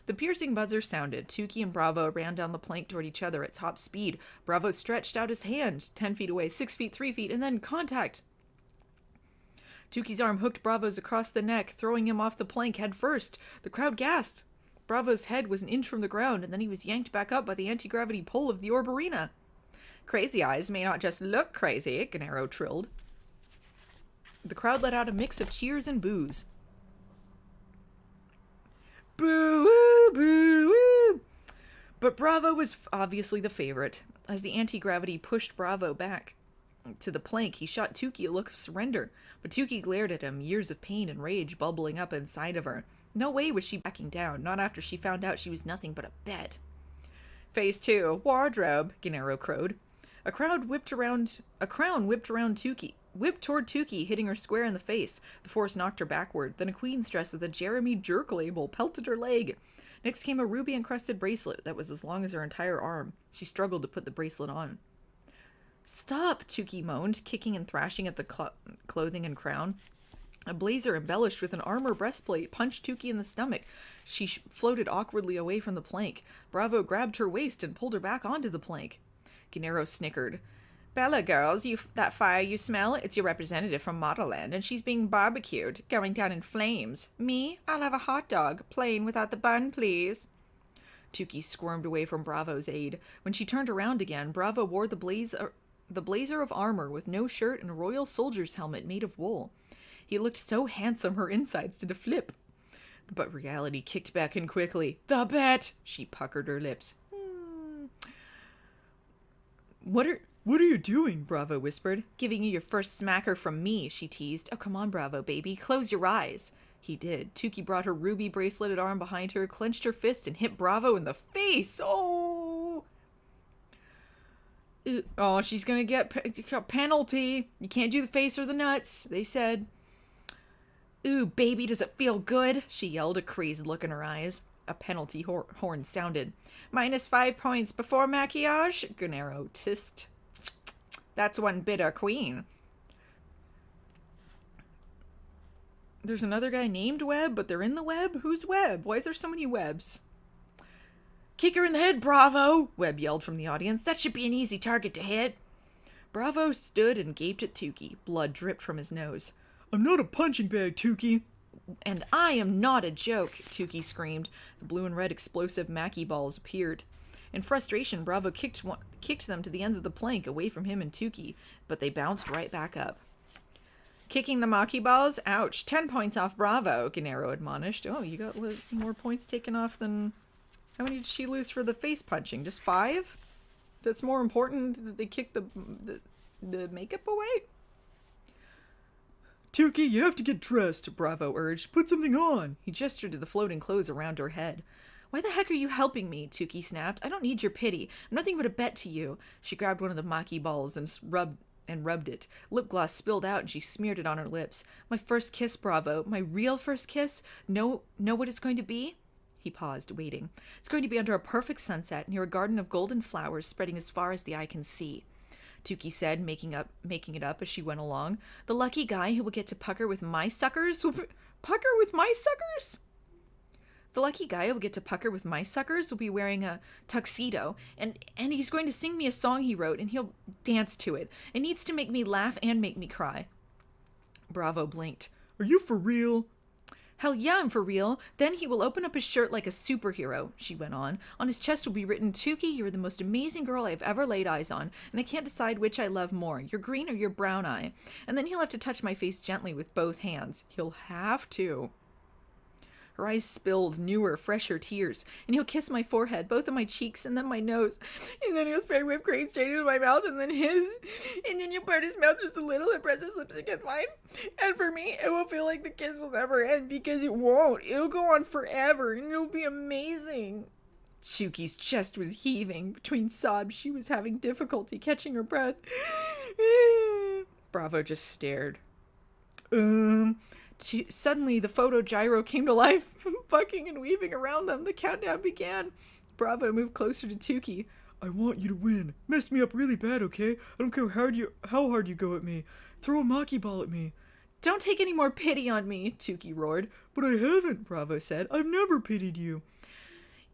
The piercing buzzer sounded. Tukey and Bravo ran down the plank toward each other at top speed. Bravo stretched out his hand, 10 feet away, 6 feet, 3 feet, and then contact. Tukey's arm hooked Bravo's across the neck, throwing him off the plank head first. The crowd gasped. Bravo's head was an inch from the ground, and then he was yanked back up by the anti-gravity pull of the orb arena. Crazy Eyes may not just look crazy, Gennaro trilled. The crowd let out a mix of cheers and boos. Boo-woo, boo-woo. But Bravo was obviously the favorite. As the anti-gravity pushed Bravo back to the plank, he shot Tukey a look of surrender. But Tukey glared at him, years of pain and rage bubbling up inside of her. No way was she backing down, not after she found out she was nothing but a bet. Phase 2, wardrobe, Gennaro crowed. A crown whipped toward Tukey, hitting her square in the face. The force knocked her backward. Then a queen's dress with a Jeremy Jerk label pelted her leg. Next came a ruby-encrusted bracelet that was as long as her entire arm. She struggled to put the bracelet on. Stop, Tukey moaned, kicking and thrashing at the clothing and crown. A blazer embellished with an armor breastplate punched Tukey in the stomach. She floated awkwardly away from the plank. Bravo grabbed her waist and pulled her back onto the plank. Gennaro snickered. Bella, girls, that fire you smell? It's your representative from Modelland, and she's being barbecued, going down in flames. Me? I'll have a hot dog, plain without the bun, please. Tukey squirmed away from Bravo's aid. When she turned around again, Bravo wore the blazer of armor with no shirt and a royal soldier's helmet made of wool. He looked so handsome her insides did a flip. But reality kicked back in quickly. The bet! She puckered her lips. What are you doing? Bravo whispered. Giving you your first smacker from me, she teased. Oh, come on, Bravo, baby. Close your eyes. He did. Tukey brought her ruby braceleted arm behind her, clenched her fist, and hit Bravo in the face. Oh! Oh, she's gonna get a penalty. You can't do the face or the nuts, they said. Ooh, baby, does it feel good? She yelled, a crazed look in her eyes. A penalty horn sounded. -5 points before maquillage, Gennaro tissed. That's one bitter queen. There's another guy named Webb, but they're in the web? Who's Webb? Why is there so many webs? Kick her in the head, Bravo! Webb yelled from the audience. That should be an easy target to hit. Bravo stood and gaped at Tukey. Blood dripped from his nose. I'm not a punching bag, Tukey. And I am not a joke, Tukey screamed. The blue and red explosive Mackie balls appeared. In frustration, Bravo kicked them to the ends of the plank away from him and Tukey, but they bounced right back up. Kicking the Maki balls? Ouch. 10 points off Bravo, Gennaro admonished. Oh, you got more points taken off than... How many did she lose for the face punching? Just 5? That's more important that they kick the makeup away? Tukey, you have to get dressed, Bravo urged. Put something on. He gestured to the floating clothes around her head. Why the heck are you helping me? Tukey snapped. I don't need your pity. I'm nothing but a bet to you. She grabbed one of the Maki balls and rubbed it. Lip gloss spilled out and she smeared it on her lips. My first kiss, Bravo. My real first kiss? Know what it's going to be? He paused, waiting. It's going to be under a perfect sunset near a garden of golden flowers spreading as far as the eye can see. Tukey said, making it up as she went along. The lucky guy who will get to pucker with my suckers? Pucker with my suckers? The lucky guy who will get to pucker with my suckers will be wearing a tuxedo, and he's going to sing me a song he wrote, and he'll dance to it. It needs to make me laugh and make me cry. Bravo blinked. Are you for real? Hell yeah, I'm for real. Then he will open up his shirt like a superhero, she went on. On his chest will be written, Tukey, you're the most amazing girl I've ever laid eyes on, and I can't decide which I love more, your green or your brown eye. And then he'll have to touch my face gently with both hands. He'll have to. Her eyes spilled newer, fresher tears, and he'll kiss my forehead, both of my cheeks, and then my nose. And then he'll spray whipped cream straight into my mouth, and then his. And then he'll part his mouth just a little and press his lips against mine. And for me, it will feel like the kiss will never end, because it won't. It'll go on forever, and it'll be amazing. Tukey's chest was heaving. Between sobs, she was having difficulty catching her breath. Bravo just stared. Suddenly, the photo gyro came to life, bucking and weaving around them. The countdown began. Bravo moved closer to Tukey. I want you to win. Mess me up really bad, okay? I don't care how hard you go at me. Throw a Maki ball at me. Don't take any more pity on me, Tukey roared. But I haven't, Bravo said. I've never pitied you.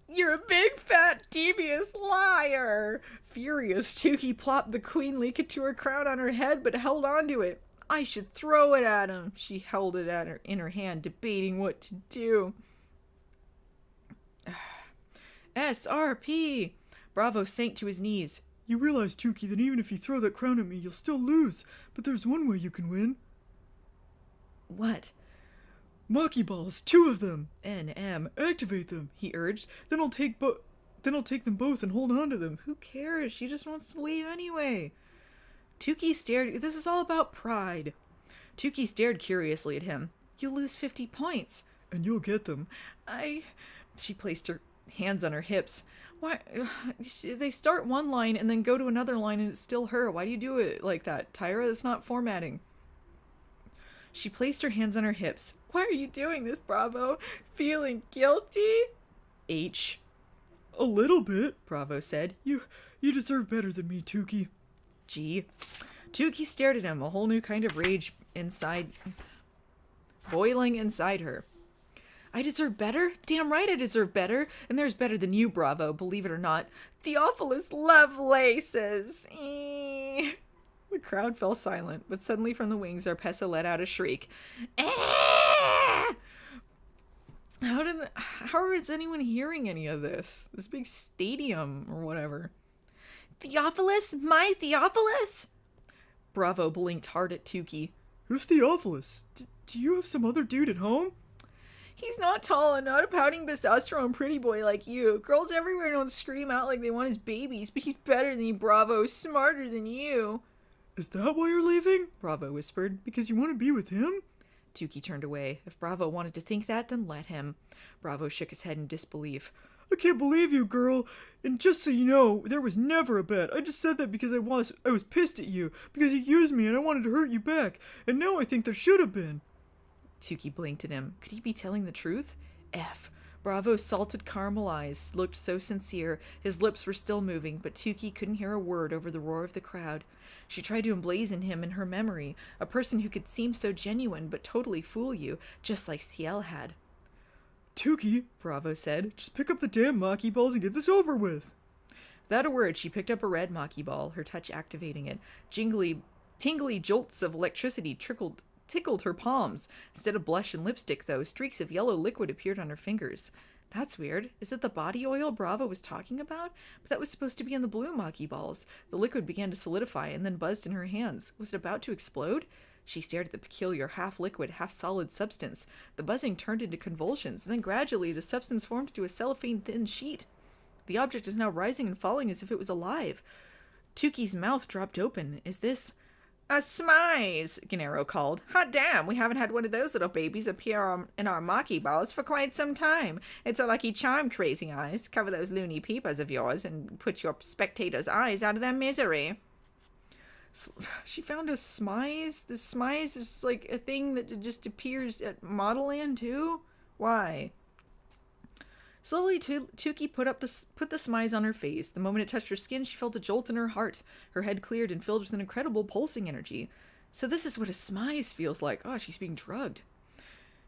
You're a big, fat, devious liar. Furious, Tukey plopped the queenly couture crown on her head, but held on to it. I should throw it at him. She held it in her hand, debating what to do. SRP! Bravo sank to his knees. You realize, Tukey, that even if you throw that crown at me, you'll still lose. But there's one way you can win. What? Maki balls, 2 of them. NM. Activate them, he urged. Then I'll take them both and hold on to them. Who cares? She just wants to leave anyway. Tukey stared. This is all about pride. Tukey stared curiously at him. You'll lose 50 points. And you'll get them. She placed her hands on her hips. Why? They start one line and then go to another line and it's still her. Why do you do it like that, Tyra? That's not formatting. She placed her hands on her hips. Why are you doing this, Bravo? Feeling guilty? H. A little bit, Bravo said. You deserve better than me, Tukey. G. Tukey stared at him, a whole new kind of rage boiling inside her. I deserve better? Damn right I deserve better. And there's better than you, Bravo, believe it or not. Theophilus Lovelaces. The crowd fell silent, but suddenly from the wings Arpessa let out a shriek. How is anyone hearing any of this? This big stadium or whatever. Theophilus? My Theophilus? Bravo blinked hard at Tukey. Who's Theophilus? Do you have some other dude at home? He's not tall and not a pouting testosterone pretty boy like you. Girls everywhere don't scream out like they want his babies, but he's better than you, Bravo. Smarter than you. Is that why you're leaving? Bravo whispered. Because you want to be with him? Tukey turned away. If Bravo wanted to think that, then let him. Bravo shook his head in disbelief. I can't believe you, girl. And just so you know, there was never a bet. I just said that because I was pissed at you. Because you used me and I wanted to hurt you back. And now I think there should have been. Tukey blinked at him. Could he be telling the truth? F. Bravo's salted caramel eyes looked so sincere. His lips were still moving, but Tukey couldn't hear a word over the roar of the crowd. She tried to emblazon him in her memory, a person who could seem so genuine but totally fool you, just like Ciel had. Tukey, Bravo said, just pick up the damn Maki balls and get this over with. Without a word, she picked up a red Maki ball, her touch activating it. Tingly jolts of electricity tickled her palms. Instead of blush and lipstick, though, streaks of yellow liquid appeared on her fingers. That's weird. Is it the body oil Bravo was talking about? But that was supposed to be in the blue Maki balls. The liquid began to solidify and then buzzed in her hands. Was it about to explode? She stared at the peculiar half-liquid, half-solid substance. The buzzing turned into convulsions, and then gradually the substance formed into a cellophane-thin sheet. The object is now rising and falling as if it was alive. Tuki's mouth dropped open. Is this... "A smize!" Gennaro called. "Hot damn, we haven't had one of those little babies appear in our marquee balls for quite some time. It's a lucky charm, Crazy Eyes. Cover those loony peepers of yours and put your spectators' eyes out of their misery." She found a smize? The smize is like a thing that just appears at Modelland too? Why? Slowly, Tuki put the smize on her face. The moment it touched her skin, she felt a jolt in her heart. Her head cleared and filled with an incredible pulsing energy. So this is what a smize feels like. Oh, she's being drugged.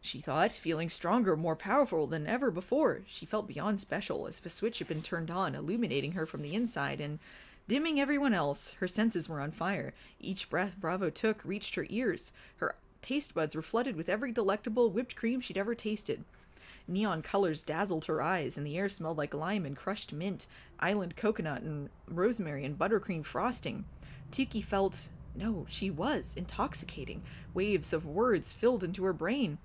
She thought, feeling stronger, more powerful than ever before. She felt beyond special, as if a switch had been turned on, illuminating her from the inside and dimming everyone else. Her senses were on fire. Each breath Bravo took reached her ears. Her taste buds were flooded with every delectable whipped cream she'd ever tasted. Neon colors dazzled her eyes, and the air smelled like lime and crushed mint, island coconut and rosemary and buttercream frosting. Tuki felt, no, she was, intoxicating. Waves of words filled into her brain.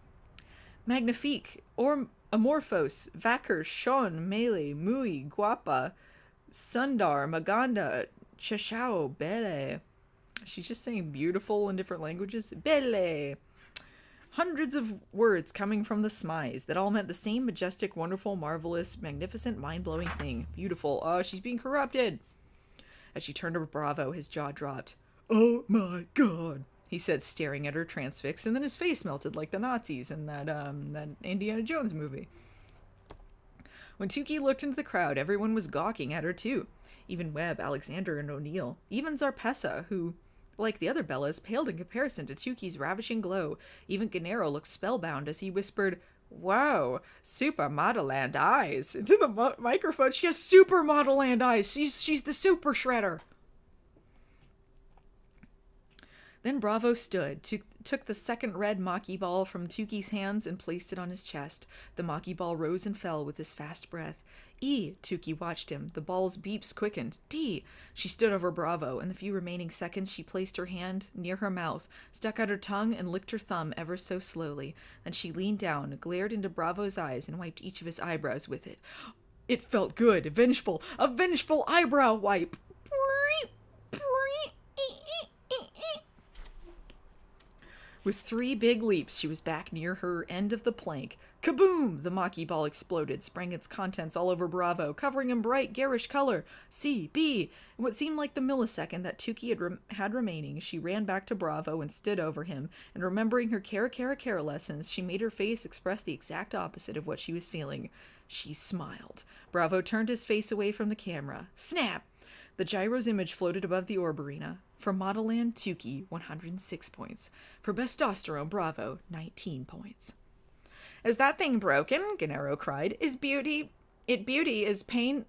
Magnifique, amorphos, vacker, shon, mele, muy, guapa, Sundar, Maganda, Chashao, Belle. She's just saying beautiful in different languages. Belle. Hundreds of words coming from the smize that all meant the same majestic, wonderful, marvelous, magnificent, mind-blowing thing. Beautiful. Oh, she's being corrupted. As she turned to Bravo, his jaw dropped. "Oh my god," he said, staring at her transfixed, and then his face melted like the Nazis in that Indiana Jones movie. When Tuki looked into the crowd, everyone was gawking at her too. Even Webb, Alexander, and O'Neill. Even Zarpessa, who, like the other Bellas, paled in comparison to Tuki's ravishing glow. Even Gennaro looked spellbound as he whispered, "Whoa, super Modelland eyes." Into the microphone. She has super Modelland eyes. She's the super shredder. Then Bravo stood, took the second red Maki ball from Tuki's hands and placed it on his chest. The Maki ball rose and fell with his fast breath. E, Tuki watched him. The ball's beeps quickened. D. She stood over Bravo. In the few remaining seconds, she placed her hand near her mouth, stuck out her tongue, and licked her thumb ever so slowly. Then she leaned down, glared into Bravo's eyes, and wiped each of his eyebrows with it. It felt good, vengeful, a vengeful eyebrow wipe. With 3 big leaps, she was back near her end of the plank. Kaboom! The Maki ball exploded, spraying its contents all over Bravo, covering in bright, garish color. C, B. In what seemed like the millisecond that Tuki had remaining, she ran back to Bravo and stood over him, and remembering her Kara lessons, she made her face express the exact opposite of what she was feeling. She smiled. Bravo turned his face away from the camera. Snap! The gyro's image floated above the orb arena. For Modelland, Tuki, 106 points. For Bestosterone, Bravo, 19 points. "Is that thing broken?" Gennaro cried. It beauty is pains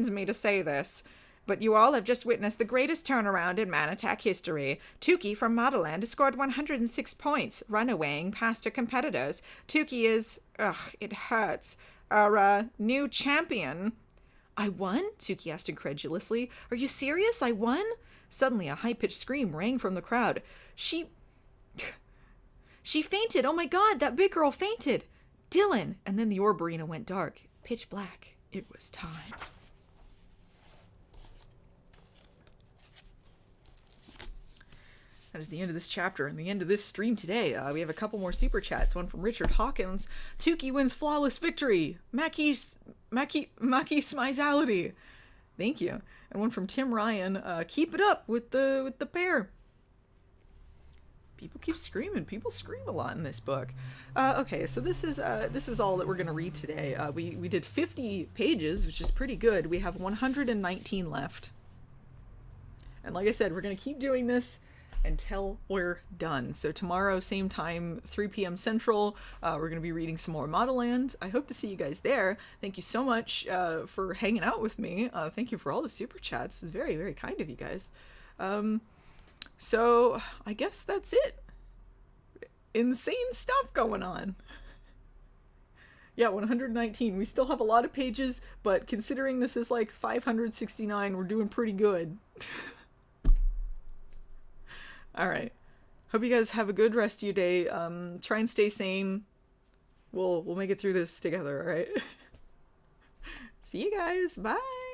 me to say this, but you all have just witnessed the greatest turnaround in Man Attack history. Tuki from Modelland has scored 106 points, runawaying past her competitors. Tuki is, it hurts, our new champion. "I won?" Tuki asked incredulously. "Are you serious? I won?" Suddenly, a high-pitched scream rang from the crowd. She fainted! Oh my god, that big girl fainted! Dylan! And then the orb arena went dark. Pitch black. It was time. That is the end of this chapter and the end of this stream today. We have a couple more super chats. One from Richard Hawkins. Tuki wins flawless victory. Maki smizality. Thank you. And one from Tim Ryan. Keep it up with the pair. People keep screaming. People scream a lot in this book. Okay, so this is all that we're gonna read today. We did 50 pages, which is pretty good. We have 119 left. And like I said, we're gonna keep doing this until we're done. So tomorrow, same time, 3 p.m. Central, we're going to be reading some more Modelland. I hope to see you guys there. Thank you so much for hanging out with me. Thank you for all the super chats. It's very, very kind of you guys. So I guess that's it. Insane stuff going on. Yeah, 119. We still have a lot of pages, but considering this is like 569, we're doing pretty good. All right. Hope you guys have a good rest of your day. Try and stay sane. We'll make it through this together, all right? See you guys. Bye.